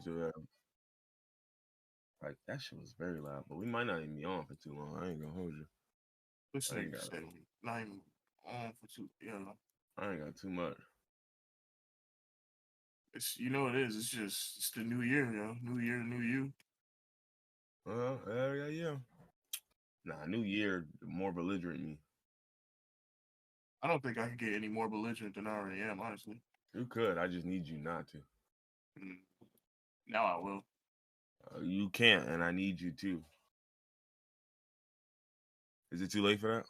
too. Like that shit was very loud, but we might not even be on for too long. I ain't gonna hold you. This I ain't nigga got said not even on for two. I ain't got too much. It's it is. It's the new year, New year, new you. Well, yeah. Nah, New Year more belligerent me. I don't think I could get any more belligerent than I already am, honestly. You could. I just need you not to. Mm. Now I will. You can't, and I need you to. Is it too late for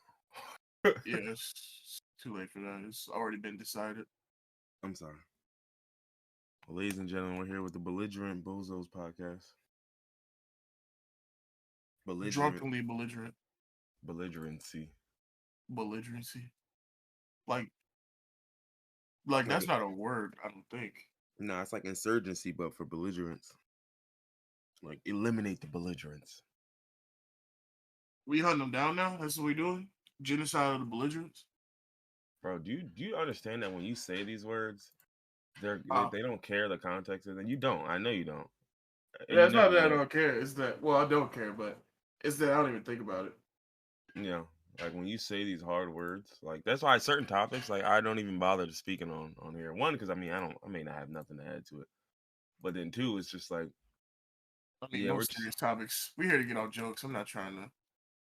that? Yeah, it's too late for that. It's already been decided. I'm sorry. Well, ladies and gentlemen, we're here with the Belligerent Bozos podcast. Belligerent. Drunkenly belligerent. Belligerency. Belligerency. Like Like, that's not a word, I don't think. nah, it's like insurgency, but for belligerents. Like, eliminate the belligerents. We hunting them down now? That's what we doing? Genocide of the belligerents? Bro, do you understand that when you say these words, Uh, they don't care the context of them? You don't. I know you don't. And yeah, you it's not never that I will. don't care. It's that, well, I don't care, but it's that I don't even think about it. You know, like when you say these hard words, like that's why certain topics, like I don't even bother to speaking on here. One, because I mean, I may not have nothing to add to it, but then two, it's just like, I mean, yeah, no we're just. serious topics. We're here to get off jokes. I'm not trying to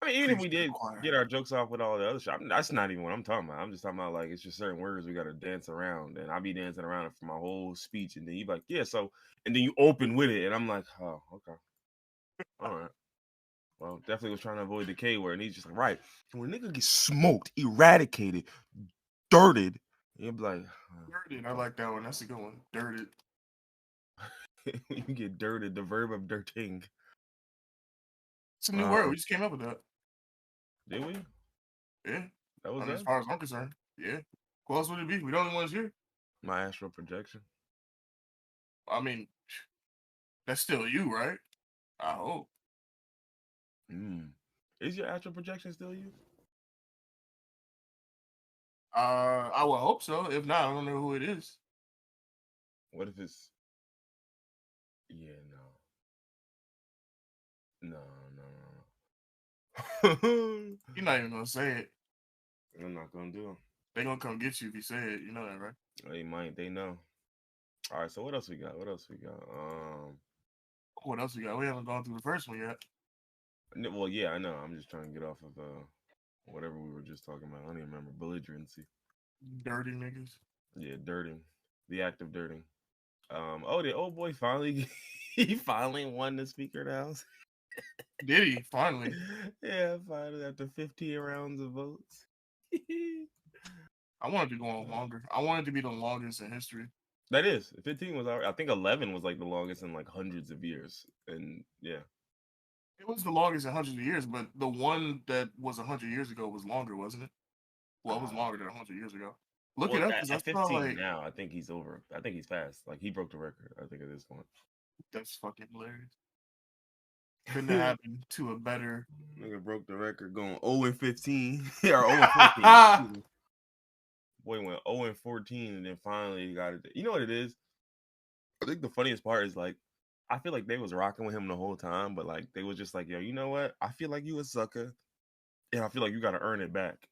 I mean, even if preach we to the did choir. get our jokes off with all the other shit, that's not even what I'm talking about. I'm just talking about like it's just certain words we got to dance around, and I be dancing around it for my whole speech, and then you be like, yeah, so, and then you open with it, and I'm like, oh, okay, all right. Well, definitely was trying to avoid the K word, and he's just like, right. And when a nigga gets smoked, eradicated, dirted, you'll be like, Dirted. I okay. like that one. That's a good one. Dirted. You get dirted, the verb of dirting. It's a new word. Um, We just came up with that. did we? Yeah. That I was mean, as us. far as I'm concerned. Yeah. Who else would it be? We the only ones here. My astral projection. I mean, that's still you, right? I hope. Is your astral projection still you? I would hope so. If not, I don't know who it is. What if it's? Yeah, no, no. You're not even gonna say it. I'm not gonna do it. They gonna come get you if you say it. You know that, right? They might. They know. All right. So what else we got? What else we got? What else we got? We haven't gone through the first one yet. Well, yeah, I know. I'm just trying to get off of whatever we were just talking about. I don't even remember belligerency. Dirty niggas. Yeah, dirting. The act of dirting. The old boy finally he finally won the Speaker of the House. Did he finally? Yeah, finally after 15 rounds of votes. I wanted to go on longer. I wanted to be the longest in history. That is 15 was I think 11 was like the longest in like hundreds of years, and yeah, It was the longest in hundreds of years, but the one that was 100 years ago was longer, wasn't it? Well, it was longer than 100 years ago. Look it well up because I at saw 15 like now, I think he's over. I think he's fast. Like he broke the record. I think at this point. that's fucking hilarious. Couldn't have happened to a better. Nigga broke the record going 0 and 15 or 0 and 14. Excuse me. Boy went 0 and 14 and then finally he got it. You know what it is? I think the funniest part is like I feel like they was rocking with him the whole time, but like they was just like, yo, you know what? I feel like you a sucker, and I feel like you gotta earn it back.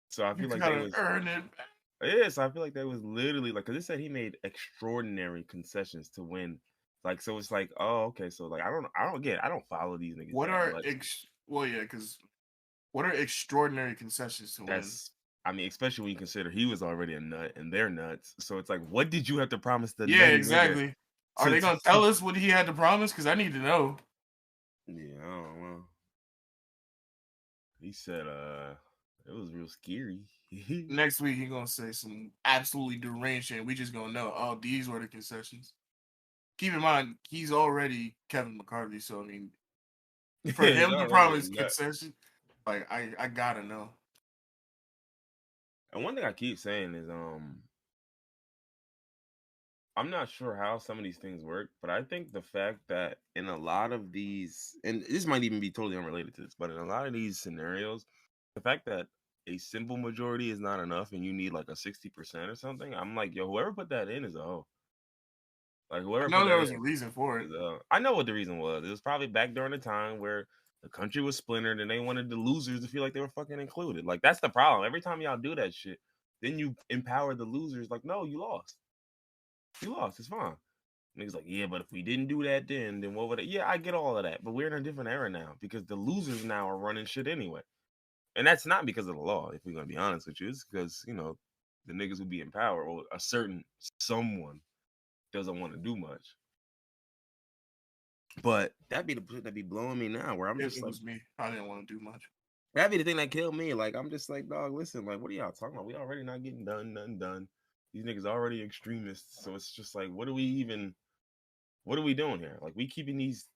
So I You feel like they gotta was earn it. yes, I feel like they was literally like because it said he made extraordinary concessions to win. Like so it's like, oh, okay, so like I don't follow these niggas What that are much. well, yeah, because what are extraordinary concessions to win? That's I mean, especially when you consider he was already a nut and they're nuts. So it's like, what did you have to promise the Yeah, nutty nigga exactly. Are to they gonna tell us what he had to promise? Because I need to know. Yeah, I don't know. He said it was real scary. Next week he gonna say some absolutely deranged shit. We just gonna know. Oh, these were the concessions. Keep in mind he's already Kevin McCarthy, so I mean, for He's him to already a promise nut. concession, like I gotta know. And one thing I keep saying is I'm not sure how some of these things work, but I think the fact that in a lot of these, and this might even be totally unrelated to this, but in a lot of these scenarios, the fact that a simple majority is not enough and you need like a 60% or something, I'm like, yo, whoever put that in is a hoe. Like I whoever put know that there was a in. reason for it. I know what the reason was. It was probably back during the time where the country was splintered and they wanted the losers to feel like they were fucking included. Like that's the problem. Every time y'all do that shit, then you empower the losers. Like, no, you lost. You lost. It's fine. Niggas like, yeah, but if we didn't do that then what would it? Yeah, I get all of that. But we're in a different era now because the losers now are running shit anyway. And that's not because of the law, if we're gonna be honest with you. It's because, the niggas who be in power or a certain someone doesn't want to do much. But that'd be the shit that be blowing me now, where I'm If just it like, was me, I didn't want to do much. that'd be the thing that killed me. Like, I'm just like, dog, listen, like, what are y'all talking about? We already not getting nothing done. These niggas already extremists. So it's just like, what are we doing here? Like, we keeping these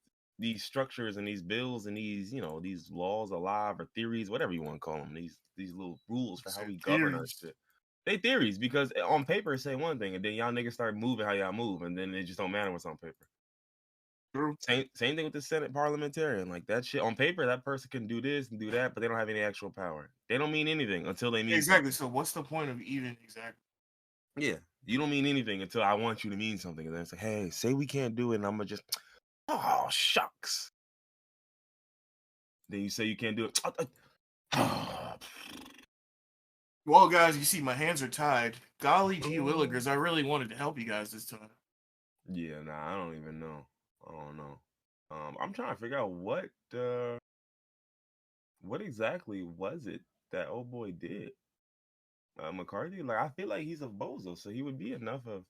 structures and these bills and these laws alive, or theories, whatever you want to call them, these little rules for how we govern our Theories. shit. They theories because on paper it say one thing, and then y'all niggas start moving how y'all move, and then it just don't matter what's on paper. True. Same thing with the Senate parliamentarian. Like that shit on paper, that person can do this and do that, but they don't have any actual power. They don't mean anything until they mean Exactly. something. So what's the point of even exactly? Yeah, you don't mean anything until I want you to mean something, and then it's like, hey, say we can't do it, and I'm gonna just, oh shucks. Then you say you can't do it. Well, guys, you see, my hands are tied. Golly gee willikers, I really wanted to help you guys this time. Yeah, nah, I don't even know. I don't know. I'm trying to figure out what exactly was it that old boy did. McCarthy, like I feel like he's a bozo, so he would be enough of.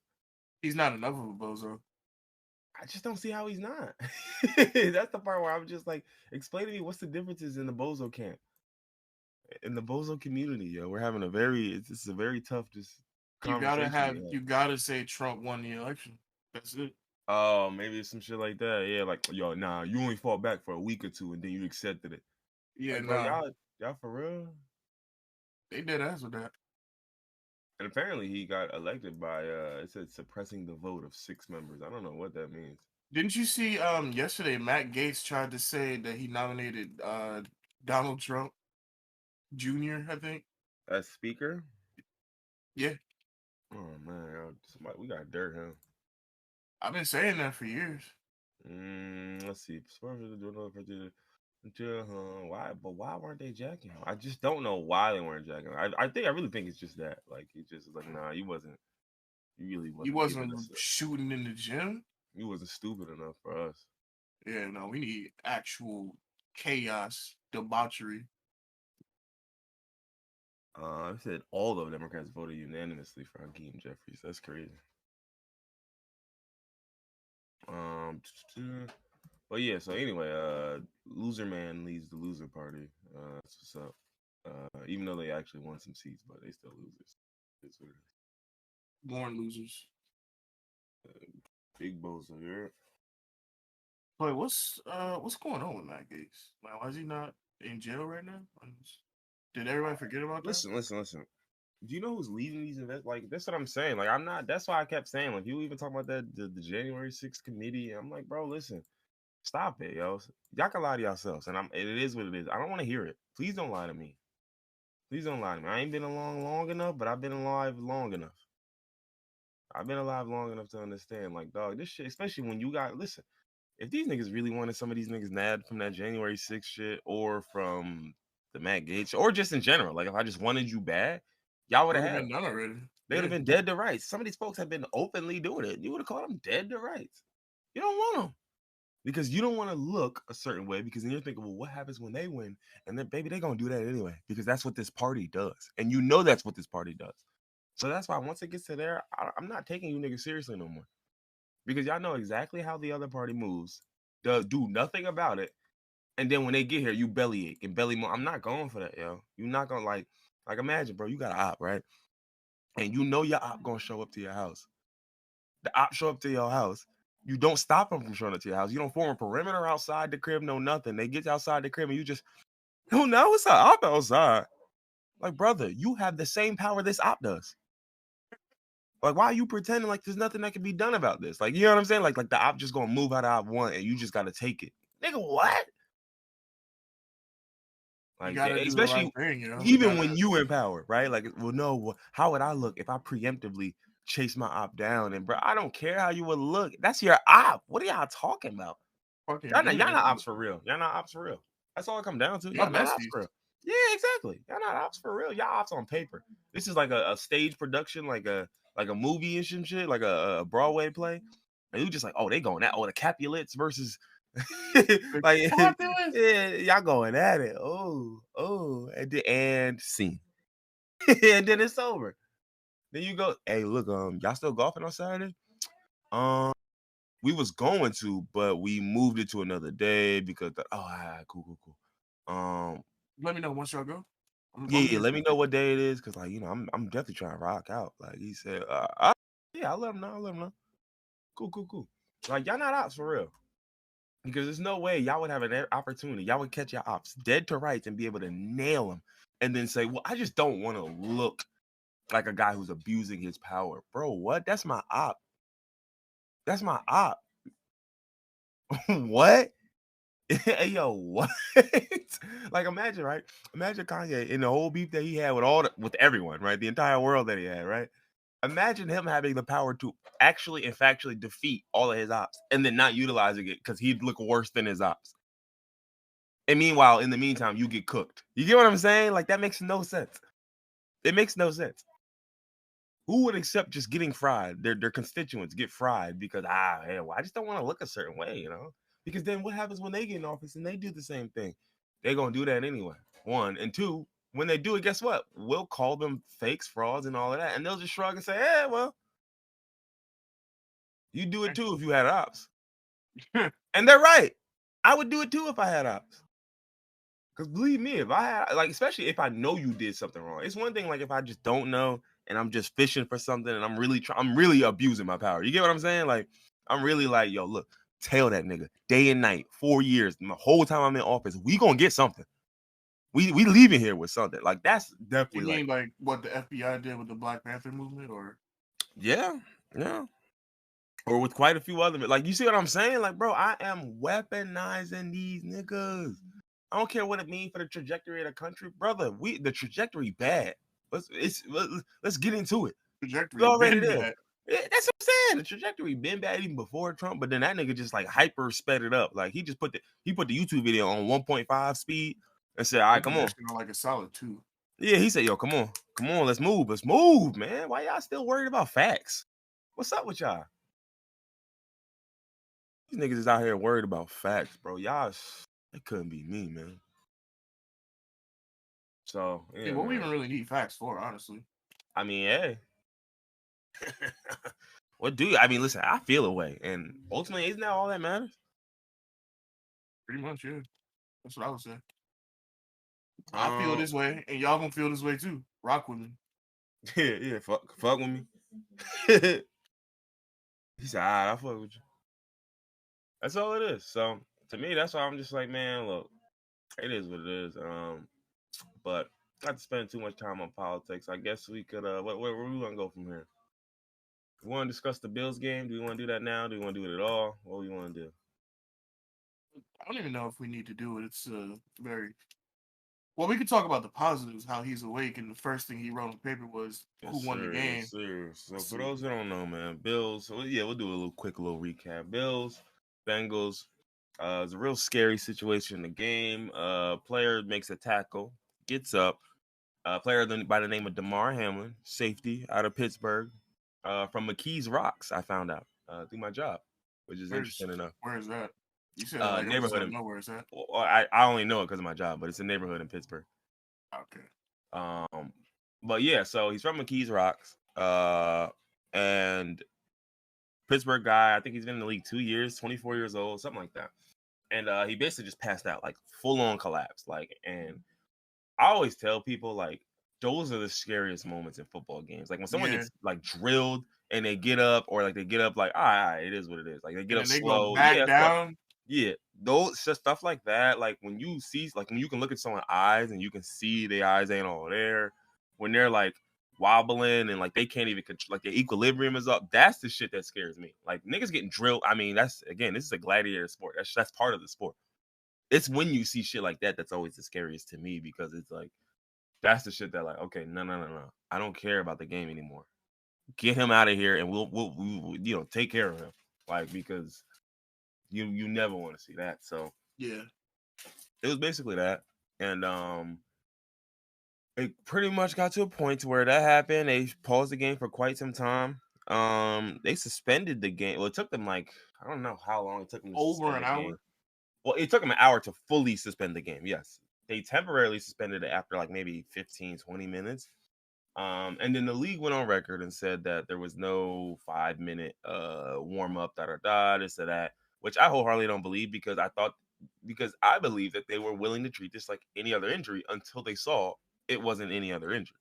He's not enough of a bozo. I just don't see how he's not. That's the part where I'm just like, explain to me what's the differences in the bozo camp, in the bozo community. Yo, we're having it's a very tough conversation. You gotta say Trump won the election. That's it. Oh, maybe it's some shit like that. Yeah, like yo, nah, you only fought back for a week or two and then you accepted it. Yeah, Like, bro, nah. y'all for real? They did ask with that. And apparently he got elected by it said suppressing the vote of 6 members. I don't know what that means. Didn't you see yesterday Matt Gaetz tried to say that he nominated Donald Trump Jr., I think? As speaker? Yeah. Oh man, somebody, we got dirt, huh? I've been saying that for years. Let's see. Why weren't they jacking him? I just don't know why they weren't jacking him. I really think it's just that. Like he just was like, nah, you really He wasn't giving us wasn't shooting in the gym. you wasn't stupid enough for us. Yeah, no, we need actual chaos, debauchery. I said all the Democrats voted unanimously for Hakeem Jeffries. That's crazy. But yeah, so anyway, loser man leads the loser party. That's what's up. Even though they actually won some seats, but they still losers. It's what it is. Born losers. Big bozo here. But what's going on with Matt Gaetz? Like, why is he not in jail right now? Did everybody forget about that? Listen. Do you know who's leading these events? Like that's what I'm saying. Like I'm not. That's why I kept saying. Like you even talk about that the January 6th committee. I'm like, bro, listen, stop it, yo. Y'all can lie to yourselves, and it is what it is. I don't want to hear it. Please don't lie to me. Please don't lie to me. I ain't been along long enough, but I've been alive long enough. I've been alive long enough to understand. Like, dog, this shit, especially when you got listen. If these niggas really wanted some of these niggas nabbed from that January 6th shit, or from the Matt Gaetz, or just in general, like if I just wanted you bad, y'all would have had Been them. done already. They would have been dead to rights. Some of these folks have been openly doing it. You would have called them dead to rights. You don't want them because you don't want to look a certain way because then you're thinking, well, what happens when they win? And then, baby, they're going to do that anyway because that's what this party does. And you know that's what this party does. So that's why once it gets to there, I'm not taking you niggas seriously no more because y'all know exactly how the other party moves, do nothing about it. And then when they get here, you bellyache and belly. I'm not going for that, yo. You're not going to like imagine, bro, you got an op, right? And you know your op gonna show up to your house. The op show up to your house. You don't stop them from showing up to your house. You don't form a perimeter outside the crib, no nothing. They get outside the crib and you just, no, now it's an op outside. Like, brother, you have the same power this op does. Like, why are you pretending like there's nothing that can be done about this? Like, you know what I'm saying? Like the op just gonna move out of op one and you just gotta take it. Nigga, what? You Like, gotta do the right especially thing, you know. even when you in power, right? Like, well, no, how would I look if I preemptively chase my op down. And bro, I don't care how you would look. That's your op. What are y'all talking about? Fucking Y'all not ops for real. Y'all not ops for real. That's all it come down to. Y'all Y'all not ops besties. for real. Yeah, exactly. Y'all not ops for real. Y'all ops on paper. This is like a stage production, like a movie and some shit, like a Broadway play. And you just like, oh, they going at the Capulets versus like yeah, y'all going at it. Oh, and scene. And then it's over. Then you go, hey, look, y'all still golfing on Saturday? We was going to, but we moved it to another day because cool. Let me know once y'all go. Yeah, let me know what day it is, because like, I'm definitely trying to rock out. Like he said, yeah, I'll let him know. Cool. Like y'all not ops for real. Because there's no way y'all would have an opportunity. Y'all would catch your ops dead to rights and be able to nail them and then say, well, I just don't want to look like a guy who's abusing his power. Bro, what? That's my op. What? Hey, yo, what? Like, imagine, right? Imagine Kanye in the whole beef that he had with everyone, right? The entire world that he had, right? Imagine him having the power to actually and factually defeat all of his ops and then not utilizing it because he'd look worse than his ops. And meanwhile, in the meantime, you get cooked. You get what I'm saying? Like, that makes no sense. It makes no sense. Who would accept just getting fried? Their constituents get fried because, I just don't want to look a certain way, Because then what happens when they get in office and they do the same thing? They're going to do that anyway. One. And two, when they do it, guess what? We'll call them fakes, frauds, and all of that. And they'll just shrug and say, well, you do it too if you had ops. And they're right. I would do it too if I had ops. Because believe me, if I had, like, especially if I know you did something wrong. It's one thing, like, if I just don't know and I'm just fishing for something and I'm really abusing my power. You get what I'm saying? Like, I'm really like, yo, look, tell that nigga day and night, 4 years, the whole time I'm in office, we gonna get something. We leaving here with something. Like, that's definitely you mean like what the FBI did with the Black Panther movement, or yeah. Or with quite a few other, like, you see what I'm saying? Like, bro, I am weaponizing these niggas. I don't care what it means for the trajectory of the country, brother. The trajectory bad. Let's get into it. trajectory Already been there. bad. That's what I'm saying. The trajectory been bad even before Trump, but then that nigga just like hyper sped it up. Like he just put the YouTube video on 1.5 speed and said, "All right, come on." Like a solid 2. Yeah, he said, "Yo, come on, let's move, man. Why y'all still worried about facts? What's up with y'all? These niggas is out here worried about facts, bro. Y'all, it couldn't be me, man." So yeah, what we even really need facts for, honestly. I mean, hey. What do you? I mean, listen, I feel a way, and ultimately, isn't that all that matters? Pretty much, yeah. That's what I would say. I feel this way, and y'all gonna feel this way too. Rock with me. Yeah. Fuck with me. He said, "All right, I fuck with you." That's all it is. So to me, that's why I'm just like, man, look, it is what it is. But not to spend too much time on politics. I guess we could. Where we want to go from here? We want to discuss the Bills game. Do we want to do that now? Do we want to do it at all? What do we want to do? I don't even know if we need to do it. It's very well. We could talk about the positives, how he's awake, and the first thing he wrote on paper was who won the game. Yes, sir. So for those who don't know, man, Bills. So yeah, we'll do a quick recap. Bills, Bengals. It's a real scary situation in the game. Player makes a tackle, gets up. Player by the name of Damar Hamlin, safety out of Pittsburgh, from McKees Rocks. I found out through my job, which is interesting enough. Where is that? You said neighborhood. I know where is that? Well, I only know it because of my job, but it's a neighborhood in Pittsburgh. Okay. But yeah, so he's from McKees Rocks, and Pittsburgh guy. I think he's been in the league 2 years, 24 years old, something like that. And he basically just passed out, like full on collapse. Like, and I always tell people, like, those are the scariest moments in football games. Like when someone gets like drilled and they get up, or like they get up, like, all right, it is what it is. Like they get up slow, down. Yeah, those stuff like that. Like when you see, like when you can look at someone's eyes and you can see their eyes ain't all there. When they're like wobbling and like they can't even like their equilibrium is up. That's the shit that scares me. Like niggas getting drilled. I mean, this is a gladiator sport. That's part of the sport. It's when you see shit like that that's always the scariest to me, because it's like that's the shit that like, okay, no. I don't care about the game anymore. get him out of here, and we'll take care of him, like, because you never want to see that. So Yeah. it was basically that, and it pretty much got to a point to where that happened. They paused the game for quite some time. They suspended the game. Well, it took them like, I don't know how long it took them to Over suspend an the game. hour. Well, it took them an hour to fully suspend the game. Yes, they temporarily suspended it after like maybe 15, 20 minutes. And then the league went on record and said that there was no 5 minute warm up, this or that, which I wholeheartedly don't believe, because I believe that they were willing to treat this like any other injury until they saw it wasn't any other injury.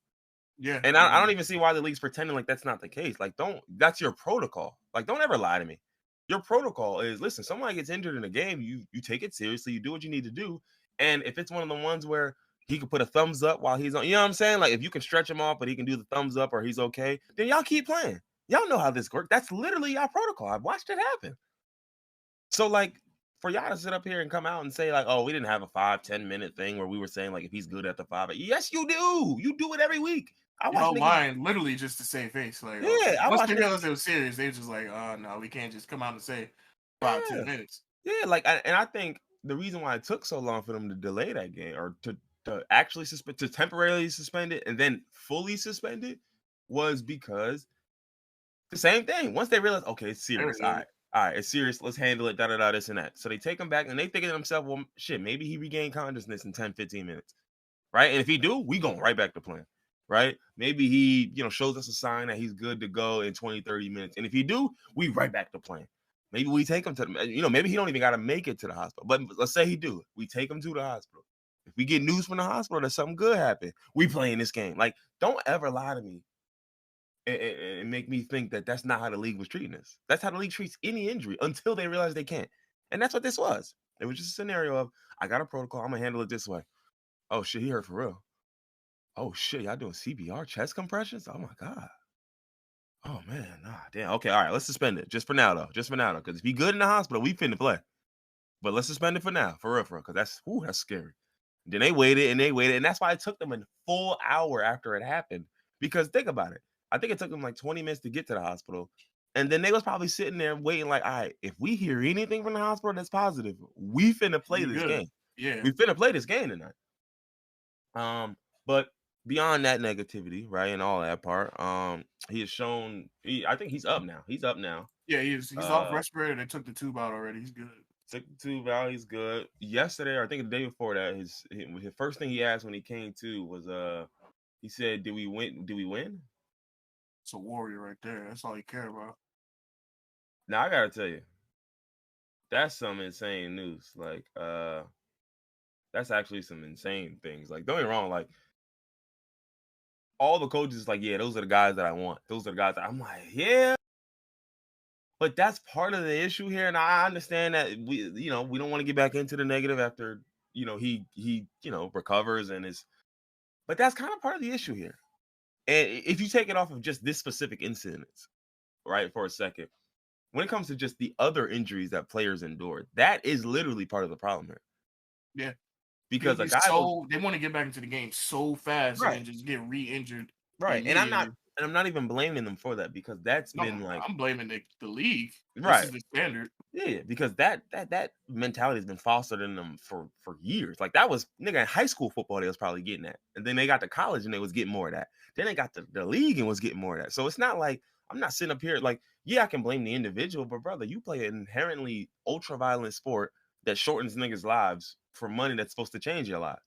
Yeah. And I don't even see why the league's pretending like that's not the case. Like, that's your protocol. Like, don't ever lie to me. Your protocol is, listen, somebody gets injured in a game, you take it seriously, you do what you need to do. And if it's one of the ones where he could put a thumbs up while he's on, you know what I'm saying? Like, if you can stretch him off, but he can do the thumbs up or he's okay, then y'all keep playing. Y'all know how this works. That's literally our protocol. I've watched it happen. So, like, for y'all to sit up here and come out and say, like, oh, we didn't have a 5-10 minute thing where we were saying, like, if he's good at the 5, yes, you do. You do it every week. I watch Y'all niggas. lying literally just to save face. Like, Yeah, I once watch they niggas. realized it was serious, they was just like, oh, no, we can't just come out and say 5, Yeah, 10 minutes. yeah. Like, and I think the reason why it took so long for them to delay that game, or to actually to temporarily suspend it and then fully suspend it, was because the same thing. Once they realize, okay, it's serious. All right, it's serious. Let's handle it. Da da da. This and that. So they take him back, and they think to themselves, well, shit, maybe he regained consciousness in 10, 15 minutes, right? And if he do, we going right back to playing, right? Maybe he, shows us a sign that he's good to go in 20, 30 minutes. And if he do, we right back to playing. Maybe we take him to the, maybe he don't even got to make it to the hospital. But let's say he do. We take him to the hospital. If we get news from the hospital that something good happened, we playing this game. Like, don't ever lie to me and make me think that that's not how the league was treating this. That's how the league treats any injury until they realize they can't. And that's what this was. It was just a scenario of, I got a protocol. I'm going to handle it this way. Oh, shit, he hurt for real. Oh, shit, y'all doing CPR, chest compressions? Oh, my God. Oh, man, nah, damn. Okay, all right, let's suspend it. Just for now, though. Because if he good in the hospital, we finna play. But let's suspend it for now, for real, because that's scary. Then they waited, and that's why it took them a full hour after it happened. Because think about it. I think it took them like 20 minutes to get to the hospital. And then they was probably sitting there waiting like, all right, if we hear anything from the hospital that's positive, we finna play this game. Yeah. We finna play this game tonight. But beyond that negativity, right, and all that part, he has shown. I think he's up now. He's up now. Yeah, he's off respirator. They took the tube out already. He's good. Took the tube out. He's good. Yesterday, or I think the day before that, his first thing he asked when he came to was, he said, "Did we win? Did we win?" It's a warrior right there. That's all he cared about. Now I gotta tell you, that's some insane news. Like, that's actually some insane things. Like, don't get me wrong, like, all the coaches like, yeah, those are the guys that I want. Those are the guys that I'm like, yeah. But that's part of the issue here. And I understand that we don't want to get back into the negative after, he recovers and is, but that's kind of part of the issue here. And if you take it off of just this specific incident, right, for a second, when it comes to just the other injuries that players endure, that is literally part of the problem here. Yeah. Because they want to get back into the game so fast, right, and then just get re-injured. Right. And I'm not even blaming them for that, because that's been like, I'm blaming the league. Right. This is the standard. Yeah, because that mentality has been fostered in them for years. Like, that was, nigga, in high school football they was probably getting that. And then they got to college and they was getting more of that. Then they got the league and was getting more of that. So it's not like I'm not sitting up here like, yeah, I can blame the individual, but brother, you play an inherently ultra violent sport that shortens niggas' lives for money that's supposed to change your life.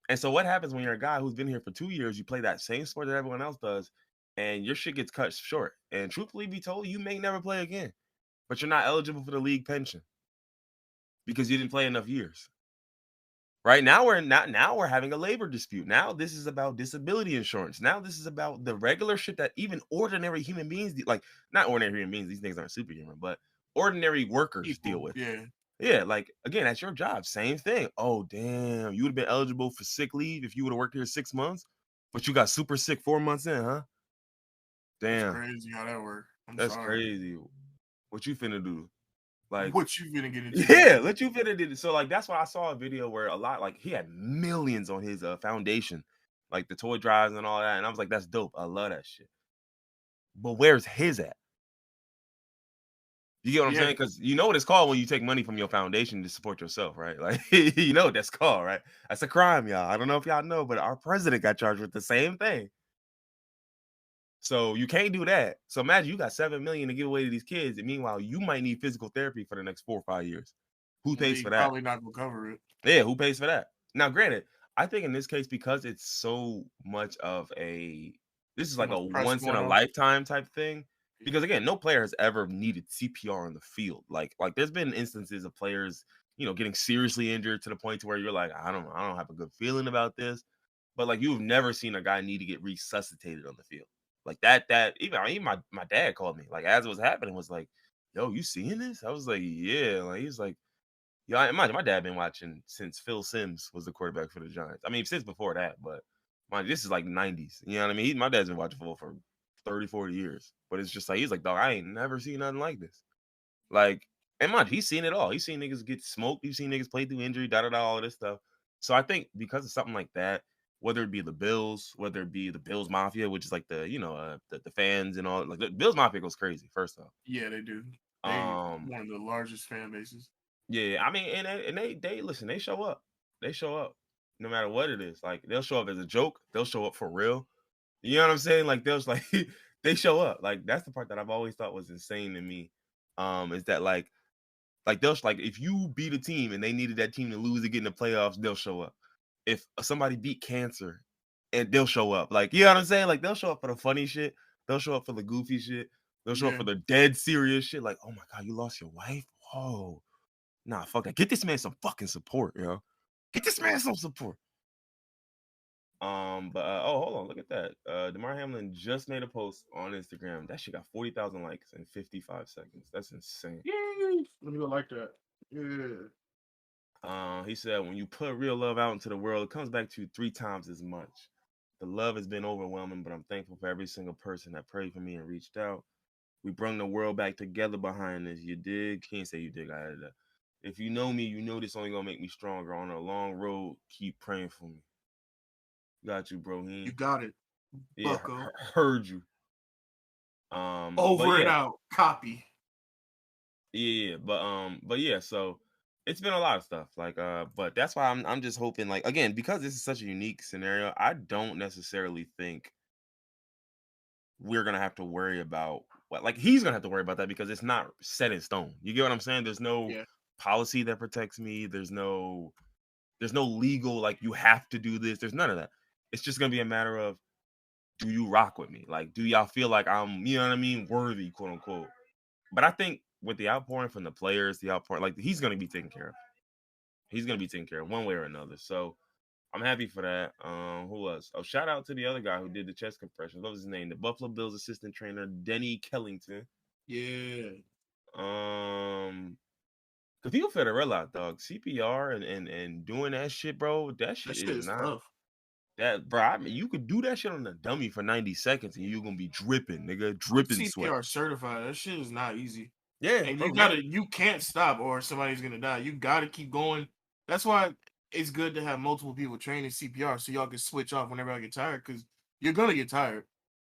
And so what happens when you're a guy who's been here for 2 years, you play that same sport that everyone else does, and your shit gets cut short. And truthfully be told, you may never play again. But you're not eligible for the league pension because you didn't play enough years. Right now we're having a labor dispute. Now this is about disability insurance. Now this is about the regular shit that even ordinary human beings, like, not ordinary human beings, these things aren't superhuman, but ordinary workers deal with. Yeah, like, again, that's your job. Same thing. Oh, damn, you would have been eligible for sick leave if you would have worked here 6 months, but you got super sick 4 months in, huh? Damn. That's crazy how that works. That's crazy. What you finna do? Like, what you finna get into? Yeah, let you finna do. So, like, that's why I saw a video where a lot, like, he had millions on his foundation, like the toy drives and all that. And I was like, that's dope. I love that shit. but where's his at? You get what I'm Yeah, saying? Because you know what it's called when you take money from your foundation to support yourself, right? Like you know what that's called, right? That's a crime, y'all. I don't know if y'all know, but our president got charged with the same thing. So you can't do that. So imagine you got 7 million to give away to these kids, and meanwhile you might need physical therapy for the next 4 or 5 years. Who pays they for that? probably not gonna cover it. Yeah, who pays for that? Now, granted, I think in this case, because it's so much of this is Too like a much pressure once in going a on. lifetime type thing. Because again, no player has ever needed CPR on the field. Like there's been instances of players, getting seriously injured to the point to where you're like, I don't have a good feeling about this. But like you've never seen a guy need to get resuscitated on the field. Like that even my dad called me, like as it was happening, was like, yo, you seeing this? I was like, yeah. Like he's like, yeah, my dad been watching since Phil Simms was the quarterback for the Giants. I mean, since before that, but this is like 90s. You know what I mean? My dad's been watching football for 30, 40 years. But it's just like, he's like, dog, I ain't never seen nothing like this. Like, and mind, he's seen it all. He's seen niggas get smoked. He's seen niggas play through injury, all of this stuff. So I think because of something like that, whether it be the Bills, whether it be the Bills Mafia, which is like the fans and all, like the Bills Mafia goes crazy, first off. Yeah, they do. They Um, one of the largest fan bases. Yeah, I mean, and they listen, they show up. They show up no matter what it is. Like they'll show up as a joke, they'll show up for real. You know what I'm saying? Like they'll like they show up. Like that's the part that I've always thought was insane to me. Is that like they'll like if you beat a team and they needed that team to lose to get in the playoffs, they'll show up. If somebody beat cancer and they'll show up. Like, you know what I'm saying? Like they'll show up for the funny shit, they'll show up for the goofy shit, they'll show up Yeah, for the dead serious shit. Like, oh my god, you lost your wife? Whoa. Nah, fuck that. Get this man some fucking support, yo. Get this man some support. But oh, hold on, look at that. Damar Hamlin just made a post on Instagram. That shit got 40,000 likes in 55 seconds. That's insane. yay! Let me go like that. Yeah, He said, when you put real love out into the world, it comes back to you 3 times as much. The love has been overwhelming, but I'm thankful for every single person that prayed for me and reached out. We brought the world back together behind this. You dig? Can't say you dig. I added that. If you know me, you know this only gonna make me stronger. On a long road, keep praying for me. Got you, bro. you got it, Yeah, Bucko. heard you. But Over and yeah, out. Copy. but yeah. So it's been a lot of stuff. Like, but that's why I'm just hoping. Like, again, because this is such a unique scenario, I don't necessarily think we're gonna have to worry about what. Like, he's gonna have to worry about that because it's not set in stone. You get what I'm saying? There's no Yeah, policy that protects me. There's no legal like you have to do this. There's none of that. It's just gonna be a matter of, do you rock with me? Like, do y'all feel like I'm, you know what I mean, worthy, quote unquote. But I think with the outpouring from the players, the outpouring, like he's gonna be taken care of. He's gonna be taken care of one way or another. So I'm happy for that. Who else? Oh, shout out to the other guy who did the chest compressions. What was his name? The Buffalo Bills assistant trainer, Denny Kellington. yeah. Cause people fail to realize, dog, CPR and doing that shit, bro. That That shit shit is is not tough. that, bro. I mean, you could do that shit on a dummy for 90 seconds and you're gonna be dripping, nigga, dripping sweat. CPR certified. That shit is not easy. Yeah, And bro. Man. you can't stop or somebody's gonna die. You gotta keep going. That's why it's good to have multiple people training CPR so y'all can switch off whenever I get tired, because you're gonna get tired.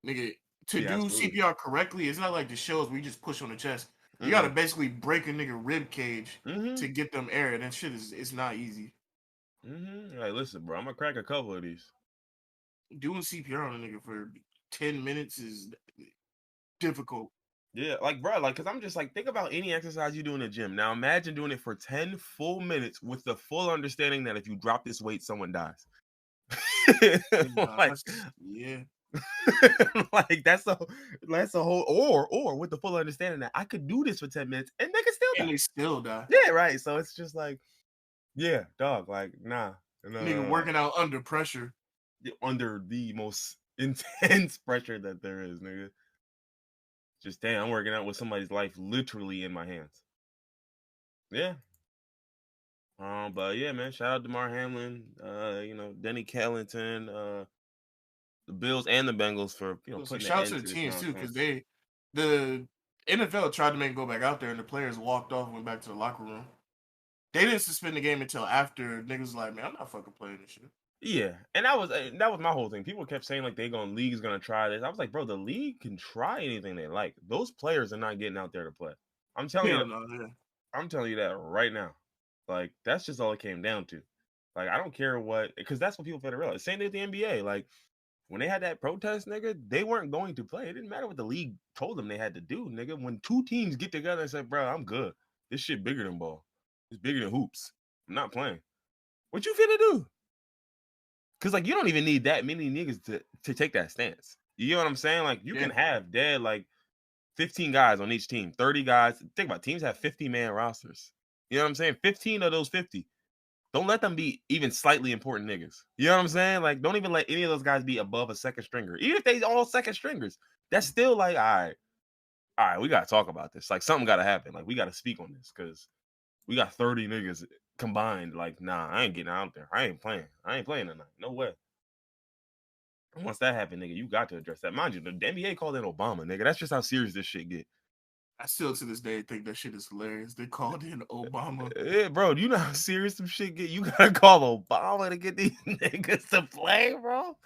Nigga, to Yeah, do absolutely. CPR correctly, it's not like the shows where you just push on the chest. You gotta Mm-mm. basically break a nigga rib cage Mm-hmm. to get them air. That shit is it's not easy. Mm-hmm. Like, listen, bro, I'm gonna crack a couple of these. Doing CPR on a nigga for 10 minutes is difficult. Yeah, like, bro, like, cause I'm just like, think about any exercise you do in the gym. Now, imagine doing it for 10 full minutes with the full understanding that if you drop this weight, someone dies. Like, Yeah. like that's a whole, or with the full understanding that I could do this for 10 minutes and they could still And die. they still die. Yeah, right. So it's just like, yeah, dog, like, nah, no, Nigga no, no. working out under pressure. Under the most intense pressure that there is, nigga. Just damn, I'm working out with somebody's life literally in my hands. Yeah. But yeah, man, shout out to Damar Hamlin, Denny Kellington, the Bills and the Bengals for So putting an shout out end to the to this teams too, because nonsense. the NFL tried to make him go back out there, and the players walked off and went back to the locker room. They didn't suspend the game until after niggas was like, man, I'm not fucking playing this shit. Yeah, and that was my whole thing. People kept saying like league's gonna try this. I was like, bro, the league can try anything they like. Those players are not getting out there to play. I'm telling you Hell that. no, yeah. I'm telling you that right now. Like that's just all it came down to. Like I don't care what, because that's what people fail to realize. Same thing with the NBA. Like when they had that protest, nigga, they weren't going to play. It didn't matter what the league told them they had to do, nigga. When two teams get together and say, bro, I'm good. This shit bigger than ball. It's bigger than hoops. I'm not playing. What you finna do? Because like you don't even need that many niggas to take that stance. You know what I'm saying? Like you can Yeah. have dead like 15 guys on each team, 30 guys. Think about it, teams have 50-man rosters. You know what I'm saying? 15 of those 50. Don't let them be even slightly important niggas. You know what I'm saying? Like, don't even let any of those guys be above a second stringer. Even if they all second stringers, that's still like, all right, we gotta talk about this. Like, something gotta happen. Like, we gotta speak on this because we got 30 niggas combined. Like, nah, I ain't getting out there. I ain't playing. I ain't playing tonight. No way. And once that happened, nigga, you got to address that. Mind you, the NBA called in Obama, nigga. That's just how serious this shit get. I still to this day think that shit is hilarious. They called in Obama. Yeah, bro, you know how serious some shit get? You gotta call Obama to get these niggas to play, bro.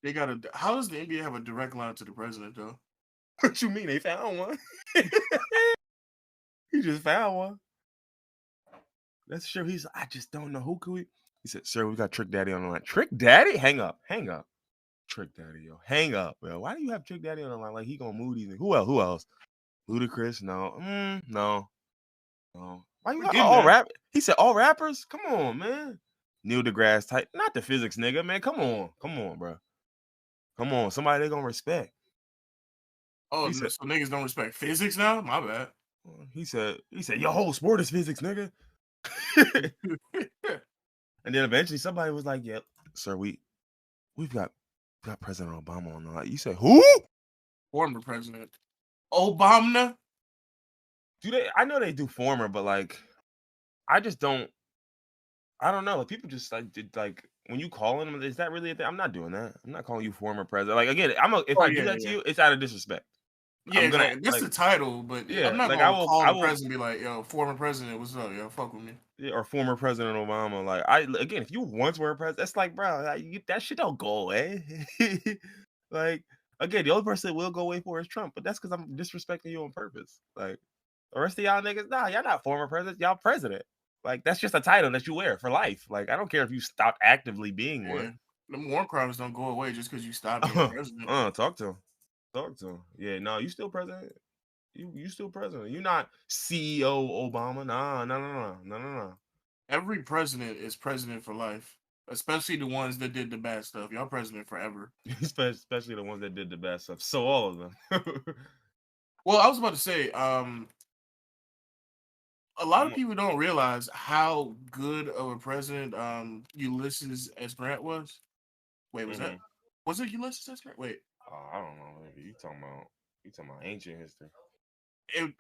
They got a. How does the NBA have a direct line to the president though? What you mean? They found one. He just found one. That's sure. I just don't know who could we. He said, "Sir, we got Trick Daddy on the line." Trick Daddy? Hang up. Hang up. Trick Daddy, yo. Hang up, yo. Why do you have Trick Daddy on the line? Like he gonna move these? Who else? Who else? Ludacris? No. No. No. Why you We're got getting all there. rap? He said all rappers. Come on, man. Neil deGrasse type. Not the physics nigga, man. Come on, bro. Come on. Somebody they gonna respect. Oh, He said. so niggas don't respect physics now? My bad. He said. Your whole sport is physics, nigga. And then eventually somebody was like, "Yep, sir, we've got President Obama on the line." You said who? Former president Obama. Do they? I know they do former, but like, I just don't. I don't know. Like people just like did like when you calling them, is that really a thing? I'm not doing that. I'm not calling you former president. Like again, if Oh I yeah, do yeah, that to yeah. you, it's out of disrespect. Yeah, I'm gonna exactly. That's like the title, but I'm yeah, not like gonna call I the will president and be like, "Yo, former president, what's up? Yo, fuck with me." yeah, or former President Obama. Like again, if you once were a president, that's like bro, that shit don't go away. Like again, the only person that will go away for is Trump, but that's because I'm disrespecting you on purpose. Like the rest of y'all niggas, nah, y'all not former presidents, y'all president. Like that's just a title that you wear for life. Like I don't care if you stop actively being Yeah, one. the war crimes don't go away just because you stop being president. Talk to him. Talk to him. Yeah, no, you still president. You still president. You're not CEO Obama. Nah, no. Every president is president for life, especially the ones that did the bad stuff. Y'all president forever. Especially the ones that did the bad stuff. So all of them. Well, I was about to say, a lot of people don't realize how good of a president Ulysses S. Grant was. Wait, was it Ulysses S. Grant? Wait, I don't know. Maybe you talking about ancient history.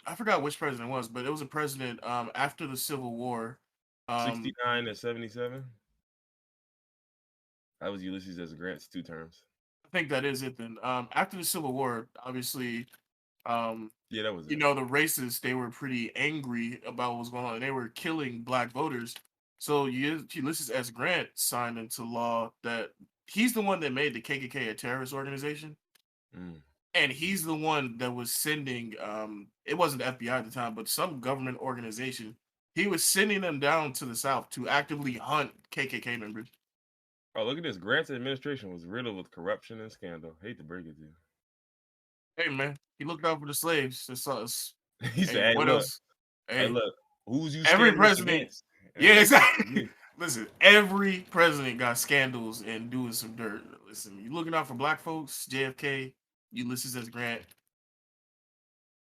I forgot which president it was, but it was a president after the Civil War. 69 and 77. That was Ulysses S. Grant's 2 terms. I think that is it then. After the Civil War, obviously, Yeah, that was you it. know, the racists, they were pretty angry about what was going on. They were killing black voters. So Ulysses S. Grant signed into law that he's the one that made the KKK a terrorist organization. Mm. And he's the one that was sending, it wasn't the FBI at the time, but some government organization. He was sending them down to the South to actively hunt KKK members. Oh, look at this. Grant's administration was riddled with corruption and scandal. Hate to break it to you. Hey, man, he looked out for the slaves. That's us. He Hey, said, what else? hey, Hey, look, who's you every scared to reach president, against? yeah, And exactly. Listen, every president got scandals and doing some dirt. Listen, you looking out for black folks, JFK, Ulysses S. Grant.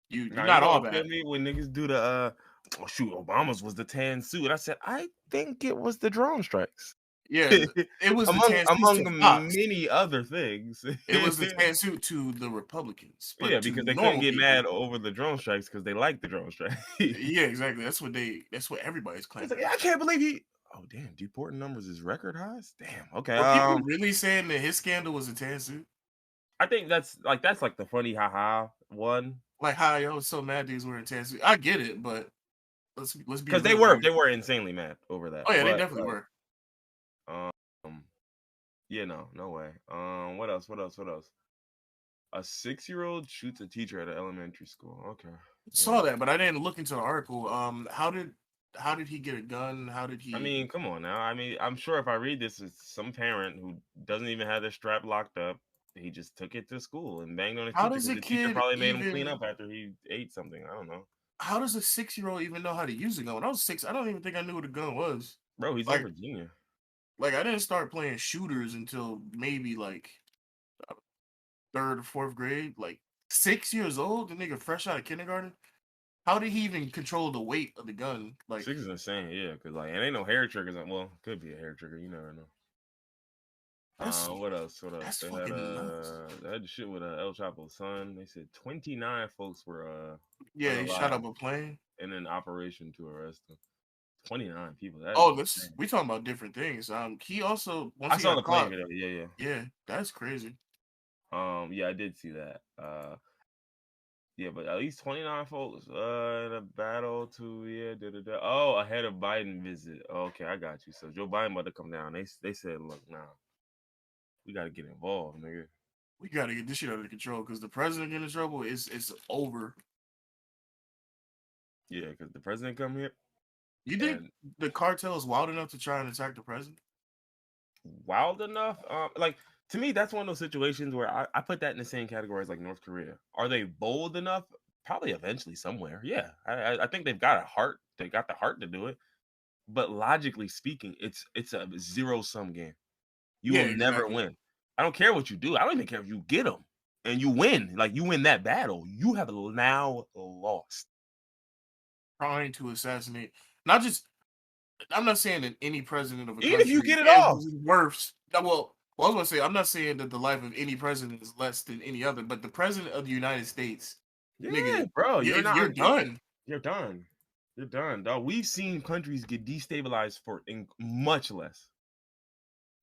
You're now you not know all what bad. killed me when niggas do the oh shoot, Obama's was the tan suit. I said, I think it was the drone strikes. Yeah, it was the tan suits among to Fox. many other things. It was the tan suit to the Republicans, Yeah, but to because they couldn't normal get people, mad over the drone strikes because they like the drone strike. yeah, exactly. That's what everybody's It's claiming. like, I can't believe he. Oh damn, deporting numbers is record highs. Damn. Okay. Were people really saying that his scandal was a tan suit? I think that's like the funny haha one Like, hi, I was so mad these were in tan suit. I get it, but let's be because real here. they were insanely mad over that. Oh yeah, they But definitely were. um, Yeah, no way. What else? What else? What else? A 6-year-old shoots a teacher at an elementary school. Okay. Yeah. Saw that, but I didn't look into the article. How did he get a gun? How did I he? mean, come on now. I mean, I'm sure if I read this, it's some parent who doesn't even have their strap locked up. He just took it to school and banged on his How teacher does because a the teacher kid probably made him clean even? up after he ate something. I don't know. How does a 6-year-old even know how to use a gun? When I was 6, I don't even think I knew what a gun was. Bro, he's in Like, Virginia. I didn't start playing shooters until maybe like third or fourth grade. Like 6 years old, the nigga fresh out of kindergarten. How did he even control the weight of the gun? Like 6 is insane, yeah, because like it ain't no hair triggers. Well, could be a hair trigger. You never know. that's What else? What else? that's fucking nuts. They had the shit with El Chapo's son. They said 29 folks were Yeah, he shot up unalive a plane. in an operation to arrest him. 29 people. That is Oh, this insane. we talking about different things. He also once I he saw got the plane caught. video. Yeah, Yeah, that's crazy. yeah, I did see that. Yeah, but at least 29 folks in a battle to Oh, ahead of Biden visit. Okay, I got you. So Joe Biden about to come down. They said, look, now we got to get involved, nigga. We gotta get this shit under control because the president getting in trouble is it's over. Yeah, because the president come here You think and the cartel is wild enough to try and attack the president? wild enough. Like to me, that's one of those situations where I put that in the same category as like North Korea. Are they bold enough? Probably eventually somewhere. Yeah, I think they've got a heart. They got the heart to do it. But logically speaking, it's a zero sum game. You Yeah, will never exactly. win. I don't care what you do. I don't even care if you get them and you win. Like you win that battle, you have now lost. Trying to assassinate, not just. I'm not saying that any president of a Even if you country get it is off. worse. Well, I was gonna say I'm not saying that the life of any president is less than any other, but the president of the United States, Yeah, nigga, bro, you're, you're done. you're done. You're done, dog. We've seen countries get destabilized for much less.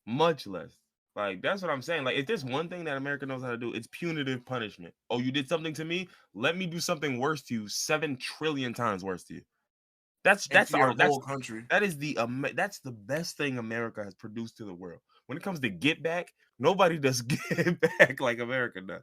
Much less. Like that's what I'm saying. Like if there's one thing that America knows how to do, it's punitive punishment. Oh, you did something to me? Let me do something worse to you, 7 trillion times worse to you. And to your whole country. That's the best thing America has produced to the world. When it comes to get back, nobody does get back like America does.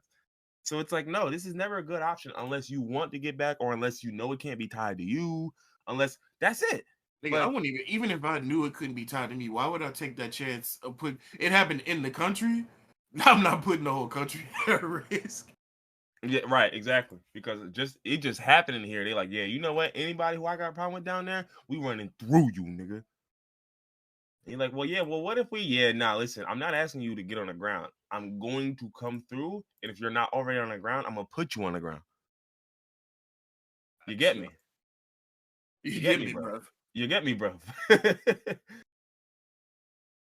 So it's like, no, this is never a good option unless you want to get back or unless you know it can't be tied to you. Unless that's it. Nigga, I But wouldn't even if I knew it couldn't be tied to me, why would I take that chance of put it happened in the country? I'm not putting the whole country at risk. yeah, right, exactly. Because it just happened in here. They like, yeah, you know what? Anybody who I got a problem with down there, we running through you, nigga. And you're like, well, yeah, well, what if nah, listen, I'm not asking you to get on the ground. I'm going to come through, and if you're not already on the ground, I'm gonna put you on the ground. You get So, me? You you get get me, me, bro? bro. You get me, bro?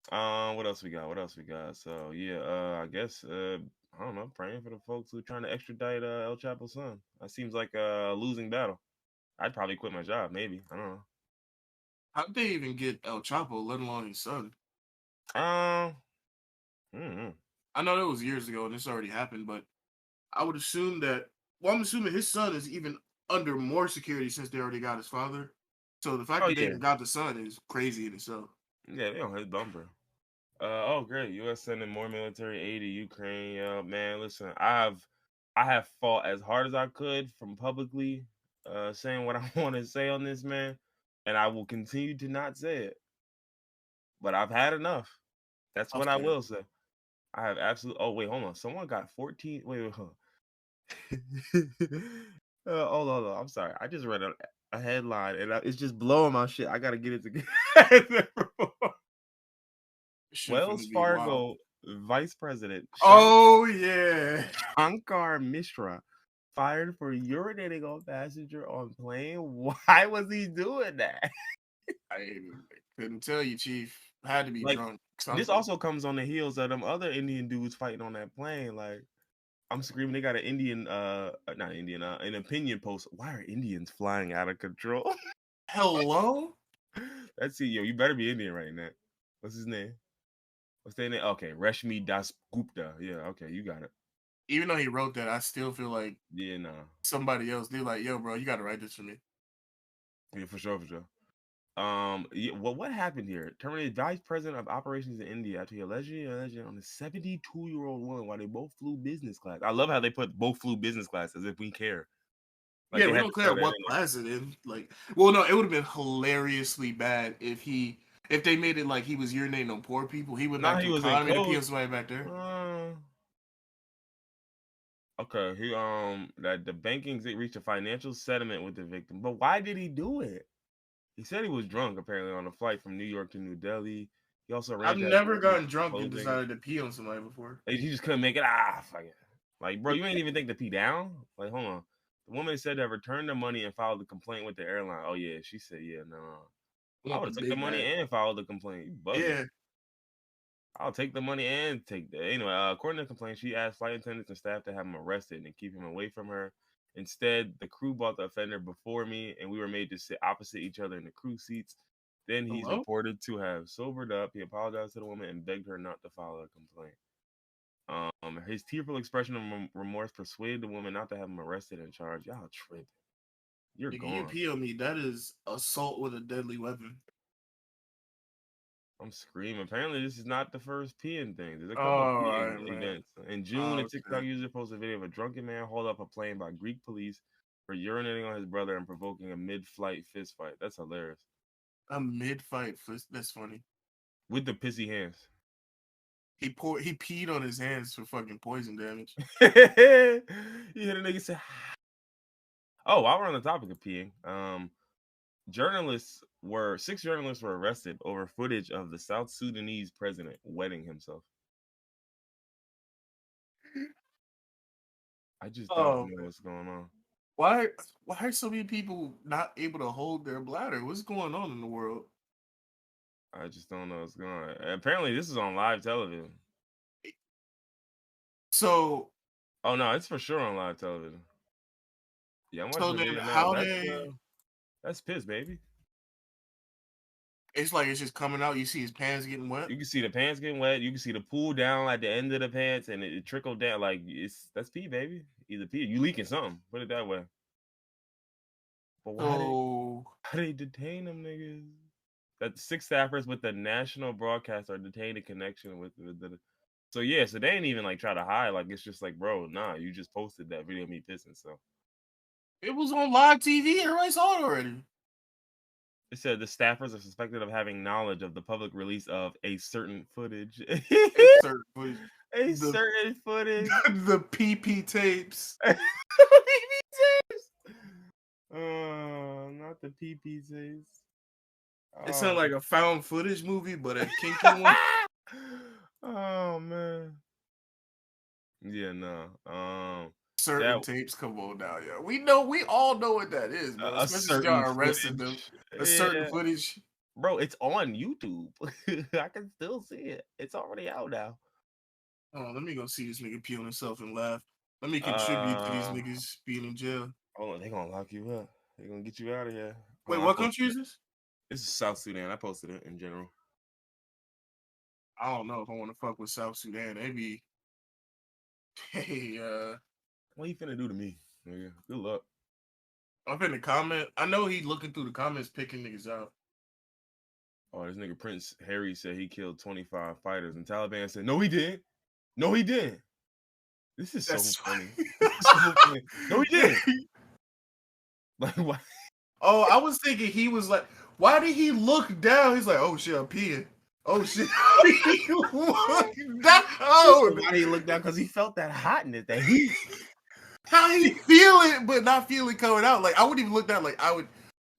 What else we got? What else we got? So yeah, I guess I don't know, praying for the folks who are trying to extradite El Chapo's son. That seems like a losing battle. I'd probably quit my job, maybe. I don't know. How did they even get El Chapo, let alone his son? Um, mm-hmm. I know that was years ago and this already happened, but I would assume that. Well, I'm assuming his son is even under more security since they already got his father. So the fact Oh that they yeah, even got the son is crazy in itself. yeah, they don't hit bumper. Oh great, U.S. sending more military aid to Ukraine. Man, listen, I have fought as hard as I could from publicly saying what I want to say on this, man, and I will continue to not say it. But I've had enough. That's That's what I fair. will say. I have absolutely. Oh wait, hold on. Someone got 14. Wait, hold on. Hold on. I'm sorry. I just read a headline and it's just blowing my shit. I gotta get it together. This shit Wells finna be wild. Fargo Vice President Oh yeah. Shankar Mishra fired for urinating on passenger on plane. Why was he doing that? I couldn't tell you, Chief. Had to be Like drunk. this Something. also comes on the heels of them other Indian dudes fighting on that plane. Like I'm screaming, they got an Indian, not Indian, an opinion post. Why are Indians flying out of control? Hello? Let's see, yo, you better be Indian right now. What's his name? What's their name? Okay, Rashmi Das Gupta. Yeah, okay, you got it. Even though he wrote that, I still feel like Yeah, nah. somebody else. They're like, yo, bro, you gotta write this for me. Yeah, for sure, for sure. Well, what happened here? Terminated vice president of operations in India after he allegedly on a 72-year-old woman while they both flew business class. I love how they put both flew business class as if we care. Like Yeah, they we had don't to throw care that what in there. class it in. Like, well, no, it would have been hilariously bad if they made it like he was urinating on poor people. He went Now back he to was in economy to pee code. on somebody back there. Okay, that the banking reached a financial settlement with the victim, but why did he do it? He said he was drunk apparently on a flight from New York to New Delhi. He also ran I've to have never delivery gotten drunk and clothing. decided to pee on somebody before. He just couldn't make it. Fuck it. Like, bro, you ain't even think to pee down. Like, hold on. The woman said to have returned the money and filed a complaint with the airline. Oh yeah, she said yeah, no. I I want would the have took the big money bag. and filed the complaint. You bugging. Yeah. I'll take the money and take the anyway. According to the complaint, she asked flight attendants and staff to have him arrested and keep him away from her. Instead, the crew brought the offender before me, and we were made to sit opposite each other in the crew seats. Then he's Hello? reported to have sobered up. He apologized to the woman and begged her not to file a complaint. His tearful expression of remorse persuaded the woman not to have him arrested and charged. Y'all tripping. You're Nigga, you gone. pee on me. That is assault with a deadly weapon. I'm screaming. Apparently, this is not the first peeing thing. There's a Oh, couple of all peeing right, man. events. In June, Oh, a TikTok okay. user posted a video of a drunken man hauled off a plane by Greek police for urinating on his brother and provoking a mid-flight fist fight. That's hilarious. A mid-fight. That's funny. With the pissy hands. He peed on his hands for fucking poison damage. You hear the nigga say, oh, while we're on the topic of peeing, six journalists were arrested over footage of the South Sudanese president wetting himself. I just don't Oh, know what's going on. why are so many people not able to hold their bladder? What's going on in the world? I just don't know what's going on. Apparently, this is on live television. So Oh no, it's for sure on live television. Yeah, I'm watching the then video now. how they That's piss, baby. it's like it's just coming out, you see his pants getting wet. You can see the pants getting wet. You can see the pool down at the end of the pants, and it trickled down. Like that's pee, baby. Either pee, you leaking something. Put it that way. But So how they detain them niggas? That six staffers with the national broadcast are detained in connection with the. So yeah, so they ain't even like try to hide. Like it's just like, bro, nah, you just posted that video of me pissing. So it was on live TV. Everybody saw it already. it said the staffers are suspected of having knowledge of the public release of a certain footage. It's certain footage. A certain footage. The PP tapes. Peepee tapes. Not the Peepee tapes. It sounded like a found footage movie, but a kinky one. Oh man. Yeah, no. Certain tapes. Come on now, yeah. We all know what that is, bro. A Especially if certain y'all arrested them. footage. A certain footage. Bro, it's on YouTube. I can still see it. It's already out now. Oh, let me go see this nigga pee on himself and laugh. Let me contribute to these Uh, niggas being in jail. Hold on, they gonna lock you up. They gonna get you out of here. Wait, Hold on, what country is this? This is South Sudan. I posted it in general. I don't know if I want to fuck with South Sudan. Maybe. Hey, What you finna do to me, nigga? Good luck. I'm in the comment. I know he looking through the comments, picking niggas out. Oh, this nigga Prince Harry said he killed 25 fighters, and Taliban said, no, he didn't. No, he didn't. This is so funny. This is so funny. No, he didn't. Like, what? Oh, I was thinking he was like, why did he look down? He's like, oh shit, I'm peeing. Oh shit. He looked down. Why did he look down? Because he felt that hotness, that heat. How he feel it, but not feel it coming out? Like, I wouldn't even look down. Like, I would,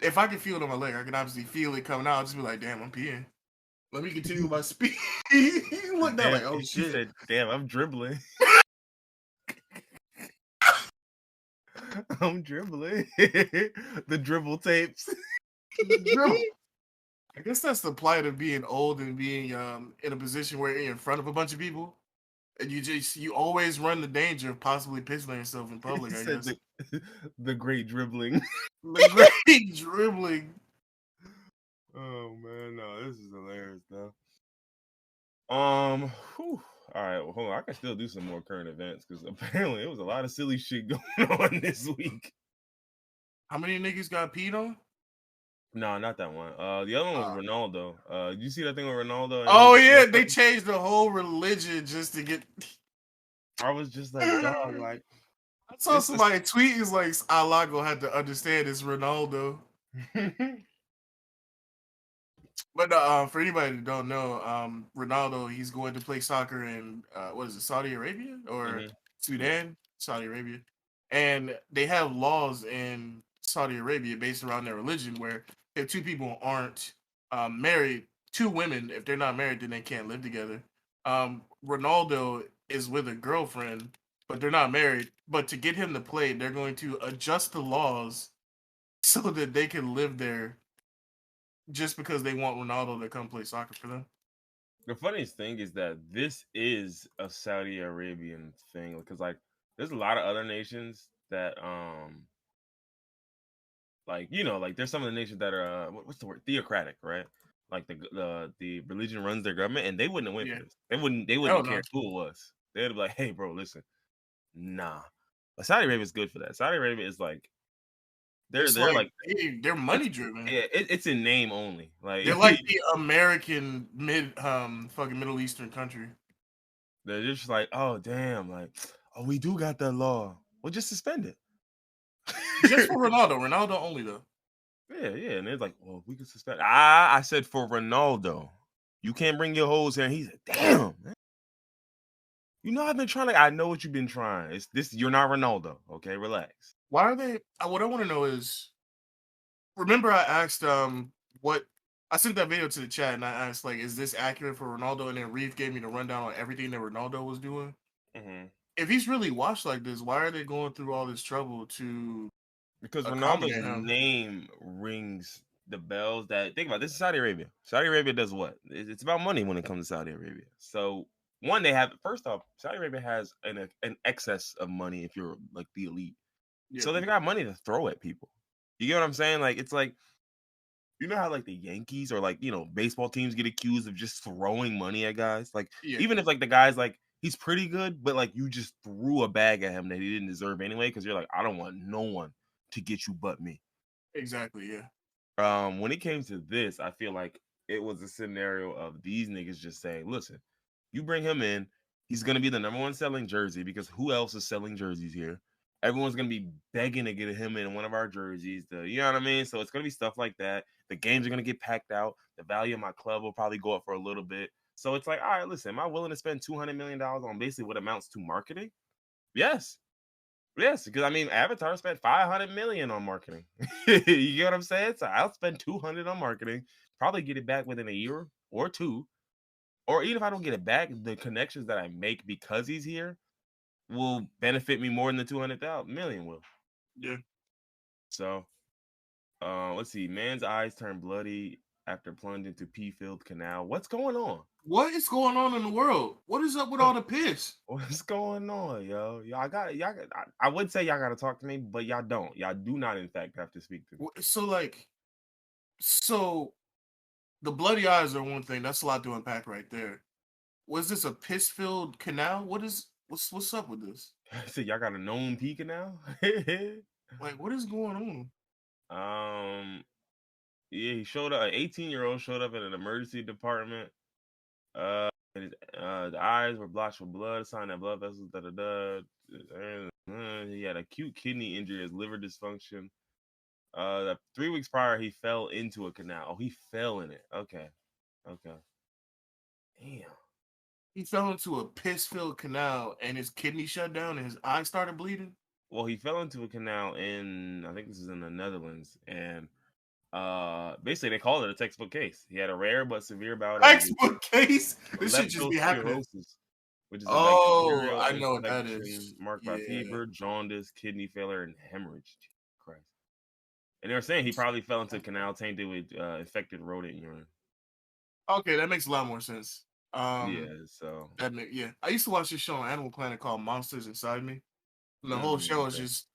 if I could feel it on my leg, I could obviously feel it coming out. I'd just be like, damn, I'm peeing. Let me continue my speed. He looked down like, oh He shit. said, damn, I'm dribbling. I'm dribbling. The dribble tapes. I guess that's the plight of being old and being in a position where you're in front of a bunch of people, and you always run the danger of possibly pissing on yourself in public. I guess the great dribbling. the great dribbling. Oh man, no, this is hilarious though. All right, well, hold on. I can still do some more current events because apparently it was a lot of silly shit going on this week. How many niggas got peed on? No, not that one. The other one was Ronaldo. Did you see that thing with Ronaldo? And Oh his yeah, they changed the whole religion just to get. I was just like, dog, like I saw this is. somebody tweet is like Allah gonna have to understand it's Ronaldo. But for anybody that don't know, Ronaldo, he's going to play soccer in what is it, Saudi Arabia or Yeah. Sudan? Saudi Arabia. And they have laws in Saudi Arabia based around their religion where if two people aren't married, two women, if they're not married, then they can't live together. Ronaldo is with a girlfriend, but they're not married. But to get him to play, they're going to adjust the laws so that they can live there just because they want Ronaldo to come play soccer for them. The funniest thing is that this is a Saudi Arabian thing because like there's a lot of other nations that like like there's some of the nations that are what's the word, theocratic, right? Like the religion runs their government, and they wouldn't have went Yeah. for this. They wouldn't Hell have no. cared who it was. They'd be like, hey, bro, listen, nah. But Saudi Arabia is good for that. Saudi Arabia is like It's they're like like they're it's money driven. yeah, it's in name only. Like They're like the American fucking Middle Eastern country. they're just like, oh damn, like oh we do got that law. Well, just suspend it. Just for Ronaldo. Ronaldo only though. Yeah, and it's like, well, we can suspend. I said for Ronaldo, you can't bring your hoes here. And he said, damn, man. You know I've been trying to. I know what you've been trying. It's this. You're not Ronaldo. Okay, relax. Why are they what I want to know is remember I asked what I sent that video to the chat and I asked like, is this accurate for Ronaldo? And then Reef gave me the rundown on everything that Ronaldo was doing. Mm-hmm. If he's really washed like this, why are they going through all this trouble to Because Ronaldo's accommodate him? name rings the bells. That think about this is Saudi Arabia. Saudi Arabia does what? It's about money when it comes to Saudi Arabia. So one, they have first off, Saudi Arabia has an excess of money if you're like the elite. Yeah. So they've got money to throw at people. You get what I'm saying? Like it's like you know how like the Yankees or like baseball teams get accused of just throwing money at guys. Like Yeah. even if like the guy's like he's pretty good, but like you just threw a bag at him that he didn't deserve anyway because you're like I don't want no one to get you but me. Exactly, yeah. When it came to this, I feel like it was a scenario of these niggas just saying, listen, you bring him in, he's gonna be the number one selling jersey because who else is selling jerseys here? Everyone's gonna be begging to get him in one of our jerseys. You know what I mean? So it's gonna be stuff like that. The games are gonna get packed out. The value of my club will probably go up for a little bit. So it's like, all right, listen, am I willing to spend $200 million on basically what amounts to marketing? Yes. Yes, because I mean, Avatar spent 500 million on marketing. You get what I'm saying? So I'll spend 200 on marketing, probably get it back within a year or two, or even if I don't get it back, the connections that I make because he's here will benefit me more than the 200,000 million will. Yeah. So, let's see. Man's eyes turn bloody after plunged into pea-filled canal. What's going on? What is going on in the world? What is up with all the piss? What's going on, yo? I would say y'all gotta talk to me, but y'all don't. Y'all do not, in fact, have to speak to me. So the bloody eyes are one thing. That's a lot to unpack right there. Was this a piss-filled canal? What's up with this? So y'all got a known pea canal? Like, what is going on? Yeah, he showed up. An 18-year-old showed up in an emergency department. The eyes were blotched with blood, a sign that blood vessels. He had acute kidney injury, as liver dysfunction. 3 weeks prior, he fell into a canal. Oh, he fell in it. Okay. Damn. He fell into a piss-filled canal and his kidney shut down and his eye started bleeding. Well, he fell into a canal in, I think this is in the Netherlands, and basically they called it a textbook case. He had a rare but severe bout of Textbook case. This should just be happening. Which is Oh, I know what that is. Marked by fever, jaundice, kidney failure, and hemorrhage. Christ. And they were saying he probably fell into a canal tainted with infected rodent urine. Okay, that makes a lot more sense. So I used to watch this show on Animal Planet called Monsters Inside Me. And the whole show is just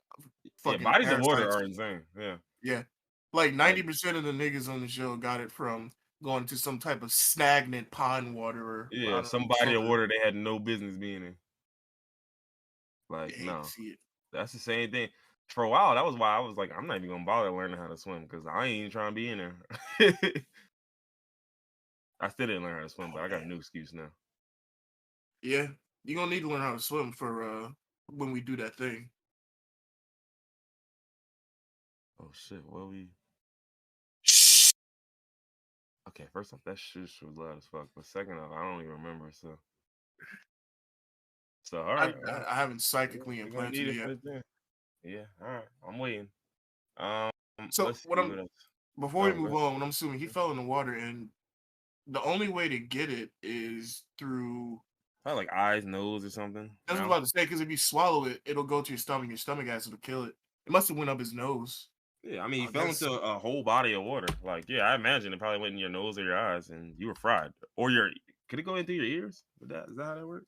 fucking bodies of water parasites. are insane. Yeah. Like 90% of the niggas on the show got it from going to some type of stagnant pond water or some body of water they had no business being in. Like, no. See it. That's the same thing. For a while, that was why I was like, I'm not even gonna bother learning how to swim because I ain't even trying to be in there. I still didn't learn how to swim, but Oh I got a man. new excuse now. Yeah, you're gonna need to learn how to swim for when we do that thing. Oh shit, what we? Shh. Okay, first off, that shit was loud as fuck. But second off, I don't even remember. So all I, right, all I right. I haven't psychically We're gonna need implanted it it for yet. the thing. Yeah, all right. I'm waiting. Um, So let's see what else. before we Oh, move good. on, what I'm assuming he fell in the water, and the only way to get it is through. Probably like eyes, nose, or something. I was Mouth. about to say because if you swallow it, it'll go to your stomach. Your stomach acid will kill it. It must have went up his nose. Yeah, I mean, he fell That's into a whole body of water. Like, yeah, I imagine it probably went in your nose or your eyes, and you were fried. Or your could it go into your ears? Is that how that works?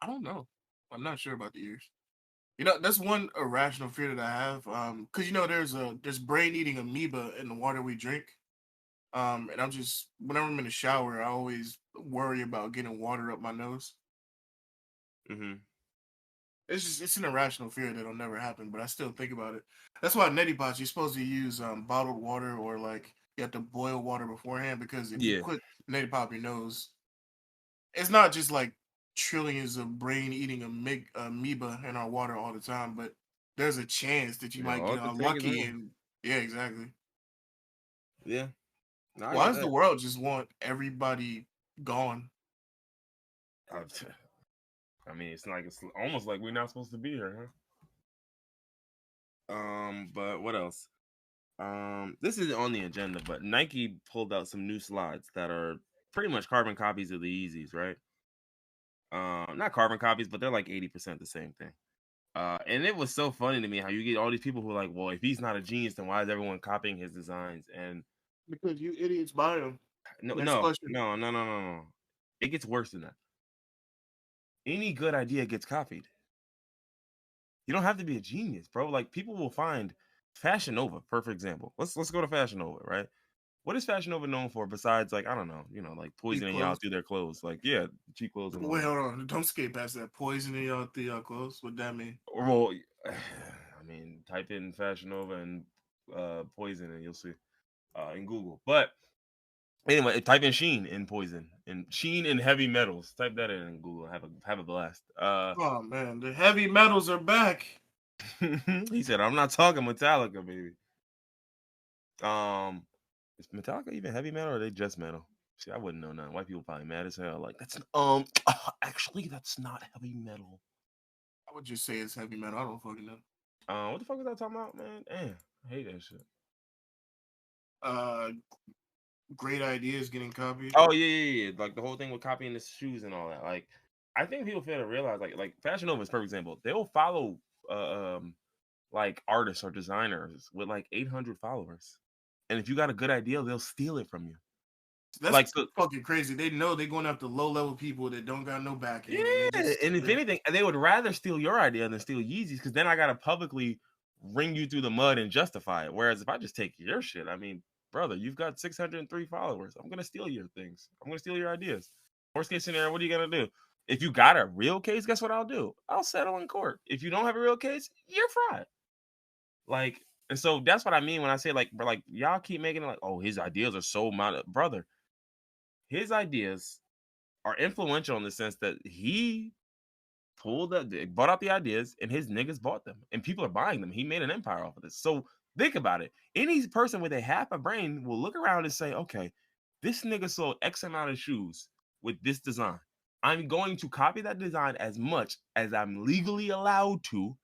I don't know. I'm not sure about the ears. That's one irrational fear that I have. Because there's brain eating amoeba in the water we drink. And I'm just whenever I'm in the shower, I always worry about getting water up my nose. Mm-hmm. It's an irrational fear that'll never happen, but I still think about it. That's why neti pots you're supposed to use bottled water or like you have to boil water beforehand because if you Yeah. put neti pot up your nose, it's not just like trillions of brain eating amoeba in our water all the time, but there's a chance that you Yeah, might all get it could take is unlucky in. and yeah, exactly. Yeah. No, I Why get does the that. world just want everybody gone? I I mean, it's almost like we're not supposed to be here, huh? But what else? This is on the agenda, but Nike pulled out some new slides that are pretty much carbon copies of the Yeezys, right? Not carbon copies, but they're like 80% the same thing. And it was so funny to me how you get all these people who are like, well, if he's not a genius, then why is everyone copying his designs? And Because you idiots buy them. no, Next no, question. no, no, no, no, no. It gets worse than that. Any good idea gets copied. You don't have to be a genius, bro. Like people will find Fashion Nova, perfect example. Let's go to Fashion Nova, right? What is Fashion Nova known for besides like I don't know, like Cheap poisoning y'all clothes. through their clothes? Like yeah, cheap clothes and all Wait, that. hold on. Don't skip past that. Poisoning y'all through y'all clothes. What that mean? Well, I mean, type in Fashion Nova and poison and you'll see in Google. But anyway, type in Sheen in poison and Sheen in heavy metals. Type that in Google. Have a blast. Oh man, the heavy metals are back. He said, "I'm not talking Metallica, baby." Um, is Metallica even heavy metal or are they just metal? See, I wouldn't know none. White people probably mad as hell. Like that's actually that's not heavy metal. I would just say it's heavy metal. I don't fucking know. What the fuck was I talking about, man? Damn, I hate that shit. Uh, great ideas getting copied. Oh yeah. Like the whole thing with copying the shoes and all that. Like, I think people fail to realize, like Fashion Nova is for example, they'll follow like artists or designers with like 800 followers, and if you got a good idea, they'll steal it from you. That's Like so, fucking crazy. They know they're going after low level people that don't got no backing, and yeah. And if they anything, they would rather steal your idea than steal Yeezy's because then I gotta publicly wring you through the mud and justify it. Whereas if I just take your shit, I mean, brother, you've got 603 followers. I'm gonna steal your things. I'm gonna steal your ideas. Worst case scenario, what are you gonna do? If you got a real case, guess what I'll do? I'll settle in court. If you don't have a real case, you're fried. Like, and so that's what I mean when I say like, bro, like y'all keep making it like, oh, his ideas are so mounted, brother. His ideas are influential in the sense that he bought out the ideas, and his niggas bought them, and people are buying them. He made an empire off of this. So think about it. Any person with a half a brain will look around and say, okay, this nigga sold X amount of shoes with this design. I'm going to copy that design as much as I'm legally allowed to,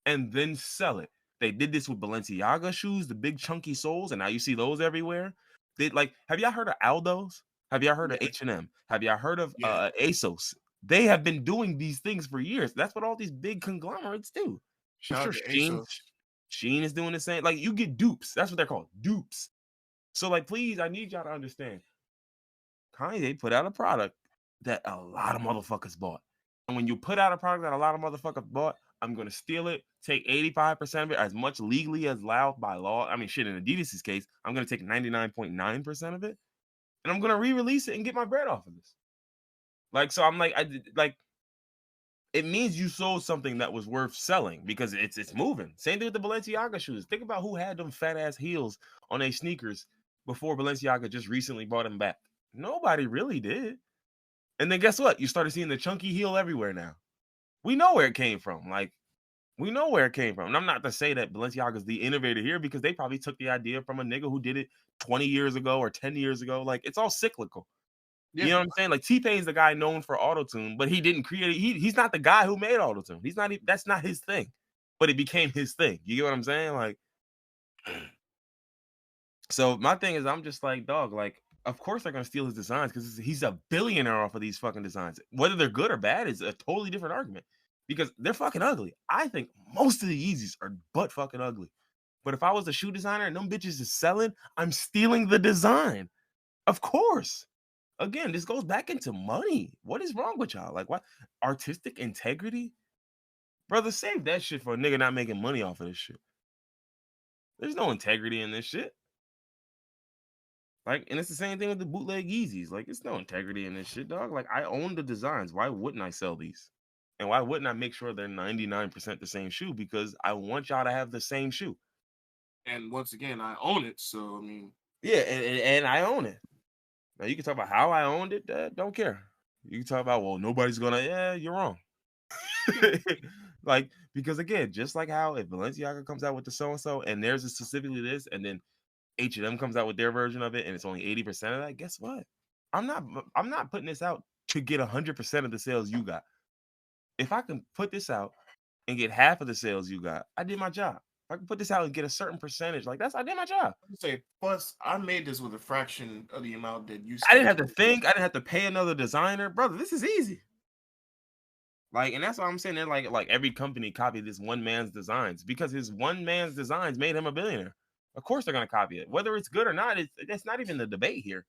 and then sell it. They did this with Balenciaga shoes, the big chunky soles, and now you see those everywhere. They like, have y'all heard of Aldo's? Have y'all heard of yeah, H&M? Have y'all heard of yeah. ASOS? They have been doing these things for years. That's what all these big conglomerates do. I'm Shout sure out to ASOS. Sheen is doing the same. Like you get dupes. That's what they're called, dupes. So like, please, I need y'all to understand. Kanye put out a product that a lot of motherfuckers bought. And when you put out a product that a lot of motherfuckers bought, I'm gonna steal it, take 85% of it, as much legally as allowed by law. I mean, shit, in Adidas's case, I'm gonna take 99.9% of it, and I'm gonna re-release it and get my bread off of this. Like, so I'm like, it means you sold something that was worth selling because it's moving. Same thing with the Balenciaga shoes. Think about who had them fat ass heels on their sneakers before Balenciaga just recently brought them back. Nobody really did. And then guess what? You started seeing the chunky heel everywhere now. We know where it came from. Like, we know where it came from. And I'm not to say that Balenciaga's the innovator here because they probably took the idea from a nigga who did it 20 years ago or 10 years ago. Like, it's all cyclical. You Yeah. know what I'm saying? Like T-Pain's the guy known for autotune, but he didn't create it. He's not the guy who made autotune. He's not. That's not his thing. But it became his thing. You get what I'm saying? Like, so my thing is, I'm just like, dog. Like, of course they're gonna steal his designs because he's a billionaire off of these fucking designs. Whether they're good or bad is a totally different argument because they're fucking ugly. I think most of the Yeezys are butt fucking ugly. But if I was a shoe designer and them bitches is selling, I'm stealing the design. Of course. Again, this goes back into money. What is wrong with y'all? Like, what artistic integrity? Brother, save that shit for a nigga not making money off of this shit. There's no integrity in this shit. Like, and it's the same thing with the bootleg Yeezys. Like, it's no integrity in this shit, dog. Like, I own the designs. Why wouldn't I sell these? And why wouldn't I make sure they're 99% the same shoe? Because I want y'all to have the same shoe. And once again, I own it. So I mean, yeah, and I own it. Now you can talk about how I owned it. Don't care. You can talk about, well, nobody's gonna. Yeah, you're wrong. Like, because again, just like how if Balenciaga comes out with the so and so, and theirs is specifically this, and then H&M comes out with their version of it, and it's only 80% of that. Guess what? I'm not putting this out to get 100% of the sales you got. If I can put this out and get half of the sales you got, I did my job. If I can put this out and get a certain percentage, like I did my job. say plus I made this with a fraction of the amount that you spent. I didn't have to think. I didn't have to pay another designer, brother. This is easy. Like, and that's why I'm saying that like every company copied this one man's designs because his one man's designs made him a billionaire. Of course they're gonna copy it, whether it's good or not. That's not even the debate here.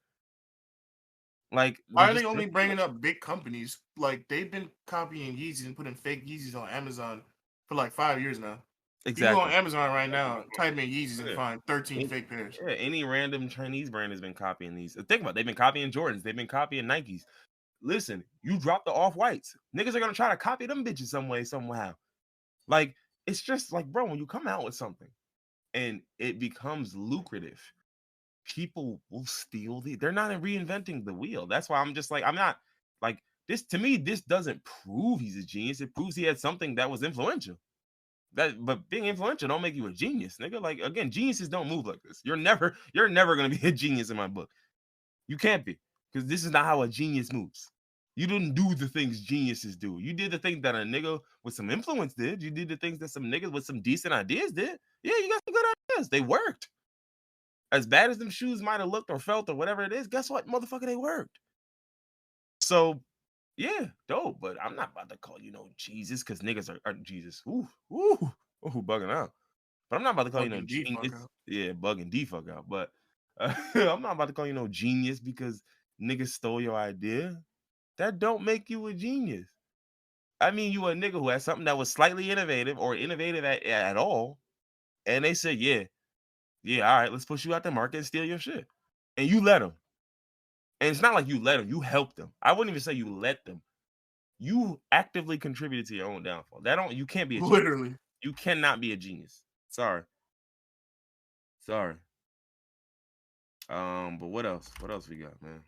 Like, why are they only bringing up big companies? Like they've been copying Yeezys and putting fake Yeezys on Amazon for like 5 years now. Exactly. You go on Amazon right now, type in Yeezys and find 13 fake pairs. Yeah, any random Chinese brand has been copying these. Think about it, they've been copying Jordans, they've been copying Nikes. Listen, you drop the off-whites. Niggas are gonna try to copy them bitches some way, somehow. Like, it's just like, bro, when you come out with something and it becomes lucrative, people will steal they're not reinventing the wheel. That's why I'm just like, I'm not like this. To me, this doesn't prove he's a genius. It proves he had something that was influential. But being influential don't make you a genius, nigga. Like, again, geniuses don't move like this. You're never gonna be a genius in my book. You can't be, because this is not how a genius moves. You didn't do the things geniuses do. You did the things that a nigga with some influence did. You did the things that some niggas with some decent ideas did. Yeah, you got some good ideas. They worked. As bad as them shoes might have looked or felt or whatever it is, guess what, motherfucker, they worked. So, yeah, dope. But I'm not about to call you no Jesus because niggas are Jesus. Ooh, bugging out. But I'm not about to call you no genius. Yeah, bugging D fuck out. But I'm not about to call you no genius because niggas stole your idea. That don't make you a genius. I mean, you a nigga who has something that was slightly innovative or innovative at all, and they said, yeah, all right, let's push you out the market and steal your shit. And you let them. And it's not like you let them, you helped them. I wouldn't even say you let them. You actively contributed to your own downfall. You can't be a genius. Literally. You cannot be a genius. Sorry. But what else? What else we got, man?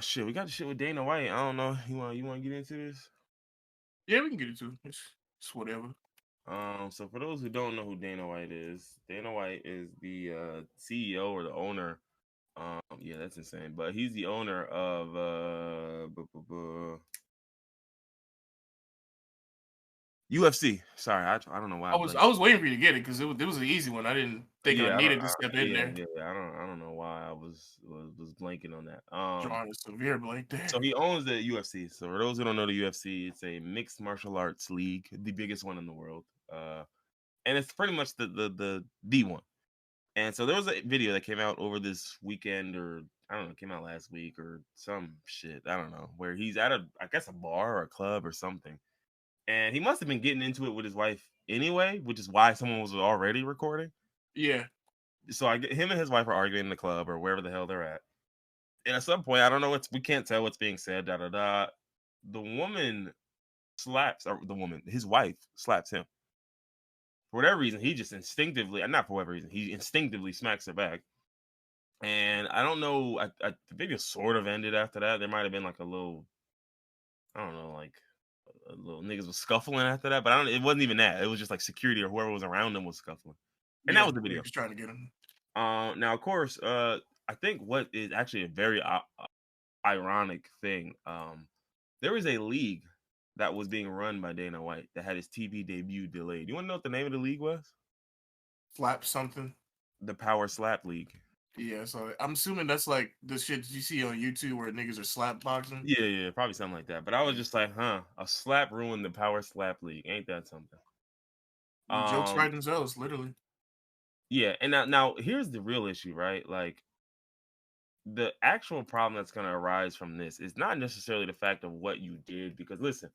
Shit, we got the shit with Dana White. I don't know. You want to get into this? Yeah, we can get into it. It's whatever. So for those who don't know who Dana White is the CEO or the owner. Yeah, that's insane. But he's the owner of UFC. Sorry, I don't know why. I was waiting for you to get it because it was an easy one. I didn't think I needed to step in there. Yeah, I don't know why I was blanking on that. Drawing a severe blank there. So he owns the UFC. So for those who don't know the UFC, it's a mixed martial arts league, the biggest one in the world. And it's pretty much the one. And so there was a video that came out over this weekend, or I don't know, it came out last week or some shit. I don't know, where he's at a bar or a club or something. And he must have been getting into it with his wife anyway, which is why someone was already recording. Yeah. So him and his wife are arguing in the club or wherever the hell they're at. And at some point, I don't know we can't tell what's being said. Da da da. The woman slaps, or the woman, his wife slaps him. For whatever reason, he just instinctively, not for whatever reason, he instinctively smacks her back. And I don't know, the video sort of ended after that. There might have been like a little, I don't know, like a little niggas was scuffling after that, but it wasn't even that. It was just like security or whoever was around them was scuffling. And that Yeah, was the video. just trying to get him. Now, of course, I think what is actually a very ironic thing, there was a league that was being run by Dana White that had his TV debut delayed. You want to know what the name of the league was? Slap something. The Power Slap League. Yeah, so I'm assuming that's like the shit you see on YouTube where niggas are slap boxing. Yeah, probably something like that. But I was just like, a slap ruined the Power Slap League. Ain't that something? Jokes write themselves, literally. Yeah, and now here's the real issue, right? Like, the actual problem that's going to arise from this is not necessarily the fact of what you did, because listen,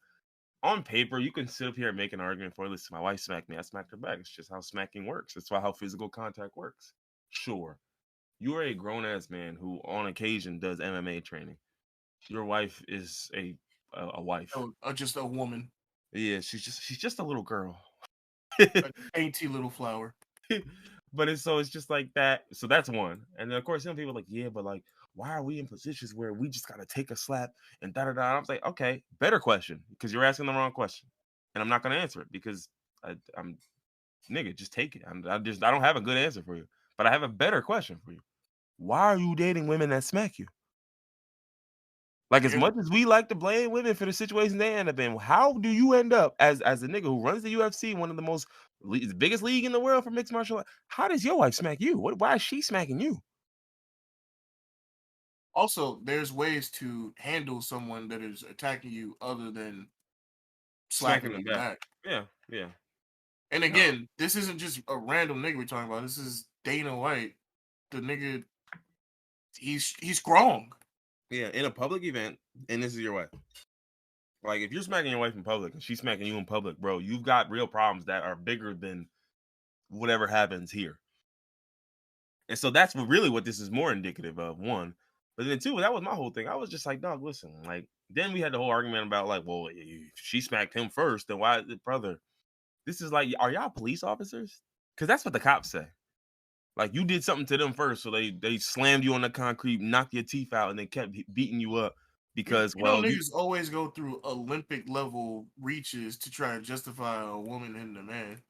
on paper, you can sit up here and make an argument for, listen, my wife smacked me, I smacked her back. It's just how smacking works. It's how physical contact works. Sure, you are a grown ass man who, on occasion, does MMA training. Your wife is a wife. Oh, just a woman. Yeah, she's just a little girl. A dainty little flower. But it's just like that. So that's one. And then of course some people are like, yeah, but like, why are we in positions where we just gotta take a slap and da da da? I'm like, okay, better question, because you're asking the wrong question, and I'm not gonna answer it because I'm nigga, just take it. I don't have a good answer for you, but I have a better question for you. Why are you dating women that smack you? Like, as much as we like to blame women for the situation they end up in, how do you end up as a nigga who runs the UFC, one of the most the biggest league in the world for mixed martial arts? How does your wife smack you? Why is she smacking you? Also, there's ways to handle someone that is attacking you other than slapping them back. Yeah. And again, this isn't just a random nigga we're talking about. This is Dana White. The nigga, he's strong. Yeah, in a public event, and this is your wife. Like, if you're smacking your wife in public and she's smacking you in public, bro, you've got real problems that are bigger than whatever happens here. And so that's what this is more indicative of, one. But then two, that was my whole thing. I was just like, dog, listen, like, then we had the whole argument about like, well, if she smacked him first, then why, brother? This is like, are y'all police officers? Because that's what the cops say. Like, you did something to them first, so they slammed you on the concrete, knocked your teeth out, and then kept beating you up because, niggas always go through Olympic level reaches to try to justify a woman hitting a man.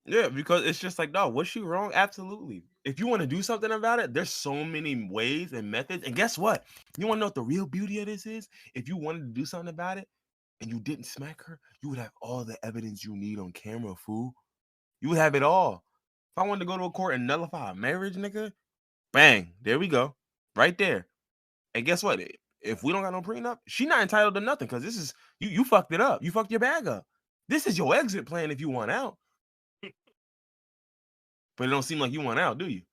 Yeah, because it's just like, no, was she wrong? Absolutely. If you want to do something about it, there's so many ways and methods. And guess what? You want to know what the real beauty of this is? If you wanted to do something about it and you didn't smack her, you would have all the evidence you need on camera, fool. You would have it all. If I wanted to go to a court and nullify a marriage, nigga, bang, there we go. Right there. And guess what? If we don't got no prenup, she not entitled to nothing, because this is, you fucked it up. You fucked your bag up. This is your exit plan if you want out. But it don't seem like you want out, do you?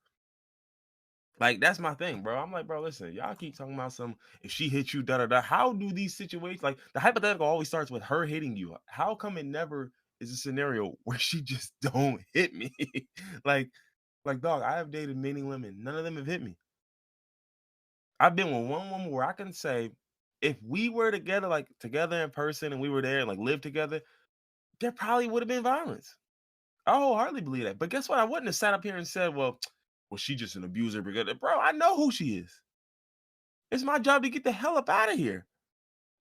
Like, that's my thing, bro. I'm like, bro, listen, y'all keep talking about if she hit you, da da da. How do these situations, like, the hypothetical always starts with her hitting you? How come it never is a scenario where she just don't hit me? like, dog, I have dated many women. None of them have hit me. I've been with one woman where I can say, if we were together, like together in person, and we were there and like lived together, there probably would have been violence. I wholeheartedly believe that. But guess what? I wouldn't have sat up here and said, well, she just an abuser. Because, bro, I know who she is. It's my job to get the hell up out of here.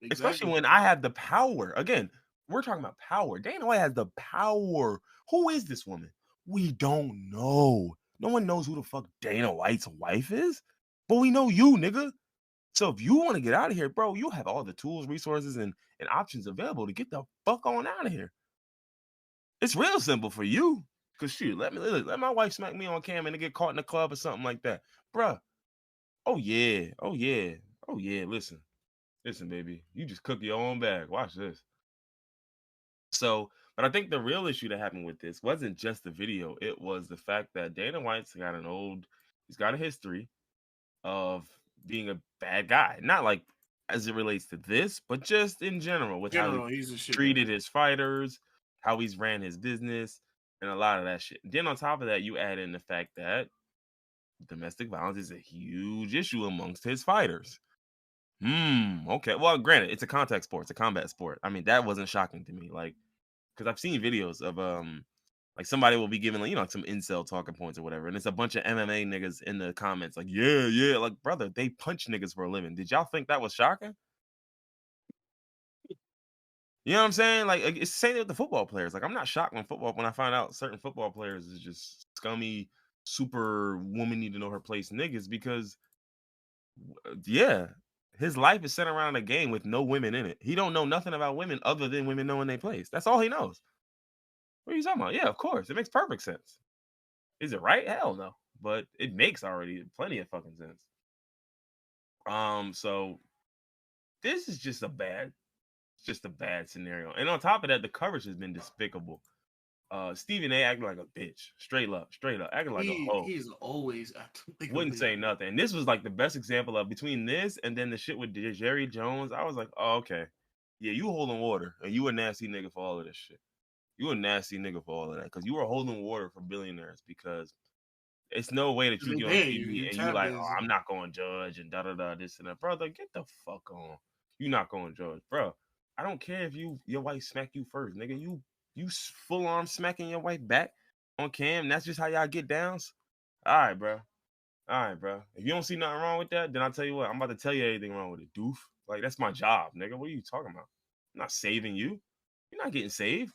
Exactly. Especially when I have the power. Again, we're talking about power. Dana White has the power. Who is this woman? We don't know. No one knows who the fuck Dana White's wife is. But we know you, nigga. So if you want to get out of here, bro, you have all the tools, resources, and options available to get the fuck on out of here. It's real simple for you. Cause shoot, let my wife smack me on cam and get caught in the club or something like that. Bruh. Oh yeah. Listen, baby. You just cook your own bag. Watch this. So, but I think the real issue that happened with this wasn't just the video. It was the fact that Dana White's he's got a history of being a bad guy. Not like as it relates to this, but just in general, with how he treated his fighters, how he's ran his business, and a lot of that shit. Then on top of that, you add in the fact that domestic violence is a huge issue amongst his fighters. Okay. Well, granted, it's a contact sport, it's a combat sport. I mean, that wasn't shocking to me. Like, because I've seen videos of like somebody will be giving like, some incel talking points or whatever, and it's a bunch of MMA niggas in the comments like, yeah, like brother, they punch niggas for a living. Did y'all think that was shocking? You know what I'm saying? Like it's the same with the football players. Like I'm not shocked when I find out certain football players is just scummy, super woman need to know her place niggas because yeah, his life is centered around a game with no women in it. He don't know nothing about women other than women knowing their place. That's all he knows. What are you talking about? Yeah, of course. It makes perfect sense. Is it right? Hell no. But it makes already plenty of fucking sense. So this is just a bad scenario. And on top of that, the coverage has been despicable. Stephen A acting like a bitch. Straight up, acting like a hoe. He's always acting like Wouldn't say nothing. And this was like the best example of between this and then the shit with Jerry Jones. I was like, oh, okay. Yeah, you holding water. And you a nasty nigga for all of this shit. You a nasty nigga for all of that. Because you were holding water for billionaires because it's no way that you get on TV and you like, oh, I'm not going to judge and da-da-da, this and that. Brother, get the fuck on. You not going to judge. Bro, I don't care if your wife smack you first. Nigga, you full arm smacking your wife back on cam. That's just how y'all get downs. All right, bro. If you don't see nothing wrong with that, then I'll tell you what. I'm about to tell you anything wrong with it, doof. Like, that's my job, nigga. What are you talking about? I'm not saving you. You're not getting saved.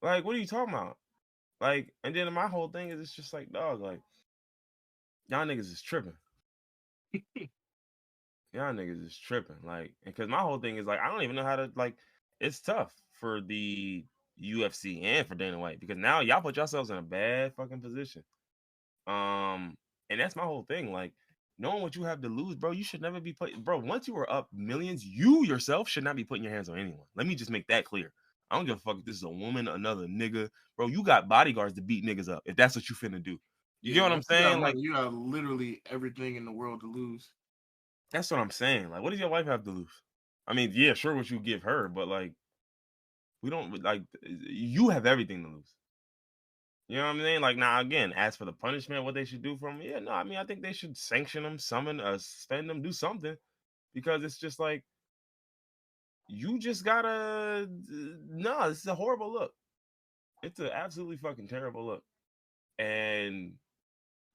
Like, what are you talking about? Like, and then my whole thing is it's just like, dog, like, y'all niggas is tripping. Y'all niggas is tripping. Like, because my whole thing is like, I don't even know how to, like, it's tough for the UFC and for Dana White because now y'all put yourselves in a bad fucking position. And that's my whole thing. Like, knowing what you have to lose, bro, you should never be bro. Once you are up millions, you yourself should not be putting your hands on anyone. Let me just make that clear. I don't give a fuck if this is a woman, another nigga, bro. You got bodyguards to beat niggas up if that's what you finna do. You get what I'm saying? Like, you have literally everything in the world to lose. That's what I'm saying. Like, what does your wife have to lose? I mean, yeah, sure, what you give her, but like, we don't like. You have everything to lose. You know what I mean? Like, now again, as for the punishment, what they should do for them, yeah, no, I mean, I think they should sanction them, suspend them, do something, because it's just like you just gotta. No, this is a horrible look. It's an absolutely fucking terrible look, and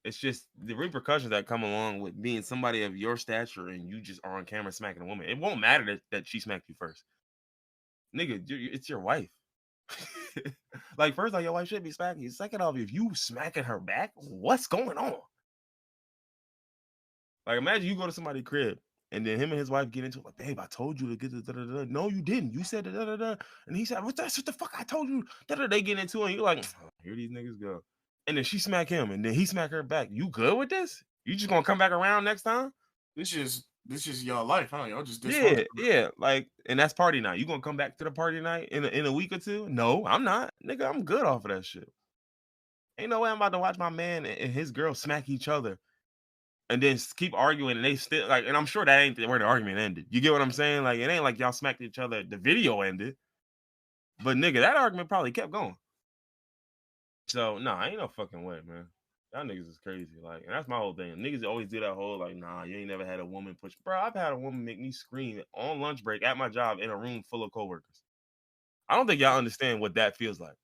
it's just the repercussions that come along with being somebody of your stature and you just are on camera smacking a woman. It won't matter that she smacked you first, nigga. It's your wife. Like, first off, your wife should be smacking you. Second off, if you smacking her back, what's going on? Like, imagine you go to somebody's crib and then him and his wife get into it. Like, babe, I told you to get the da-da-da. No, you didn't. You said the da-da-da. And he said, what the fuck I told you? Da-da. They get into it. And you're like, oh, here these niggas go. And then she smack him and then he smack her back. You good with this? You just gonna come back around next time? This is y'all life, huh? Y'all just yeah. Like, and that's party night. You gonna come back to the party night in a week or two? No, I'm not, nigga. I'm good off of that shit. Ain't no way I'm about to watch my man and his girl smack each other, and then keep arguing, and they still like. And I'm sure that ain't where the argument ended. You get what I'm saying? Like, it ain't like y'all smacked each other. The video ended, but nigga, that argument probably kept going. So no, ain't no fucking way, man. Y'all niggas is crazy. Like, and that's my whole thing. Niggas always do that whole like, nah, you ain't never had a woman push. Bro, I've had a woman make me scream on lunch break at my job in a room full of coworkers. I don't think y'all understand what that feels like.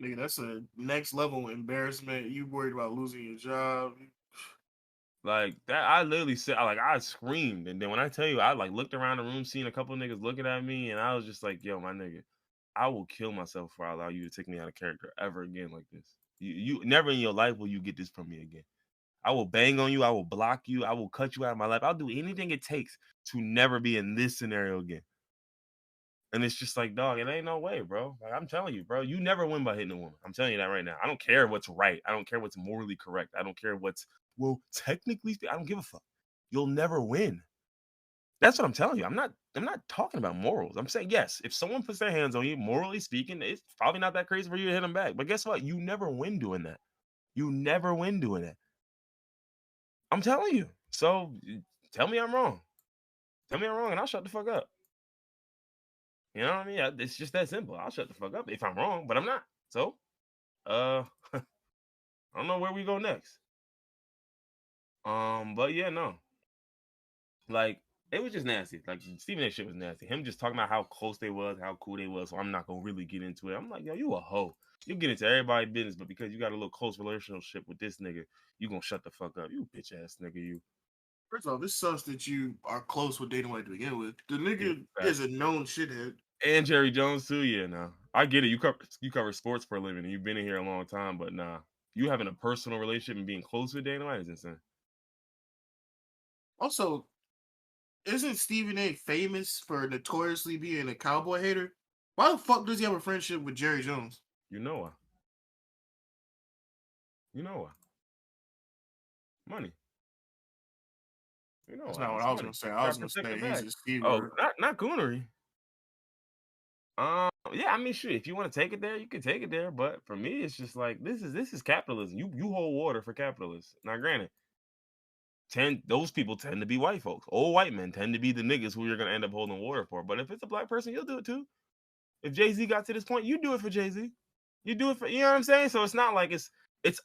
Nigga, that's a next level embarrassment. You worried about losing your job. Like that, I literally said, I screamed, and then when I tell you, I like looked around the room, seeing a couple of niggas looking at me, and I was just like, "Yo, my nigga, I will kill myself before I allow you to take me out of character ever again like this. You never in your life will you get this from me again. I will bang on you, I will block you, I will cut you out of my life. I'll do anything it takes to never be in this scenario again." And it's just like, dog, it ain't no way, bro. Like, I'm telling you, bro, you never win by hitting a woman. I'm telling you that right now. I don't care what's right. I don't care what's morally correct. I don't care what's, well, technically, I don't give a fuck. You'll never win. That's what I'm telling you. I'm not talking about morals. I'm saying, yes, if someone puts their hands on you, morally speaking, it's probably not that crazy for you to hit them back. But guess what? You never win doing that. You never win doing that. I'm telling you. So tell me I'm wrong. Tell me I'm wrong and I'll shut the fuck up. You know what I mean? It's just that simple. I'll shut the fuck up if I'm wrong, but I'm not. So, I don't know where we go next. But yeah, no. Like it was just nasty. Like Stephen A. shit was nasty. Him just talking about how close they was, how cool they was. So I'm not gonna really get into it. I'm like, yo, you a hoe. You get into everybody's business, but because you got a little close relationship with this nigga, you gonna shut the fuck up. You bitch ass nigga. You. First off, it sucks that you are close with Dana White to begin with. The Yeah, nigga is facts. a known shithead. And Jerry Jones too. Yeah, nah. I get it. You cover sports for a living, and you've been in here a long time, but nah. You having a personal relationship and being close with Dana White is insane. Also, isn't Stephen A. famous for notoriously being a cowboy hater? Why the fuck does he have a friendship with Jerry Jones? You know why? You know why? Money. You know That's why? not what It's I was money. gonna say. I Gotta was gonna protect the say he's bag. a C Oh, word. not goonery. Yeah, I mean, shit. If you want to take it there, you can take it there. But for me, it's just like this is capitalism. You hold water for capitalists. Now, granted, those people tend to be white folks. Old white men tend to be the niggas who you're gonna end up holding water for. But if it's a black person, you'll do it too. If Jay-Z got to this point, you do it for Jay-Z. You do it for you know what I'm saying? So it's not like it's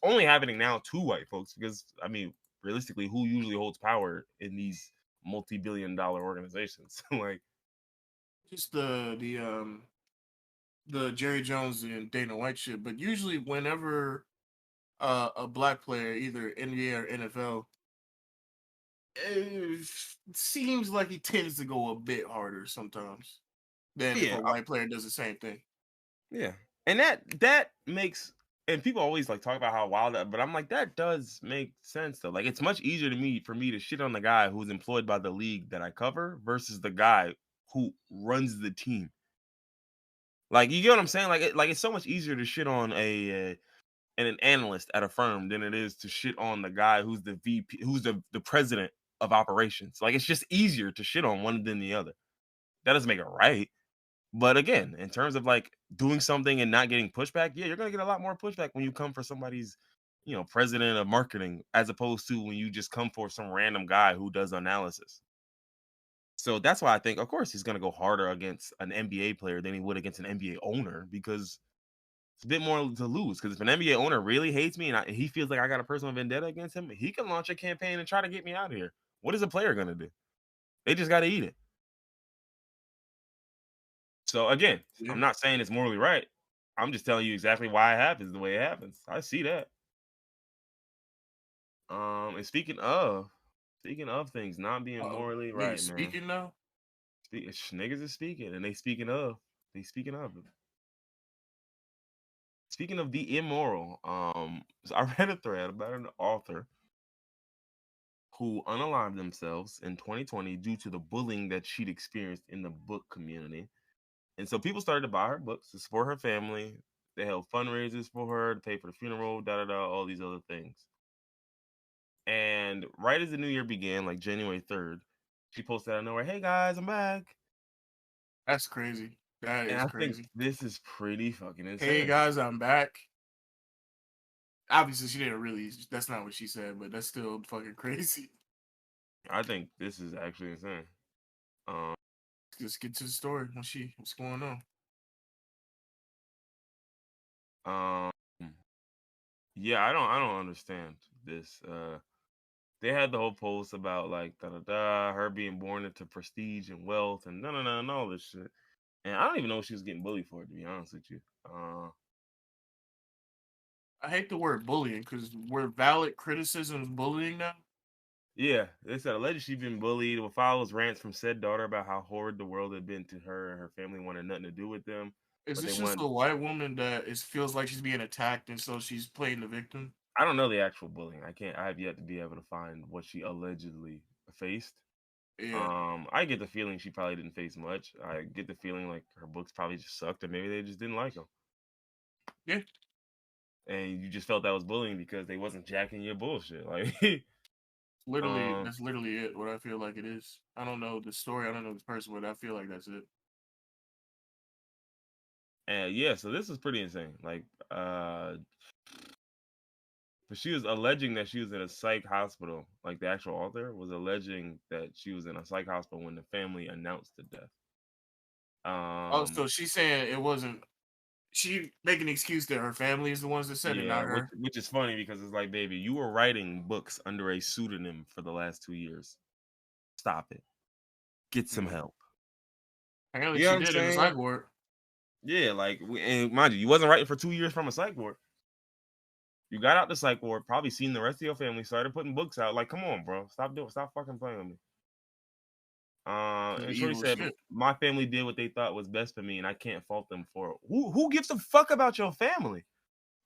only happening now to white folks because I mean, realistically, who usually holds power in these multi-billion-dollar organizations? Like, Just the Jerry Jones and Dana White shit. But usually, whenever a black player, either NBA or NFL, it seems like he tends to go a bit harder sometimes than if yeah, a white player does the same thing. yeah, and that makes and people always like talk about how wild that, but I'm like that does make sense though. Like it's much easier to me for me to shit on the guy who's employed by the league that I cover versus the guy who runs the team. Like you get what I'm saying? Like it's so much easier to shit on an analyst at a firm than it is to shit on the guy who's the VP, who's the president of operations. Like it's just easier to shit on one than the other. That doesn't make it right. But again, in terms of like doing something and not getting pushback, yeah, you're gonna get a lot more pushback when you come for somebody's, president of marketing, as opposed to when you just come for some random guy who does analysis. So that's why I think, of course, he's gonna go harder against an NBA player than he would against an NBA owner because it's a bit more to lose. Because if an NBA owner really hates me and he feels like I got a personal vendetta against him, he can launch a campaign and try to get me out of here. What is a player gonna do? They just got to eat it. So again, Yeah. I'm not saying it's morally right. I'm just telling you exactly why it happens the way it happens. I see that. And speaking of things not being Uh-oh. morally Niggas right, man. speaking now? Niggas is speaking, and they speaking of it. Speaking of the immoral, so I read a thread about an author who unalived themselves in 2020 due to the bullying that she'd experienced in the book community. And so people started to buy her books to support her family. They held fundraisers for her to pay for the funeral, all these other things. And right as the new year began, like January 3rd, she posted out of nowhere, "Hey guys, I'm back." That's crazy. That And is I think crazy. this is pretty fucking Hey insane. guys, I'm back. Obviously, she didn't really. That's not what she said, but that's still fucking crazy. I think this is actually insane. Um, Just get to the story. What's going on? um, yeah, I don't understand this. They had the whole post about like da da da, her being born into prestige and wealth and no and all this shit. And I don't even know what she was getting bullied for, to be honest with you. I hate the word bullying because we're valid criticisms bullying now. Yeah, they said allegedly she'd been bullied. With follows rants from said daughter about how horrid the world had been to her and her family wanted nothing to do with them. Is But they this just want a white woman that feels like she's being attacked and so she's playing the victim? I don't know the actual bullying. I have yet to be able to find what she allegedly faced. Yeah, I get the feeling she probably didn't face much. I get the feeling like her books probably just sucked, or maybe they just didn't like them, yeah. and you just felt that was bullying because they wasn't jacking your bullshit. Like, Literally, um, that's literally it. What I feel like it is. I don't know the story. I don't know this person, but I feel like that's it. and yeah, so this is pretty insane. Like, but she was alleging that she was in a psych hospital. Like the actual author was alleging that she was in a psych hospital when the family announced the death. Oh, Um, so she's saying it wasn't. she making an excuse that her family is the ones that said it, Yeah, not her. which is funny because it's like, baby, you were writing books under a pseudonym for the last 2 years. Stop it. Get some help. Apparently, You know she what I'm did in the saying? psych ward. Yeah, like, and mind you, you wasn't writing for 2 years from a psych ward. You got out the psych ward, probably seen the rest of your family, started putting books out. Like, come on, bro, stop fucking playing with me. The And Shorty evil said, shit. my family did what they thought was best for me, and I can't fault them for it. Who gives a fuck about your family?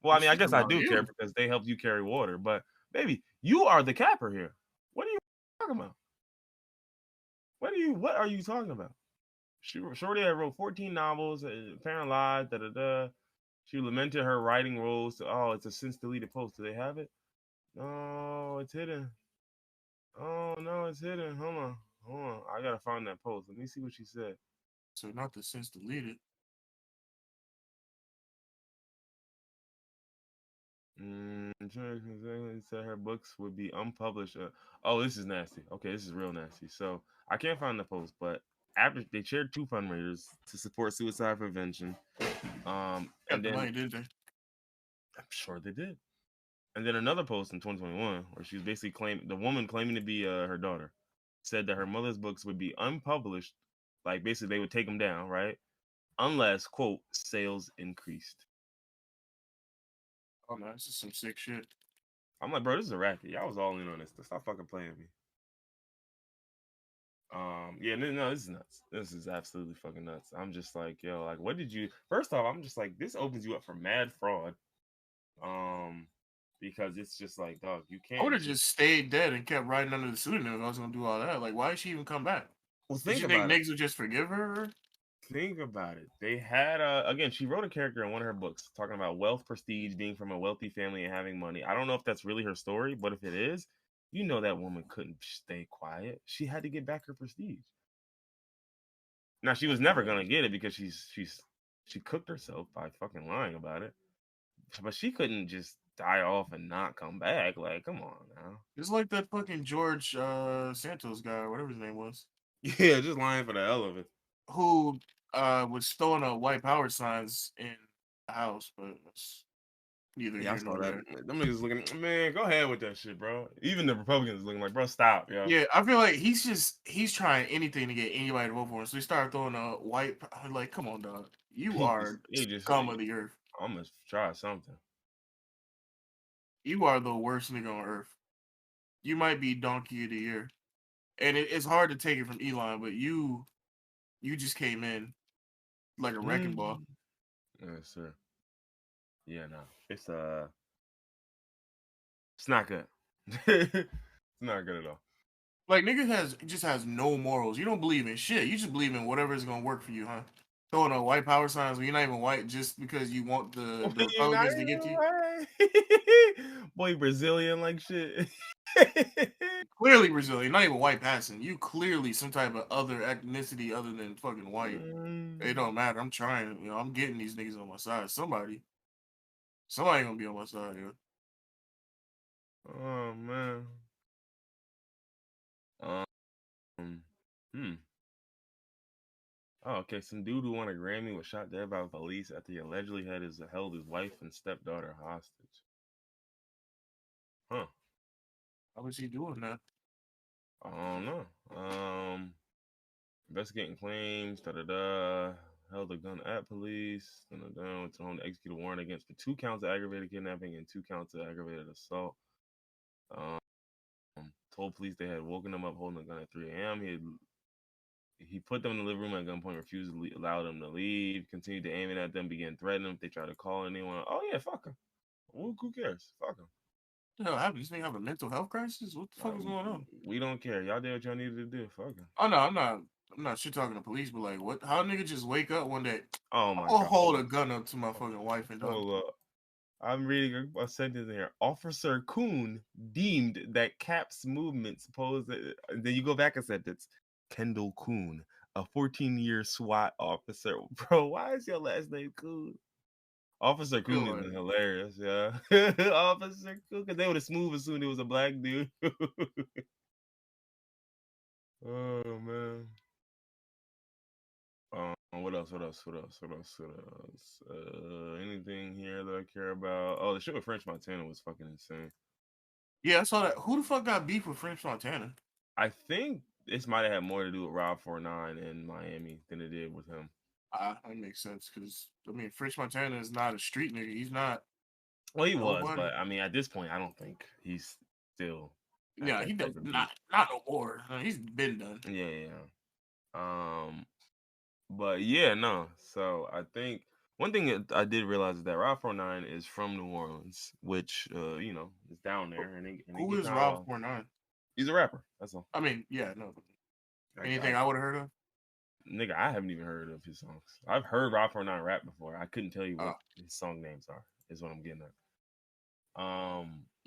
Well, I This mean, I is guess I about do care you. because they helped you carry water, but baby, you are the capper here. What are you talking about? What are you talking about? Shorty had wrote 14 novels, apparent lies, da da da. She lamented her writing roles. Oh, it's a since deleted post. Do they have it? No, it's hidden. Oh no, it's hidden. Hold on. I gotta find that post. Let me see what she said. So not the since deleted. Said her books would be unpublished. Oh, this is nasty. Okay, this is real nasty. So I can't find the post, but after they shared 2 fundraisers to support suicide prevention, Got and the then money, did they? I'm sure they did. And then another post in 2021 where she was basically claiming the woman claiming to be her daughter said that her mother's books would be unpublished, like basically they would take them down, right? Unless quote sales increased. Oh no, this is some sick shit. I'm like, bro, this is a racket. Y'all was all in on this. Stop fucking playing with me. Yeah, no, this is nuts. This is absolutely fucking nuts. I'm just like, yo, like, what did you? First off, I'm just like, this opens you up for mad fraud. Because it's just like, dog, you I would can't have just. just stayed dead and kept writing under the pseudonym if I was gonna do all that. Like, why did she even come back? Well, Did think you think about it. niggas would just forgive her? Think about it. They had again, she wrote a character in one of her books talking about wealth, prestige, being from a wealthy family and having money. I don't know if that's really her story, but if it is, you know that woman couldn't stay quiet. She had to get back her prestige. Now she was never gonna get it because she cooked herself by fucking lying about it. But she couldn't just die off and not come back. Like, come on now. It's like that fucking George Santos guy, or whatever his name was, Yeah, just lying for the hell of it. who was throwing up white power signs in the house, but it's neither Yeah, I here saw nor that. there. Them niggas looking, man, go ahead with that shit, bro. Even the Republicans looking like, bro, stop, yo. Yeah, I feel like he's trying anything to get anybody to vote for him. So he started throwing a white like, come on, dog. You are He just, scum of the earth. I'm gonna try something. You are the worst nigga on earth. You might be donkey of the year. And it's hard to take it from Elon, but you just came in like a wrecking ball. Mm. Yes, sir. Yeah, no, it's not good. It's not good at all. Like nigga just has no morals. You don't believe in shit. You just believe in whatever is gonna work for you, huh? Throwing up white power signs when you're not even white just because you want the You're not Republicans to get to you. even boy, Brazilian like shit. Clearly Brazilian, not even white passing. You clearly some type of other ethnicity other than fucking white. It Mm. don't matter. I'm trying. I'm getting these niggas on my side. Somebody gonna be on my side, yo. Oh man. Um. Hmm. Oh, okay. Some dude who won a Grammy was shot dead by police after he allegedly held his wife and stepdaughter hostage. Huh. How was he doing that? I don't know. Investigating claims. Da da da. Held a gun at police. Da da da. Went to home to execute a warrant against for 2 counts of aggravated kidnapping and 2 counts of aggravated assault. Um. Told police they had woken him up holding a gun at 3 a.m. He put them in the living room at gunpoint, refused to allow them to leave, continued to aim it at them, began threatening them if they tried to call anyone. Oh, yeah, fuck him. Who cares? Fuck him. What the hell happened? This nigga have a mental health crisis? What the fuck is going on? We don't care. Y'all did what y'all needed to do. Fuck him. Oh no, I'm not shit talking to police, but like what how nigga just wake up one day? Oh, my I'll God. hold a gun up to my fucking wife and daughter. Hold up. I'm reading a sentence in here. Officer Kuhn deemed that Cap's movements posed. Then you go back a sentence. Kendall Kuhn, a 14-year SWAT officer. Bro, why is your last name Kuhn? Officer Feel Coon is like, hilarious, yeah. Officer Coon, because they would have smooth assumed it was a black dude. Oh man. What else? Anything here that I care about? Oh, the shit with French Montana was fucking insane. Yeah, I saw that. Who the fuck got beef with French Montana? I think this might have had more to do with Rob 49 in Miami than it did with him. That makes sense because I mean, French Montana is not a street nigga. He's not. Well, he Nobody. was, but I mean, at this point, I don't think he's still. Yeah, he does not no more. He's been done. Yeah. But yeah, no. So I think one thing that I did realize is that Rob 49 is from New Orleans, which is down there. And who is Rob 49? He's a rapper. That's all. I mean, yeah, no. Anything I would have heard of? Nigga, I haven't even heard of his songs. I've heard Rob 49 rap before. I couldn't tell you what his song names are. Is what I'm getting at.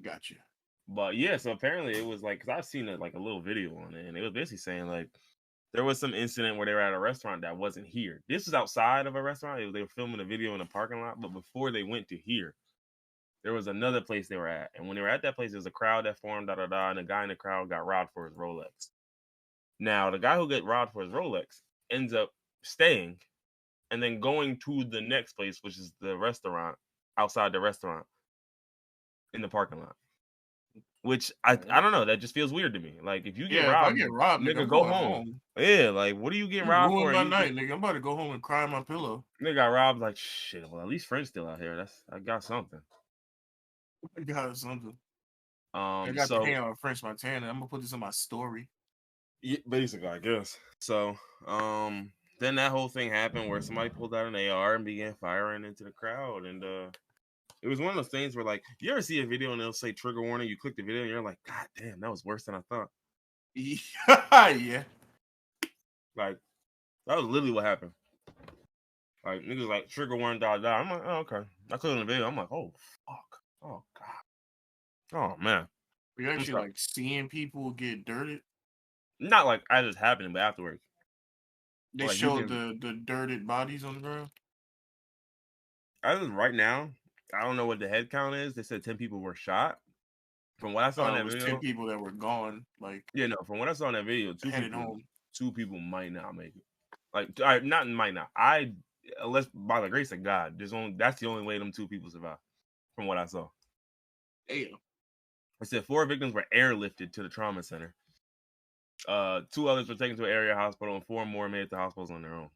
Gotcha. But yeah, so apparently it was like, because I've seen a little video on it, and it was basically saying like there was some incident where they were at a restaurant that wasn't here. This was outside of a restaurant. They were filming a video in a parking lot, but before they went to here, there was another place they were at. And when they were at that place, there was a crowd that formed, and the guy in the crowd got robbed for his Rolex. Now, the guy who got robbed for his Rolex ends up staying and then going to the next place, which is the restaurant, outside the restaurant in the parking lot. Which I don't know. That just feels weird to me. Like if you get robbed, if I get robbed, nigga, go home. Yeah, like what are you getting robbed for? My night, nigga. I'm about to go home and cry on my pillow. Nigga got robbed. Like shit. Well, at least French still out here. I got something. I got something. I got to hang out with French Montana. I'm gonna put this on my story. Yeah, basically, I guess. So, then that whole thing happened where somebody pulled out an AR and began firing into the crowd, and it was one of those things where, like, you ever see a video and it'll say trigger warning, you click the video and you're like, God damn, that was worse than I thought. Yeah. Like, that was literally what happened. Like, niggas like, trigger warning, die. I'm like, oh, okay. I clicked on the video. I'm like, oh, fuck. Oh, God. Oh, man. Were you actually, like, seeing people get dirted? Not like as it's happening, but afterwards. They like, showed the dirted bodies on the ground? As of right now, I don't know what the head count is. They said 10 people were shot. From what I saw in that video, 10 people that were gone. Like, yeah, no. From what I saw in that video, two people might not make it. Like, not might not. Unless by the grace of God, that's the only way them two people survive. From what I saw. Damn. I said 4 victims were airlifted to the trauma center. 2 others were taken to an area hospital, and 4 more made it to hospitals on their own.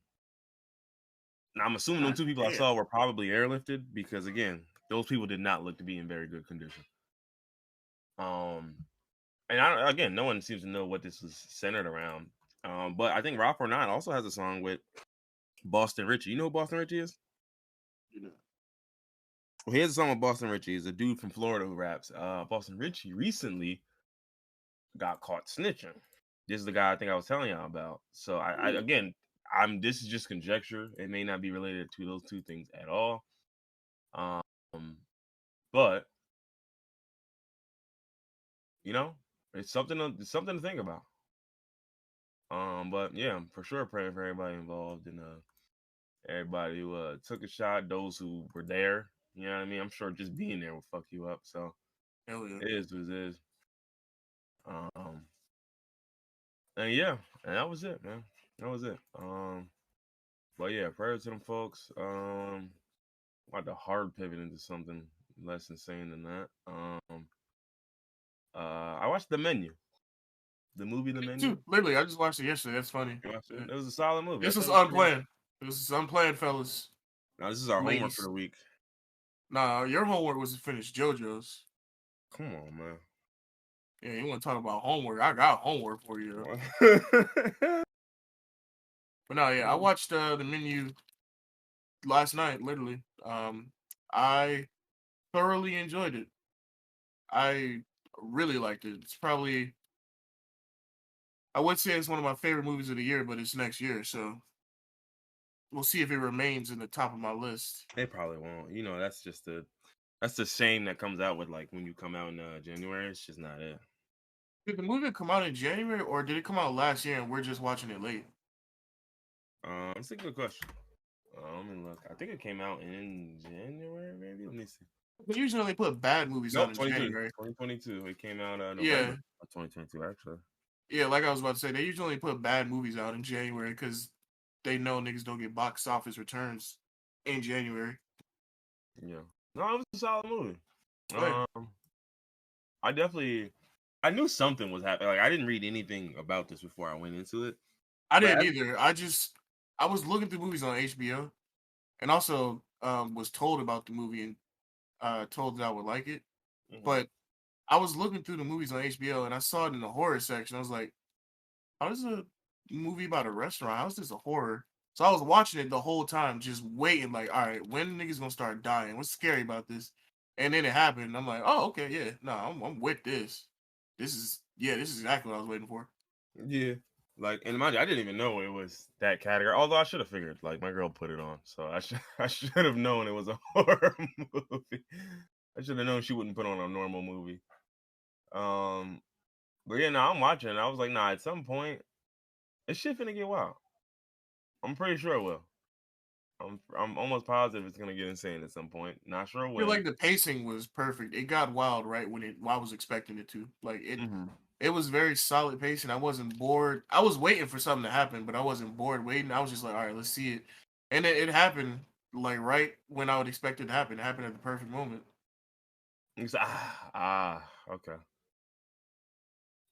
Now, I'm assuming those 2 people I saw were probably airlifted because, again, those people did not look to be in very good condition. And again, no one seems to know what this was centered around. But I think Rob 49 also has a song with Boston Richie. You know who Boston Richie is? Yeah. Well, he has a song with Boston Richie. He's a dude from Florida who raps. Boston Richie recently got caught snitching. This is the guy I think I was telling y'all about. So this is just conjecture. It may not be related to those 2 things at all. But it's something to think about. But yeah, I'm for sure praying for everybody involved and everybody who took a shot, those who were there. You know what I mean? I'm sure just being there will fuck you up. So it is what it is. And that was it, man. That was it. But yeah, prayers to them folks. About to hard pivot into something less insane than that. I watched The Menu. The movie The Menu. Dude, literally, I just watched it yesterday. That's funny. It was a solid movie. This was unplanned. This is unplanned, fellas. Now this is our homework for the week. Nah, your homework was to finish JoJo's. Come on, man. Yeah, you want to talk about homework? I got homework for you. But no, yeah, I watched The Menu last night, literally. I thoroughly enjoyed it. I really liked it. It's probably, I would say it's one of my favorite movies of the year, but it's next year, so we'll see if it remains in the top of my list. It probably won't. That's just that's the shame that comes out with like when you come out in January. It's just not it. Did the movie come out in January, or did it come out last year and we're just watching it late? It's a good question. Let me look. I think it came out in January, maybe. Let me see. They usually put bad movies out in January. 2022. It came out November 2022, actually. Yeah, like I was about to say, they usually put bad movies out in January because they know niggas don't get box office returns in January. Yeah. No, it was a solid movie. Right. I knew something was happening. Like I didn't read anything about this before I went into it. I But didn't either. I was looking through movies on HBO, and also was told about the movie and told that I would like it. But I was looking through the movies on HBO and I saw it in the horror section. I was like, how is a movie about a restaurant? How is this a horror? So I was watching it the whole time, just waiting, like, all right, when niggas gonna start dying? What's scary about this? And then it happened. I'm like, oh, okay, yeah, no, I'm with this. This is exactly what I was waiting for. yeah. Like, and mind you, I didn't even know it was that category. Although I should have figured, like, my girl put it on, so I should have known it was a horror movie. I should have known she wouldn't put on a normal movie. But yeah, no, I'm watching. I was like, nah, at some point, this shit finna get wild. I'm pretty sure it will. I'm almost positive it's gonna get insane at some point. Not sure I when. feel like the pacing was perfect. It got wild right when I was expecting it to. Like it was very solid pacing. I wasn't bored. I was waiting for something to happen, but I wasn't bored waiting. I was just like, all right, let's see it. And it happened like right when I would expect it to happen. It happened at the perfect moment. It's, okay.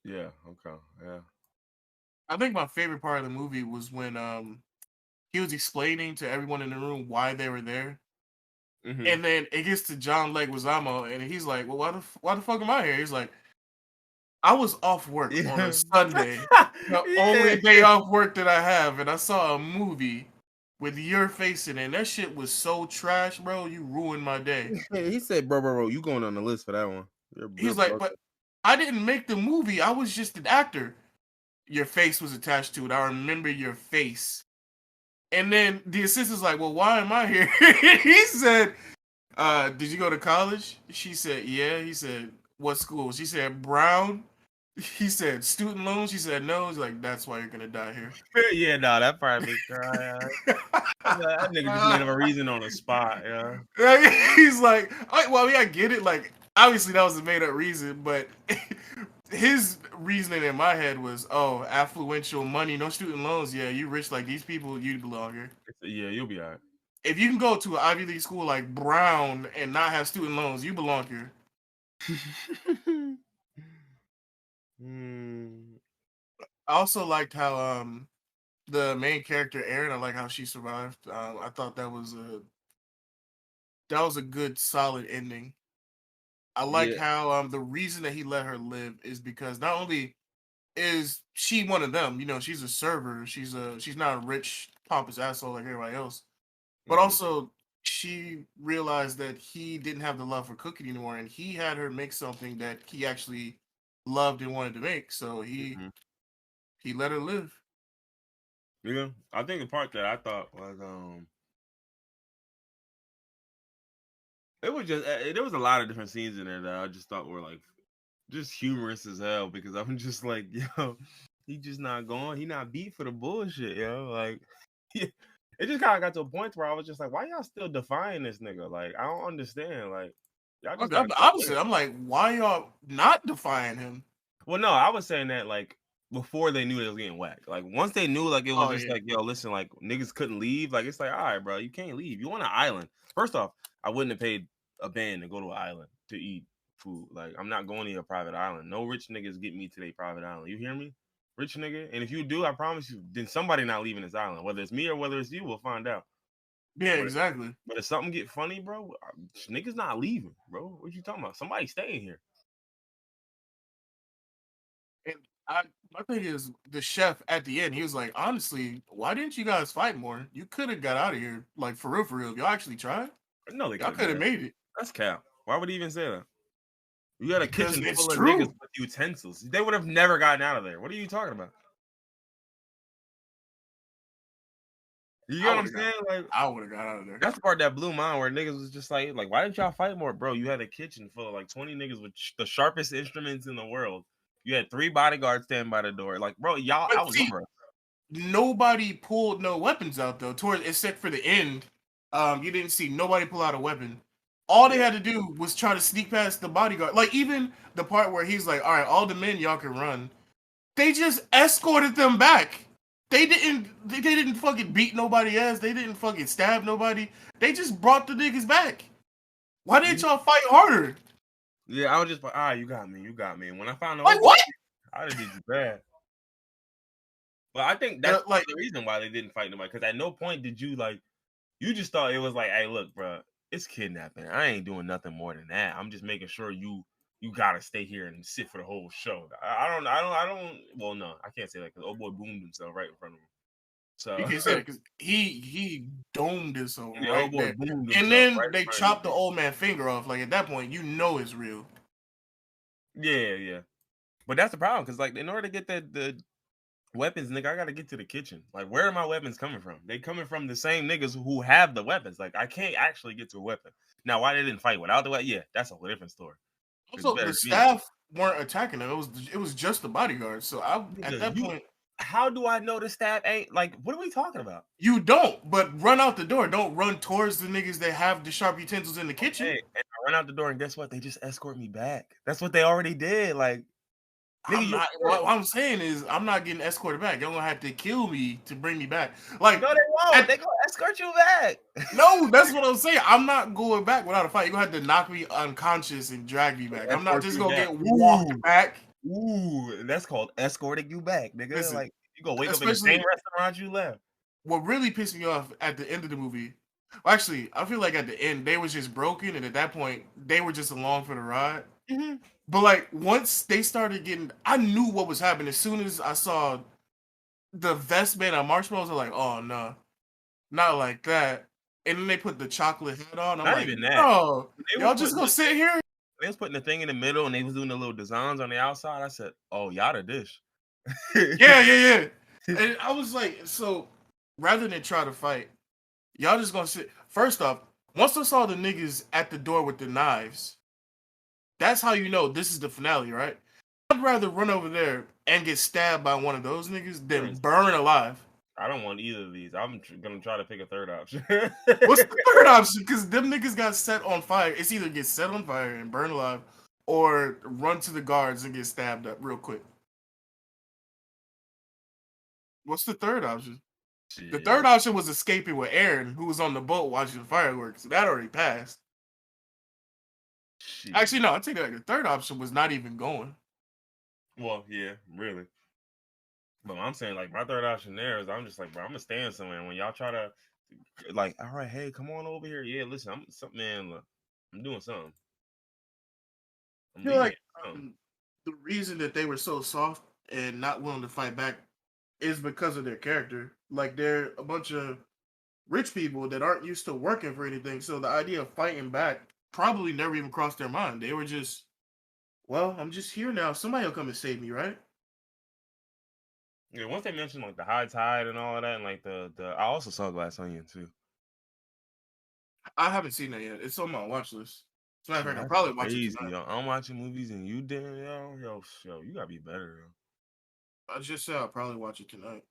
Yeah, okay, yeah. I think my favorite part of the movie was when he was explaining to everyone in the room why they were there. And then it gets to John Leguizamo, and he's like, "Well, why the fuck am I here?" He's like, "I was off work on a Sunday, the only day off work that I have, and I saw a movie with your face in it. And that shit was so trash, bro. You ruined my day." He said, bro, you going on the list for that one. He's like, "But I didn't make the movie. I was just an actor. Your face was attached to it. I remember your face." And then the assistant's like, "Well, why am I here?" He said, "Did you go to college?" She said, "Yeah." He said, "What school?" She said, "Brown." He said, "Student loans?" She said, "No." He's like, "That's why you're gonna die here." Yeah, no, that probably made me cry. That nigga just made up a reason on the spot, yeah. He's like, well, I mean, I get it. Like, obviously, that was a made up reason, but his reasoning in my head was, oh, affluential money, no student loans. Yeah, you rich like these people, you belong here. Yeah, you'll be all right. If you can go to an Ivy League school like Brown and not have student loans, you belong here. I also liked how the main character Erin, I like how she survived. I thought that was a good solid ending. I like how the reason that he let her live is because not only is she one of them, you know, she's a server, she's not a rich pompous asshole like everybody else, but also she realized that he didn't have the love for cooking anymore, and he had her make something that he actually loved and wanted to make, so he let her live. Yeah, I think the part that I thought was it was just there was a lot of different scenes in there that I just thought were like just humorous as hell because I'm just like, yo, he just not going, he not beat for the bullshit, yo. Like, it just kind of got to a point where I was just like, why y'all still defying this nigga? Like, I don't understand. Like, y'all just Obviously, I'm like, why y'all not defying him? Well, no, I was saying that like before they knew they was getting whacked. Like once they knew, like it was just like, yo, listen, like niggas couldn't leave. Like it's like, all right, bro, you can't leave. You on an island. First off, I wouldn't have paid a band to go to an island to eat food. Like I'm not going to a private island. No rich niggas get me to their private island. You hear me? Rich nigga. And if you do, I promise you, then somebody not leaving this island. Whether it's me or whether it's you, we'll find out. Yeah, exactly. But if something get funny, bro, niggas not leaving, bro. What you talking about? Somebody staying here. And my thing is the chef at the end, he was like, honestly, why didn't you guys fight more? You could have got out of here, like for real, for real. If y'all actually tried, no, they y'all could have made it. That's cap. Why would he even say that? You got a kitchen full of true. niggas with utensils. They would have never gotten out of there. What are you talking about? You know what I'm saying? Like I would have got out of there. That's the part that blew my mind, where niggas was just like, why didn't y'all fight more, bro? You had a kitchen full of like 20 niggas with the sharpest instruments in the world. You had 3 bodyguards standing by the door. Like, bro, y'all, I was over. Nobody pulled no weapons out though. Except for the end, you didn't see nobody pull out a weapon. All they had to do was try to sneak past the bodyguard. Like even the part where he's like, "All right, all the men y'all can run." They just escorted them back. They didn't fucking beat nobody ass. They didn't fucking stab nobody. They just brought the niggas back. Why didn't y'all fight harder? Yeah, I was just like, you got me. And when I found out, Like what? I'd have did you bad. But I think that's like the reason why they didn't fight nobody. Because at no point did you you just thought it was like, hey, look, bro, it's kidnapping. I ain't doing nothing more than that. I'm just making sure you gotta stay here and sit for the whole show. I don't. Well, no, I can't say that because old boy boomed himself right in front of him. So you can't say that because he domed himself yeah, right old boy there, boomed himself and then right in they front of chopped the him. old man finger off. Like at that point, you know it's real. Yeah. But that's the problem because in order to get the weapons, nigga, I gotta get to the kitchen. Like, where are my weapons coming from? They coming from the same niggas who have the weapons. Like, I can't actually get to a weapon. Now, why they didn't fight without the weapon? Yeah, that's a whole different story. It's Also, better the than me. staff weren't attacking them. It was just the bodyguards. So at that point, how do I know the staff ain't what are we talking about? you don't. But run out the door. Don't run towards the niggas that have the sharp utensils in the kitchen. Hey, and I run out the door, and guess what? They just escort me back. That's what they already did. Like, nigga, What I'm saying is, I'm not getting escorted back. Y'all gonna have to kill me to bring me back. Like, no, they won't. They gonna escort you back. No, that's what I'm saying. I'm not going back without a fight. You're gonna have to knock me unconscious and drag me back. I'm not just gonna get walked back. Ooh, that's called escorting you back, nigga. Listen, like, you gonna wake up in the especially same restaurant you left. what really pissed me off at the end of the movie. Well, actually, I feel like at the end they was just broken, and at that point they were just along for the ride. Mm-hmm. But once they started getting, I knew what was happening as soon as I saw the vest made of marshmallows. I'm like, oh no, not like that. And then they put the chocolate head on. I'm Not like, even that. no, y'all just gonna sit here? They was putting the thing in the middle, and they was doing the little designs on the outside. I said, "Oh, y'all the dish." Yeah. And I was like, so rather than try to fight, y'all just gonna sit. First off, once I saw the niggas at the door with the knives, that's how you know this is the finale, right? I'd rather run over there and get stabbed by one of those niggas than burn alive. I don't want either of these. I'm gonna try to pick a third option. What's the third option? Because them niggas got set on fire. It's either get set on fire and burn alive, or run to the guards and get stabbed up real quick. What's the third option? Shit. The third option was escaping with Aaron, who was on the boat watching the fireworks. That already passed. Shit. Actually, no, I take that. The third option was not even going. Well, yeah, really. But I'm saying, my third option there is I'm just like, bro, I'm gonna stand somewhere. And when y'all try to, all right, hey, come on over here. Yeah, listen, I'm doing something. I feel like the reason that they were so soft and not willing to fight back is because of their character. Like, they're a bunch of rich people that aren't used to working for anything. So the idea of fighting back probably never even crossed their mind. They were just, well, I'm just here now. Somebody will come and save me, right? Yeah, once they mentioned the high tide and all of that, and the I also saw Glass Onion too. I haven't seen that yet. It's on my watch list. As a matter of fact, I'll probably watch it tonight. Yo. I'm watching movies and you didn't, yo, you gotta be better, yo. I just said I'll probably watch it tonight.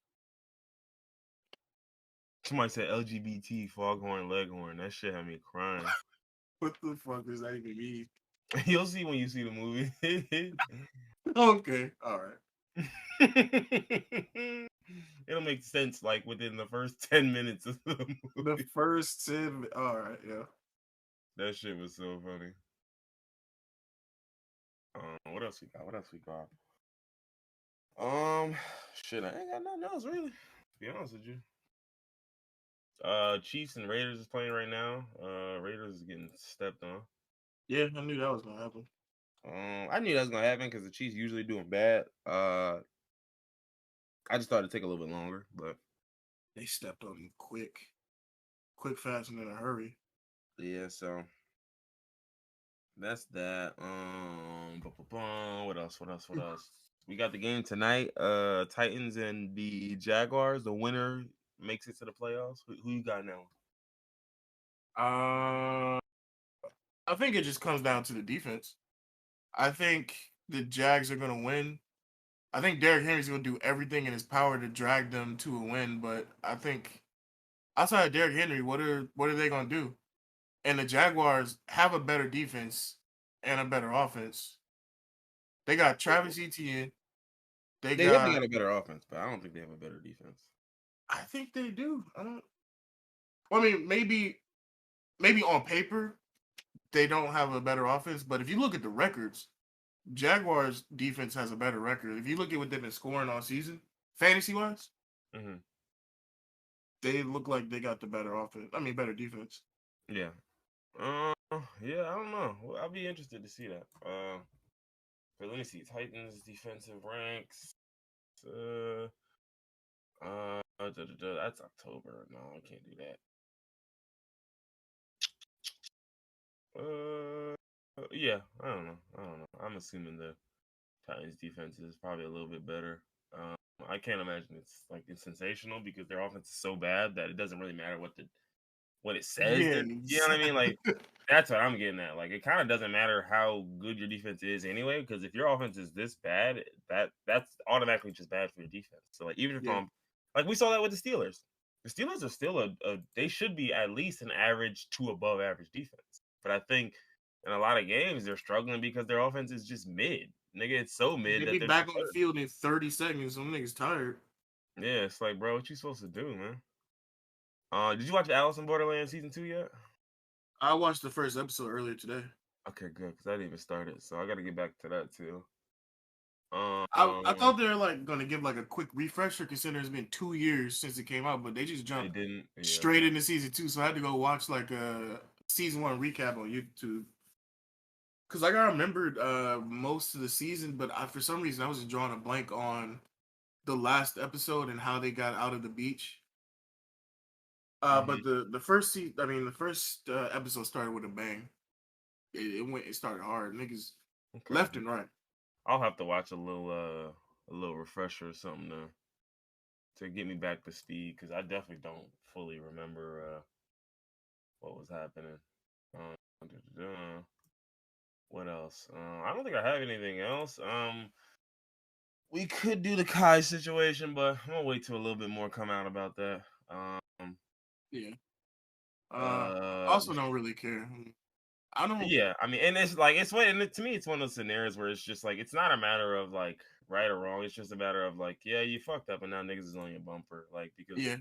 Somebody said LGBT foghorn leghorn. That shit had me crying. What the fuck does that even mean? You'll see when you see the movie. Okay, all right. It'll make sense within the first 10 minutes of the movie. The first 10, all right, yeah. That shit was so funny. What else we got? Shit, I ain't got nothing else really. To be honest with you. Chiefs and Raiders is playing right now. Raiders is getting stepped on. Yeah, I knew that was gonna happen. I knew that was gonna happen because the Chiefs usually doing bad. I just thought it'd take a little bit longer, but they stepped on him quick, fast, and in a hurry. Yeah, so that's that. What else? We got the game tonight. Titans and the Jaguars. The winner makes it to the playoffs. Who you got now? I think it just comes down to the defense. I think the Jags are going to win. I think Derrick Henry's going to do everything in his power to drag them to a win, but I think outside of Derrick Henry, what are they going to do? And the Jaguars have a better defense and a better offense. They got Travis Etienne. They definitely got a better offense, but I don't think they have a better defense. I think they do. I don't. Well, I mean, maybe on paper they don't have a better offense, but if you look at the records, Jaguars defense has a better record. If you look at what they've been scoring all season, fantasy wise, Mm-hmm. they look like they got the better offense. I mean, better defense. Yeah. Yeah, I don't know. Well, I'll be interested to see that. But let me see. Titans defensive ranks. That's October. No, I can't do that. Yeah, I don't know. I'm assuming the Titans defense is probably a little bit better. I can't imagine it's sensational because their offense is so bad that it doesn't really matter what it says. Yeah, You know what I mean? Like that's what I'm getting at. Like it kind of doesn't matter how good your defense is anyway, because if your offense is this bad, that's automatically just bad for your defense. So like even if yeah. like we saw that with the Steelers. The Steelers are still they should be at least an average to above average defense. But I think in a lot of games they're struggling because their offense is just mid. Nigga, it's so mid They'll that be they're back not on the hurt. field in 30 seconds. Some niggas tired. Yeah, it's like, bro, what you supposed to do, man? Did you watch Alice in Borderland season 2 yet? I watched the first episode earlier today. Okay, good, because I didn't even start it, so I got to get back to that too. I thought they were like gonna give like a quick refresher considering it's been 2 years since it came out, but they just They jumped didn't. Yeah, straight into season 2. So I had to go watch like a season 1 recap on YouTube. Cause like I remembered most of the season, but for some reason I was just drawing a blank on the last episode and how they got out of the beach. But the first episode started with a bang. It started hard. Niggas okay. left and right. I'll have to watch a little refresher or something to get me back to speed because I definitely don't fully remember what was happening. What else? I don't think I have anything else. We could do the Kai situation, but I'm gonna wait till a little bit more come out about that. Yeah. I Uh, also don't really care. I don't. yeah, I mean, and it's like to me, it's one of those scenarios where it's just like it's not a matter of like right or wrong. It's just a matter of like, yeah, you fucked up, and now niggas is on your bumper, like because Yeah.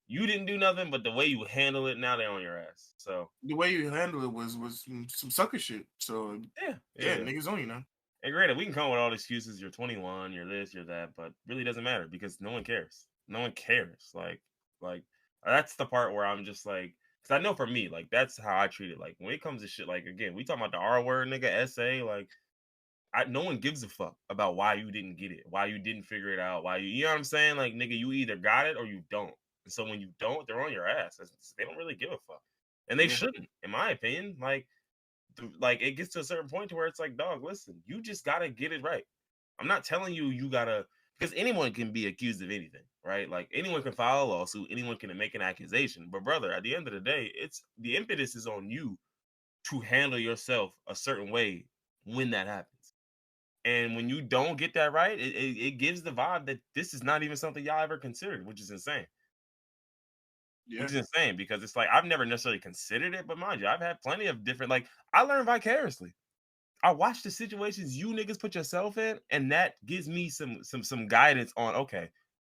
you didn't do nothing, but the way you handle it, now they're on your ass. So The way you handle it was some sucker shit. So yeah, yeah. niggas on you now. And granted, we can come up with all the excuses. You're 21, you're this, you're that, but really doesn't matter because no one cares. No one cares. Like that's the part where I'm just like, because I know for me, like that's how I treat it. Like when it comes to shit, like again, we talking about the R word, nigga, essay. Like no one gives a fuck about why you didn't get it, why you didn't figure it out, why you know what I'm saying? Like nigga, you either got it or you don't. And so when you don't, they're on your ass. They don't really give a fuck, and they Yeah. shouldn't, in my opinion. Like it gets to a certain point to where it's like, dog, listen, you just gotta get it right. I'm not telling you gotta because anyone can be accused of anything, right? Like anyone can file a lawsuit, anyone can make an accusation. But brother, at the end of the day, it's the impetus is on you to handle yourself a certain way when that happens. And when you don't get that right, it gives the vibe that this is not even something y'all ever considered, which is insane. Yeah. Which is insane because it's like I've never necessarily considered it, but mind you, I've had plenty of different like I learned vicariously. I watch the situations you niggas put yourself in, and that gives me some guidance on okay,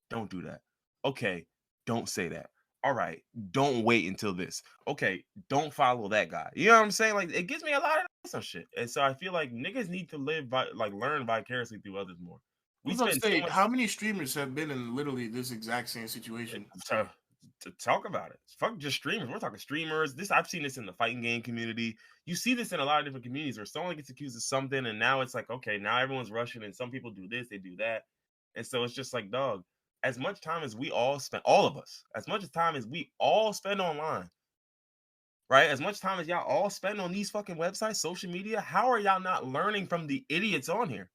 don't do that. Okay, don't say that. All right, don't wait until this. Okay, don't follow that guy. You know what I'm saying? Like it gives me a lot of some shit. And so I feel like niggas need to learn vicariously through others more. I We was about to spend so say, much how many streamers have been in literally this exact same situation? to talk about it. Fuck just streamers. We're talking streamers. I've seen this in the fighting game community. You see this in a lot of different communities where someone gets accused of something, and now it's like, okay, now everyone's rushing, and some people do this, they do that, and so it's just like, dog. As much time as we all spend, all of us, as much time as we all spend online, right? As much time as y'all all spend on these fucking websites, social media, how are y'all not learning from the idiots on here?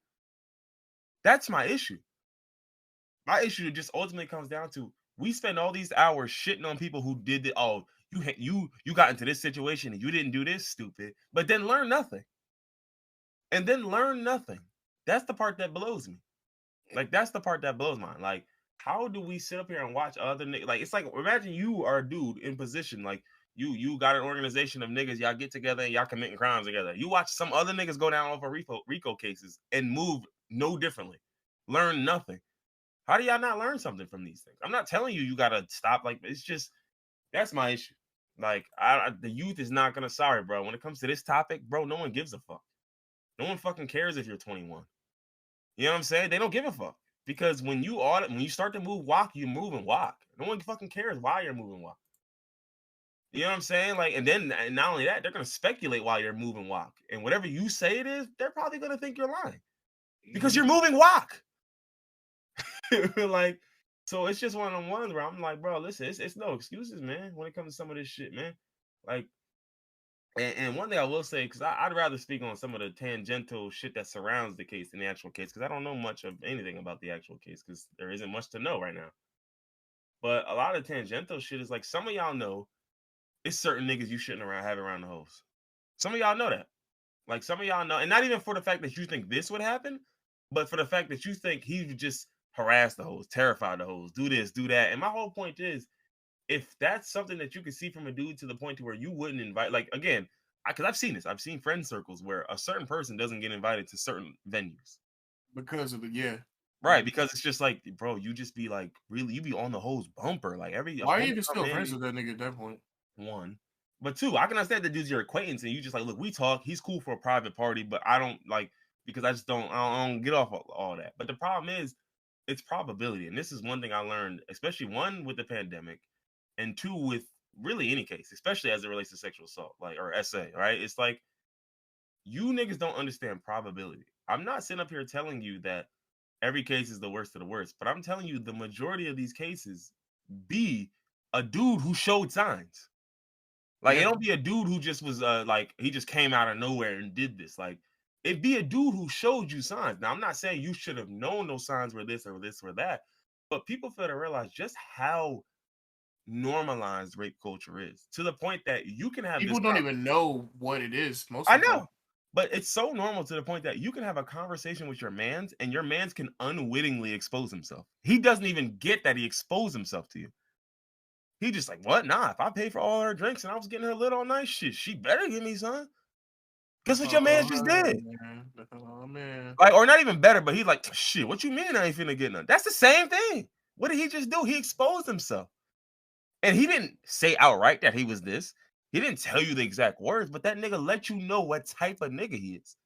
That's my issue. My issue just ultimately comes down to we spend all these hours shitting on people who did it. Oh, you got into this situation and you didn't do this, stupid. But then learn nothing. And then learn nothing. That's the part that blows me. Like that's the part that blows mine. Like how do we sit up here and watch other niggas? Like it's like imagine you are a dude in position like you got an organization of niggas, y'all get together and y'all committing crimes together. You watch some other niggas go down over RICO cases and move no differently. Learn nothing. How do y'all not learn something from these things? I'm not telling you gotta stop. Like, it's just that's my issue. Like, the youth is not gonna. Sorry, bro. When it comes to this topic, bro, no one gives a fuck. No one fucking cares if you're 21. You know what I'm saying? They don't give a fuck because when you start to move walk, you move and walk. No one fucking cares why you're moving walk. You know what I'm saying? Like, and not only that, they're gonna speculate while you're moving walk, and whatever you say it is, they're probably gonna think you're lying because you're moving walk. Like, so it's just one of them ones where I'm like, bro, listen, it's no excuses, man, when it comes to some of this shit, man. Like, and one thing I will say, because I'd rather speak on some of the tangential shit that surrounds the case than the actual case, because I don't know much of anything about the actual case, because there isn't much to know right now. But a lot of tangential shit is like, some of y'all know it's certain niggas you shouldn't have around the hoes. Some of y'all know that. Like, some of y'all know, and not even for the fact that you think this would happen, but for the fact that you think he would just harass the hoes, terrify the hoes, do this, do that. And my whole point is, if that's something that you can see from a dude to the point to where you wouldn't invite, like, again, because I've seen this, I've seen friend circles where a certain person doesn't get invited to certain venues because of it. right? Because it's just like, bro, you just be like, really, you be on the hoes bumper, like every Why are you homie even come still in, friends with that nigga at that point? one, but two, I can understand that dude's your acquaintance, and you just like, look, we talk, he's cool for a private party, but I don't like because I don't get off all that. But the problem is, it's probability, and this is one thing I learned, especially one with the pandemic, and two with really any case, especially as it relates to sexual assault, like or SA, right? It's like you niggas don't understand probability. I'm not sitting up here telling you that every case is the worst of the worst, but I'm telling you the majority of these cases be a dude who showed signs. Like, it don't be a dude who just was like he just came out of nowhere and did this. Like, it'd be a dude who showed you signs. Now, I'm not saying you should have known those signs were this or this or that, but people fail to realize just how normalized rape culture is to the point that you can have this. People don't even know what it is most I of the time. know, but it's so normal to the point that you can have a conversation with your man's, and your man's can unwittingly expose himself. He doesn't even get that he exposed himself to you. He just like, what? Nah, if I pay for all her drinks and I was getting her lit all night, shit, she better give me some. Guess what your man just did? Oh man. Like, or not even better, but he's like, shit, what you mean I ain't finna get none? That's the same thing. What did he just do? He exposed himself. And he didn't say outright that he was this. He didn't tell you the exact words, but that nigga let you know what type of nigga he is.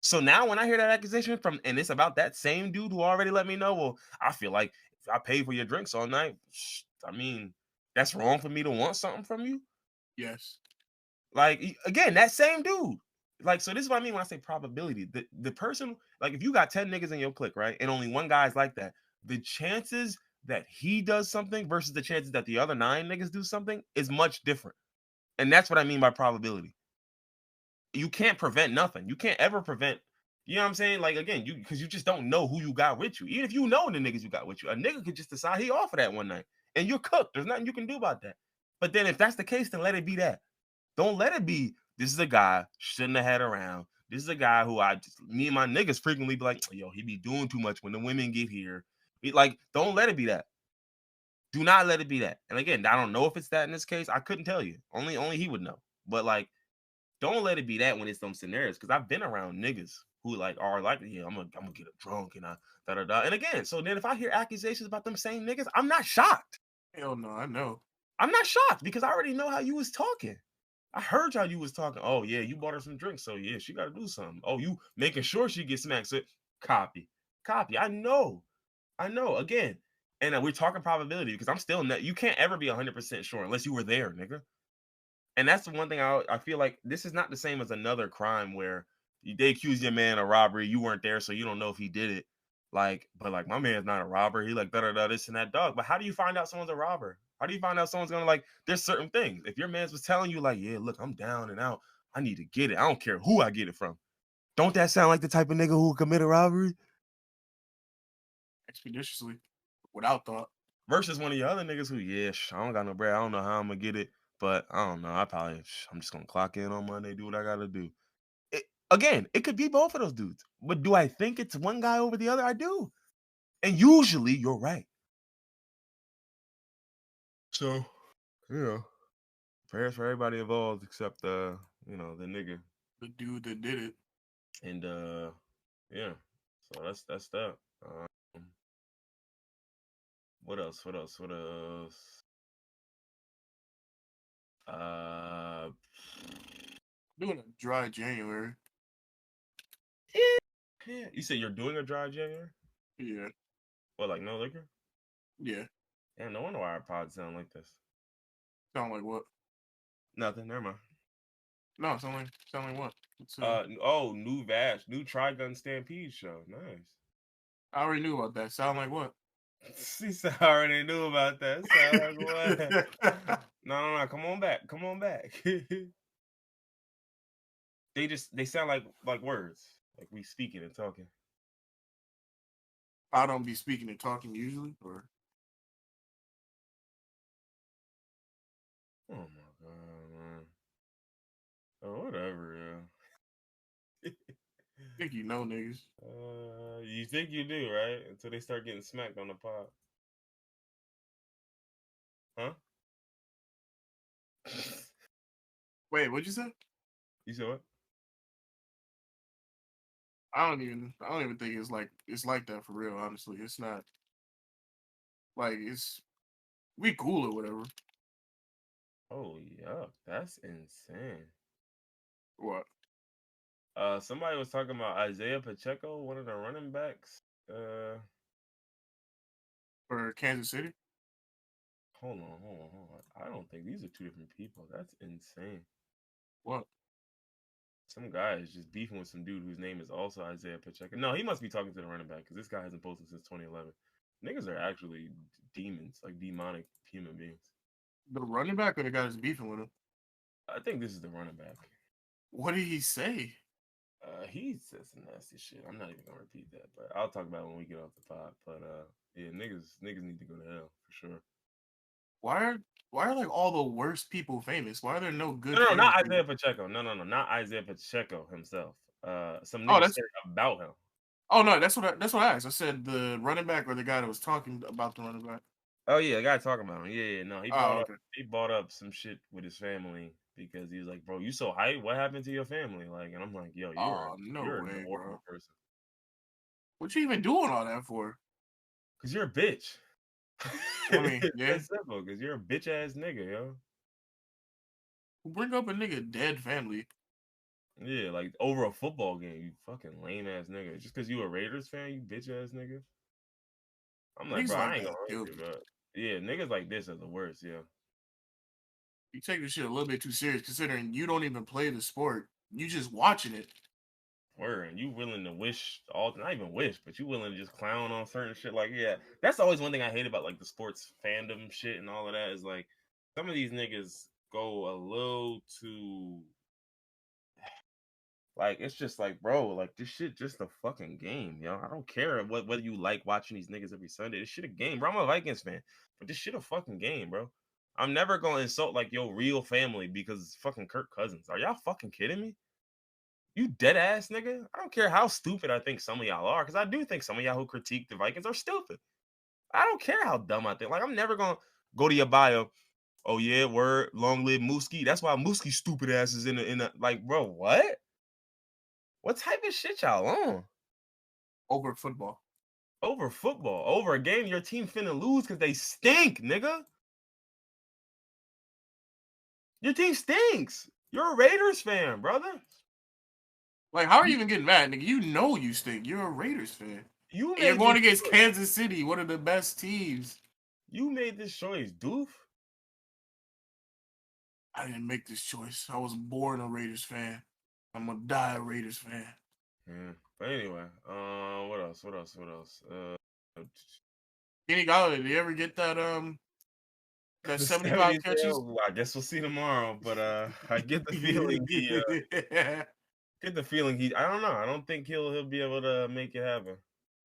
So now when I hear that accusation from, and it's about that same dude who already let me know, well, I feel like if I pay for your drinks all night, I mean, that's wrong for me to want something from you. Yes. Like, again, that same dude. Like, so this is what I mean when I say probability. The person, like, if you got 10 niggas in your clique, right, and only one guy's like that, the chances that he does something versus the chances that the other 9 niggas do something is much different. And that's what I mean by probability. You can't prevent nothing. You can't ever prevent, you know what I'm saying? Like, again, because you just don't know who you got with you. Even if you know the niggas you got with you, a nigga could just decide he offered that one night and you're cooked. There's nothing you can do about that. But then if that's the case, then let it be that. Don't let it be, this is a guy shouldn't have had around. This is a guy who me and my niggas frequently be like, yo, he be doing too much when the women get here. Like, don't let it be that. Do not let it be that. And again, I don't know if it's that in this case. I couldn't tell you. Only he would know. But like, don't let it be that when it's some scenarios. Because I've been around niggas who like are like, yeah, I'm gonna get drunk and da da da. And again, so then if I hear accusations about them same niggas, I'm not shocked. Hell no, I know. I'm not shocked because I already know how you was talking. I heard how you was talking. Oh yeah, you bought her some drinks, so yeah, she got to do something. Oh, you making sure she gets smacked. So copy. I know. Again, and we're talking probability because I'm still you can't ever be 100% sure unless you were there, nigga. And that's the one thing I feel like this is not the same as another crime where they accuse your man of robbery, you weren't there, so you don't know if he did it. Like, but like my man's not a robber. He like da this and that dog. But how do you find out someone's a robber? How do you find out someone's gonna like? There's certain things. If your man's was telling you like, yeah, look, I'm down and out. I need to get it. I don't care who I get it from. Don't that sound like the type of nigga who commit a robbery? Expeditiously, without thought. Versus one of your other niggas who, yeah, I don't got no bread. I don't know how I'm gonna get it, but I don't know. I'm just gonna clock in on Monday, do what I gotta do. Again, it could be both of those dudes. But do I think it's one guy over the other? I do. And usually you're right. So, prayers for everybody involved except the nigga. The dude that did it. And yeah. So that's that. Um, What else? What else? What else? Uh, Doing a dry January. yeah. You said you're doing a dry January? Yeah. What, like no liquor? Yeah. Yeah, no wonder why our pods sound like this. Sound like what? Nothing. Never mind. No, sound like what? New new Trigun Stampede show. Nice. I already knew about that. Sound like what? She said I already knew about that. Sound like what? No. Come on back. Come on back. they sound like words. Like we speaking and talking. I don't be speaking and talking usually, or Oh my god, man. Oh, whatever, yeah. think you know niggas. You think you do, right? Until they start getting smacked on the pod. Huh? Wait, what'd you say? You said what? I don't even think it's like that for real, honestly. It's not like we cool or whatever. Oh, yuck. That's insane. What? Somebody was talking about Isaiah Pacheco, one of the running backs. For Kansas City? Hold on. I don't think these are two different people. That's insane. What? Some guy is just beefing with some dude whose name is also Isaiah Pacheco. No, he must be talking to the running back because this guy hasn't posted since 2011. Niggas are actually demons, like demonic human beings. The running back or the guy that's beefing with him? I think this is the running back. What did he say? He said some nasty shit. I'm not even gonna repeat that, but I'll talk about it when we get off the pod. But yeah, niggas need to go to hell for sure. Why are like all the worst people famous? Why are there no good? No, not famous Isaiah people? Pacheco. No, not Isaiah Pacheco himself. Some Oh, niggas said about him. oh no, that's what I asked. I said the running back or the guy that was talking about the running back. Oh yeah, the guy talking about him. Yeah. No, Oh, okay. he brought up some shit with his family because he was like, bro, you so hype. What happened to your family? Like, and I'm like, yo, Oh, no you're an way, horrible bro. person. What you even doing all that for? Cause you're a bitch. I mean, It's yeah. that simple. Cause you're a bitch ass nigga, yo. Bring up a nigga dead family. Yeah, like over a football game, you fucking lame ass nigga. Just cause you a Raiders fan, you bitch ass nigga. I'm like, Niggas bro, I like ain't that gonna hold kill you, me. bro. Yeah, niggas like this are the worst, yeah. You take this shit a little bit too serious, considering you don't even play the sport. You just watching it. Word, and you willing to wish all, not even wish, but you willing to just clown on certain shit. Like, yeah, that's always one thing I hate about like the sports fandom shit and all of that is like some of these niggas go a little too like it's just like, bro, like this shit just a fucking game, yo. I don't care whether you like watching these niggas every Sunday. This shit a game, bro. I'm a Vikings fan, but this shit a fucking game, bro. I'm never gonna insult like your real family because it's fucking Kirk Cousins. Are y'all fucking kidding me? You dead ass nigga. I don't care how stupid I think some of y'all are, because I do think some of y'all who critique the Vikings are stupid. I don't care how dumb I think. Like I'm never gonna go to your bio. Oh yeah, word, long live Mooski. That's why Mooski stupid ass is in the like, bro. What? What type of shit y'all on? Over football. Over football, over a game your team finna lose because they stink, nigga. Your team stinks. You're a Raiders fan, brother. Like, how are you even getting mad, nigga? You know you stink. You're a Raiders fan. You And you're made going this against choice. Kansas City, one of the best teams. You made this choice, doof. I didn't make this choice. I was born a Raiders fan. I'm gonna die a Raiders fan. Yeah. But anyway, what else? Kenny Galladay, did you ever get that The 75 70s, catches? I guess we'll see tomorrow. But I get the feeling I don't know. I don't think he'll be able to make it happen.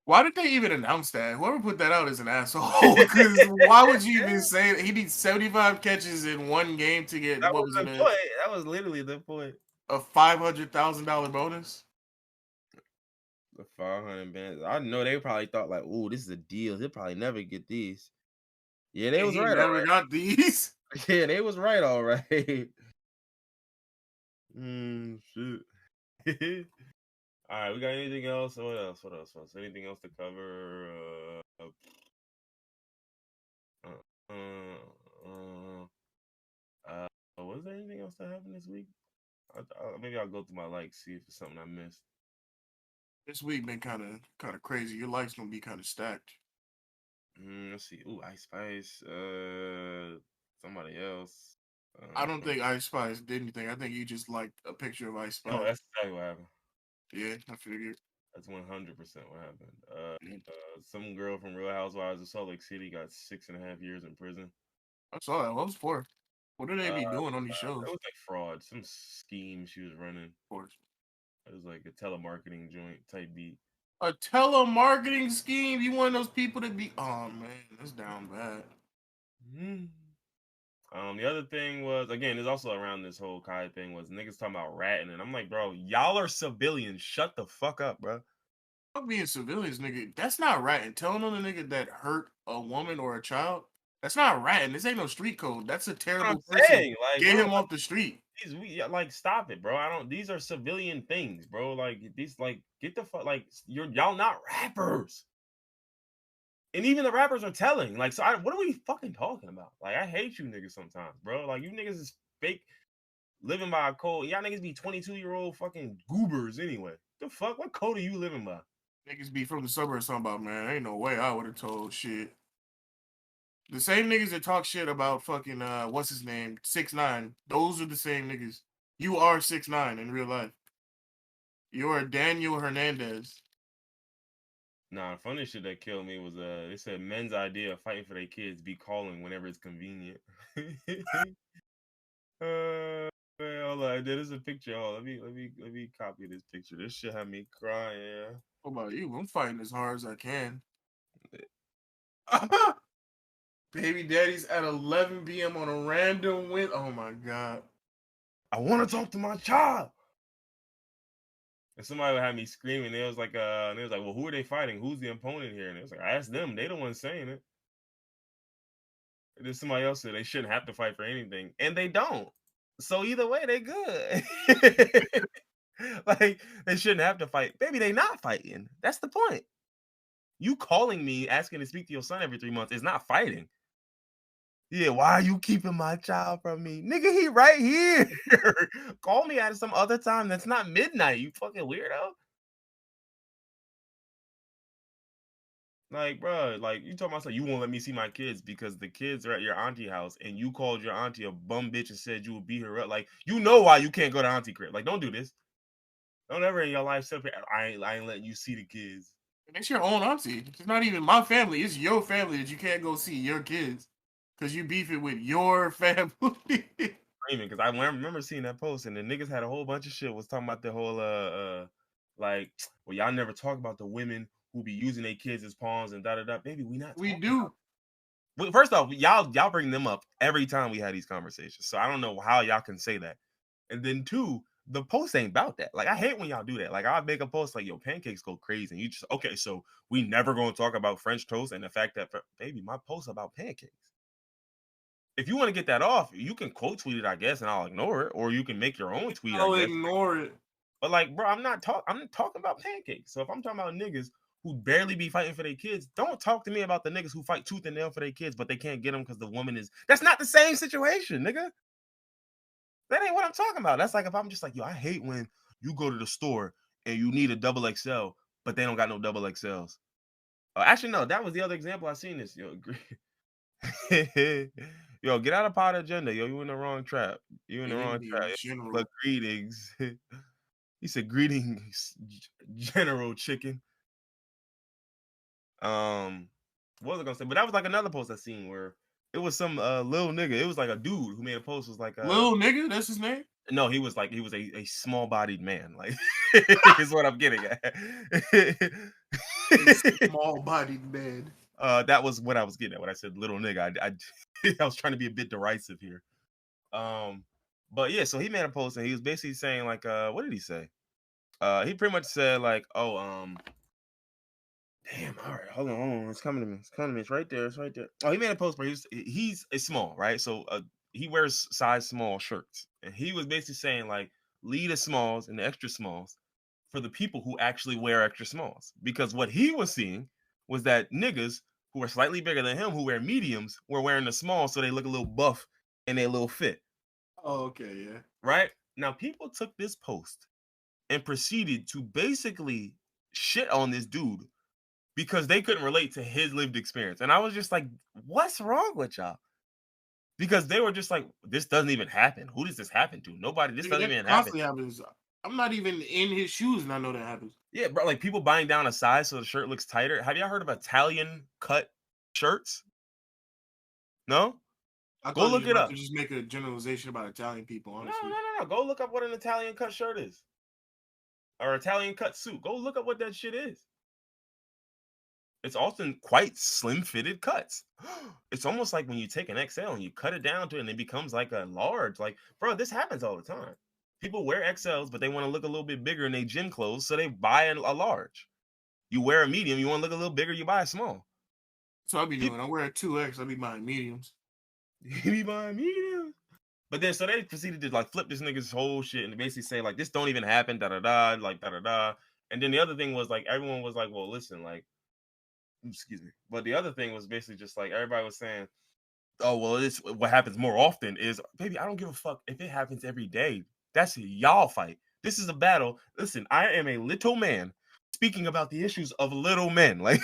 Why did they even announce that? Whoever put that out is an asshole. Because why would you even say that he needs 75 catches in one game to get That what was was the it point. That was literally the point. a $500,000 bonus? The 500 bands. I know they probably thought like, "Ooh, this is a deal. He'll probably never get these." Yeah, they And was he right. All never got these. right. Yeah, they was right. All right. Shit. All right, we got anything else? What else? Anything else to cover? Was there anything else that happened this week? Maybe I'll go through my likes, see if it's something I missed. This week been kind of crazy. Your likes gonna be kind of stacked. Let's see. Ooh, Ice Spice. Somebody else. I don't think Ice Spice did anything. I think you just liked a picture of Ice Spice. Oh, that's exactly what happened. Yeah, I figured. That's 100% what happened. Some girl from Real Housewives of Salt Lake City got 6.5 years in prison. I saw that. What was for? What do they be doing on these shows? It was like fraud, some scheme she was running. Of course. It was like a telemarketing joint type beat. A telemarketing scheme? You one of those people that be? Oh man, that's down bad. The other thing was, again, it's also around this whole Kai thing, was niggas talking about ratting, and I'm like, bro, y'all are civilians. Shut the fuck up, bro. Fuck being civilians, nigga. That's not ratting. Telling on a nigga that hurt a woman or a child, that's not ratting. This ain't no street code. That's a terrible person. Saying. Like, get bro, him off the street. Like, stop it, bro. These are civilian things, bro. Like, these, like, get the fuck, like, y'all not rappers. And even the rappers are telling. Like, so what are we fucking talking about? Like, I hate you niggas sometimes, bro. Like, you niggas is fake living by a code. Y'all niggas be 22-year-old fucking goobers anyway. The fuck? What code are you living by? Niggas be from the suburbs talking about, man, ain't no way I would have told shit. The same niggas that talk shit about fucking, what's his name? 6ix9ine. Those are the same niggas. You are 6ix9ine in real life. You're Daniel Hernandez. Nah, the funny shit that killed me was they said men's idea of fighting for their kids be calling whenever it's convenient. Man, hold on. There is a picture. Oh, let me copy this picture. This shit had me crying. What about you? I'm fighting as hard as I can. Baby daddy's at 11 p.m. on a random win. Oh my god. I want to talk to my child. And somebody would have me screaming. They was like, well, who are they fighting? Who's the opponent here? And it was like, I asked them. They the ones saying it. And then somebody else said they shouldn't have to fight for anything, and they don't. So either way, they good. Like, they shouldn't have to fight. Baby, they not fighting. That's the point. You calling me, asking to speak to your son every 3 months is not fighting. Yeah, why are you keeping my child from me? Nigga, he right here. Call me at some other time that's not midnight, you fucking weirdo. Like, bro, like, you told myself you won't let me see my kids because the kids are at your auntie house and you called your auntie a bum bitch and said you would beat her up. Like, you know why you can't go to auntie crib. Like, don't do this. Don't ever in your life separate. I ain't letting you see the kids. It's your own auntie. It's not even my family. It's your family that you can't go see your kids because you beef it with your family. Because I remember seeing that post and the niggas had a whole bunch of shit was talking about the whole like, well, y'all never talk about the women who be using their kids as pawns and da. Baby, we do. First off, y'all bring them up every time we had these conversations. So I don't know how y'all can say that. And then two, the post ain't about that. Like, I hate when y'all do that. Like, I'll make a post like, yo, pancakes go crazy. And you just, okay, so we never gonna talk about French toast and the fact that, baby, my post about pancakes. If you want to get that off, you can quote tweet it, I guess, and I'll ignore it. Or you can make your own tweet, I'll I guess. ignore it. But like, bro, I'm not talking about pancakes. So if I'm talking about niggas who barely be fighting for their kids, don't talk to me about the niggas who fight tooth and nail for their kids, but they can't get them because the woman is. That's not the same situation, nigga. That ain't what I'm talking about. That's like if I'm just like, yo, I hate when you go to the store and you need a double XL, but they don't got no double XLs. Actually, no, that was the other example I seen this. Yo, yo, get out of pod agenda. Yo, you in the wrong trap. You in the wrong trap. Look, greetings. He said, greetings, General Chicken. What was I gonna say? But that was like another post I seen where it was some little nigga. It was like a dude who made a post. Was like little nigga. That's his name. No, he was a small bodied man. Like is what I'm getting at. Small bodied man. That was what I was getting at when I said little nigga. I was trying to be a bit derisive here. But yeah, so he made a post and he was basically saying like, what did he say? He pretty much said like, oh, damn, all right, hold on, it's coming to me. It's right there. Oh, he made a post where he's small, right? So he wears size small shirts, and he was basically saying like, lead the smalls and the extra smalls for the people who actually wear extra smalls, because what he was seeing was that niggas who are slightly bigger than him, who wear mediums, were wearing the small, so they look a little buff and they a little fit. Oh, okay, yeah. Right? Now, people took this post and proceeded to basically shit on this dude because they couldn't relate to his lived experience. And I was just like, what's wrong with y'all? Because they were just like, this doesn't even happen. Who does this happen to? Nobody. This doesn't even happen. Constantly happens. I'm not even in his shoes, and I know that happens. Yeah, bro. Like people buying down a size so the shirt looks tighter. Have y'all heard of Italian cut shirts? No. I Go thought you look were it about up. to just make a generalization about Italian people. Honestly, No. Go look up what an Italian cut shirt is, or Italian cut suit. Go look up what that shit is. It's often quite slim fitted cuts. It's almost like when you take an XL and you cut it down to it and it becomes like a large. Like, bro, this happens all the time. People wear XLs, but they want to look a little bit bigger in their gym clothes, so they buy a large. You wear a medium, you want to look a little bigger, you buy a small. so I be doing. I wear a 2X. I be buying mediums. You be buying mediums. But then, so they proceeded to like flip this nigga's whole shit and basically say like, this don't even happen, da da da, like da da da. And then the other thing was like, everyone was like, well, listen, like, excuse me. But the other thing was basically just like everybody was saying, oh well, this what happens more often is, baby, I don't give a fuck if it happens every day. That's a y'all fight. This is a battle. Listen, I am a little man speaking about the issues of little men. Like,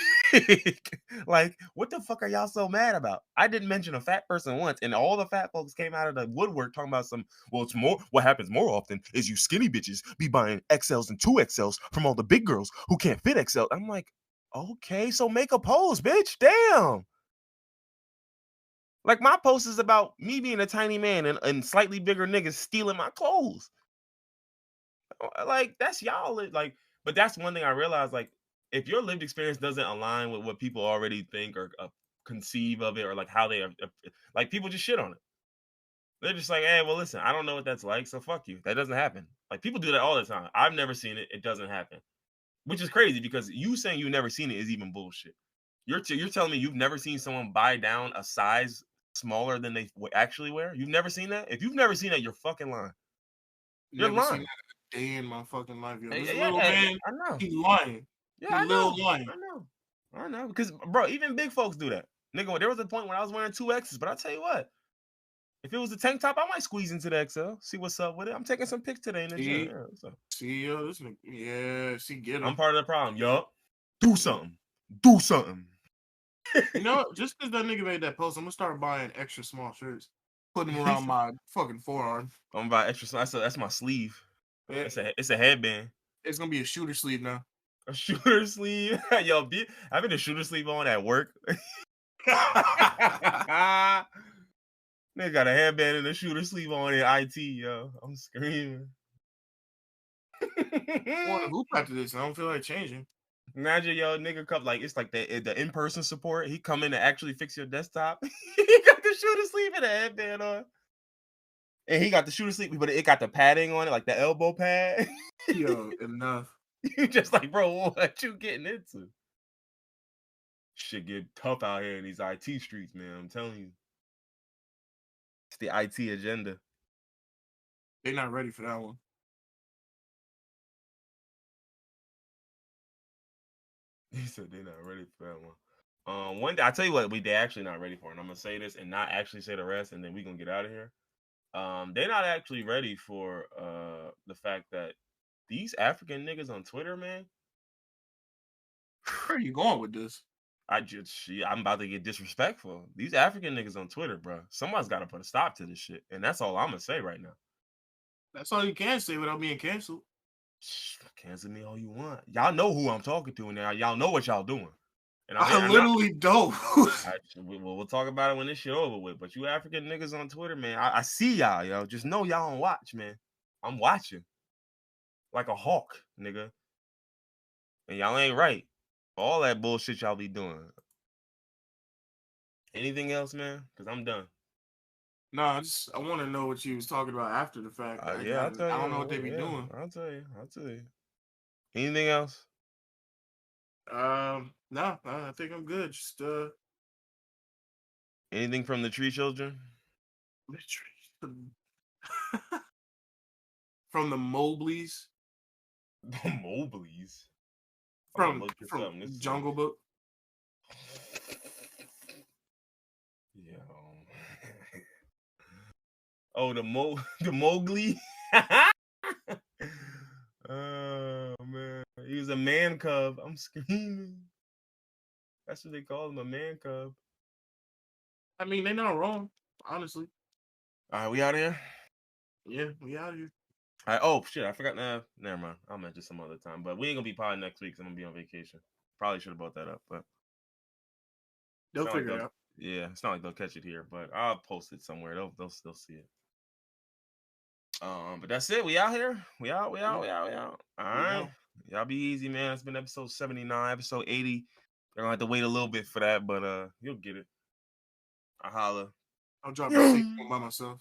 like what the fuck are y'all so mad about? I didn't mention a fat person once, and all the fat folks came out of the woodwork talking about some. Well, it's more. What happens more often is you skinny bitches be buying XLs and 2XLs from all the big girls who can't fit XL. I'm like, okay, so make a pose, bitch. Damn. Like my post is about me being a tiny man and slightly bigger niggas stealing my clothes. Like that's y'all. Like, but that's one thing I realized. Like, if your lived experience doesn't align with what people already think or conceive of it, or like how they are, like people just shit on it. They're just like, hey, well, listen, I don't know what that's like, so fuck you. That doesn't happen. Like people do that all the time. I've never seen it. It doesn't happen, which is crazy because you saying you've never seen it is even bullshit. You're telling me you've never seen someone buy down a size smaller than they actually wear? You've never seen that? If you've never seen that, you're fucking lying. You're Never seen lying. that a day in my fucking life, yo. This Yeah, little man, I know. he's lying. Yeah, He I little know. lying. I know. Because, bro, even big folks do that. Nigga, there was a point when I was wearing 2Xs, but I tell you what, if it was a tank top, I might squeeze into the XL, see what's up with it. I'm taking some pics today in the gym. Yeah, so. See, yo, this nigga, yeah, see, get him. I'm part of the problem. Yup. Do something. Do something. You know, just because that nigga made that post, I'm gonna start buying extra small shirts, putting them around my fucking forearm. I'm gonna buy extra. That's my sleeve. Yeah. It's a headband. It's gonna be a shooter sleeve now. A shooter sleeve. Yo, having a shooter sleeve on at work. Nigga got a headband and a shooter sleeve on in IT, yo. I'm screaming. I want to hoop after this. I don't feel like changing. Imagine yo nigga come like it's like the in-person support. He come in to actually fix your desktop. He got the shooter sleeve and a headband on. And he got the shooter sleeve, but it got the padding on it, like the elbow pad. Yo, enough. You just like, bro, what you getting into? Shit get tough out here in these IT streets, man. I'm telling you. It's the IT agenda. They're not ready for that one. He said they're not ready for that one. One day I tell you what, they're actually not ready for, and I'm gonna say this and not actually say the rest, and then we're gonna get out of here. They're not actually ready for the fact that these African niggas on Twitter, man. Where are you going with this? I'm about to get disrespectful. These African niggas on Twitter, bro. Someone's got to put a stop to this shit, and that's all I'm gonna say right now. That's all you can say without being canceled. Cancel me all you want. Y'all know who I'm talking to now. Y'all know what y'all doing. And I literally don't. We'll talk about it when this shit over with. But you African niggas on Twitter, man, I see y'all, yo. Just know y'all on watch, man. I'm watching like a hawk, nigga. And y'all ain't right. All that bullshit y'all be doing. Anything else, man? Because I'm done. No, I want to know what you was talking about after the fact. I'll tell you. I don't know what they be doing. I'll tell you. Anything else? No, I think I'm good. Just anything from the Tree Children? From the Mobleys. The Mobleys? From Jungle Book. Yo. Oh, the Mowgli. Oh man, he was a man cub. I'm screaming. That's what they call him, a man cub. I mean, they're not wrong, honestly. All right, we out of here. Yeah, we out of here. All right. Oh shit, I forgot. Never mind. I'll mention some other time. But we ain't gonna be potting next week. 'Cause I'm gonna be on vacation. Probably should have brought that up, but They'll it's not figure it out. Yeah, it's not like they'll catch it here. But I'll post it somewhere. They'll still see it. But that's it. We out here. We out. All right. Y'all be easy, man. It's been episode 79, episode 80. You're gonna have to wait a little bit for that, but you'll get it. I holla. I'll drop the 6 by myself.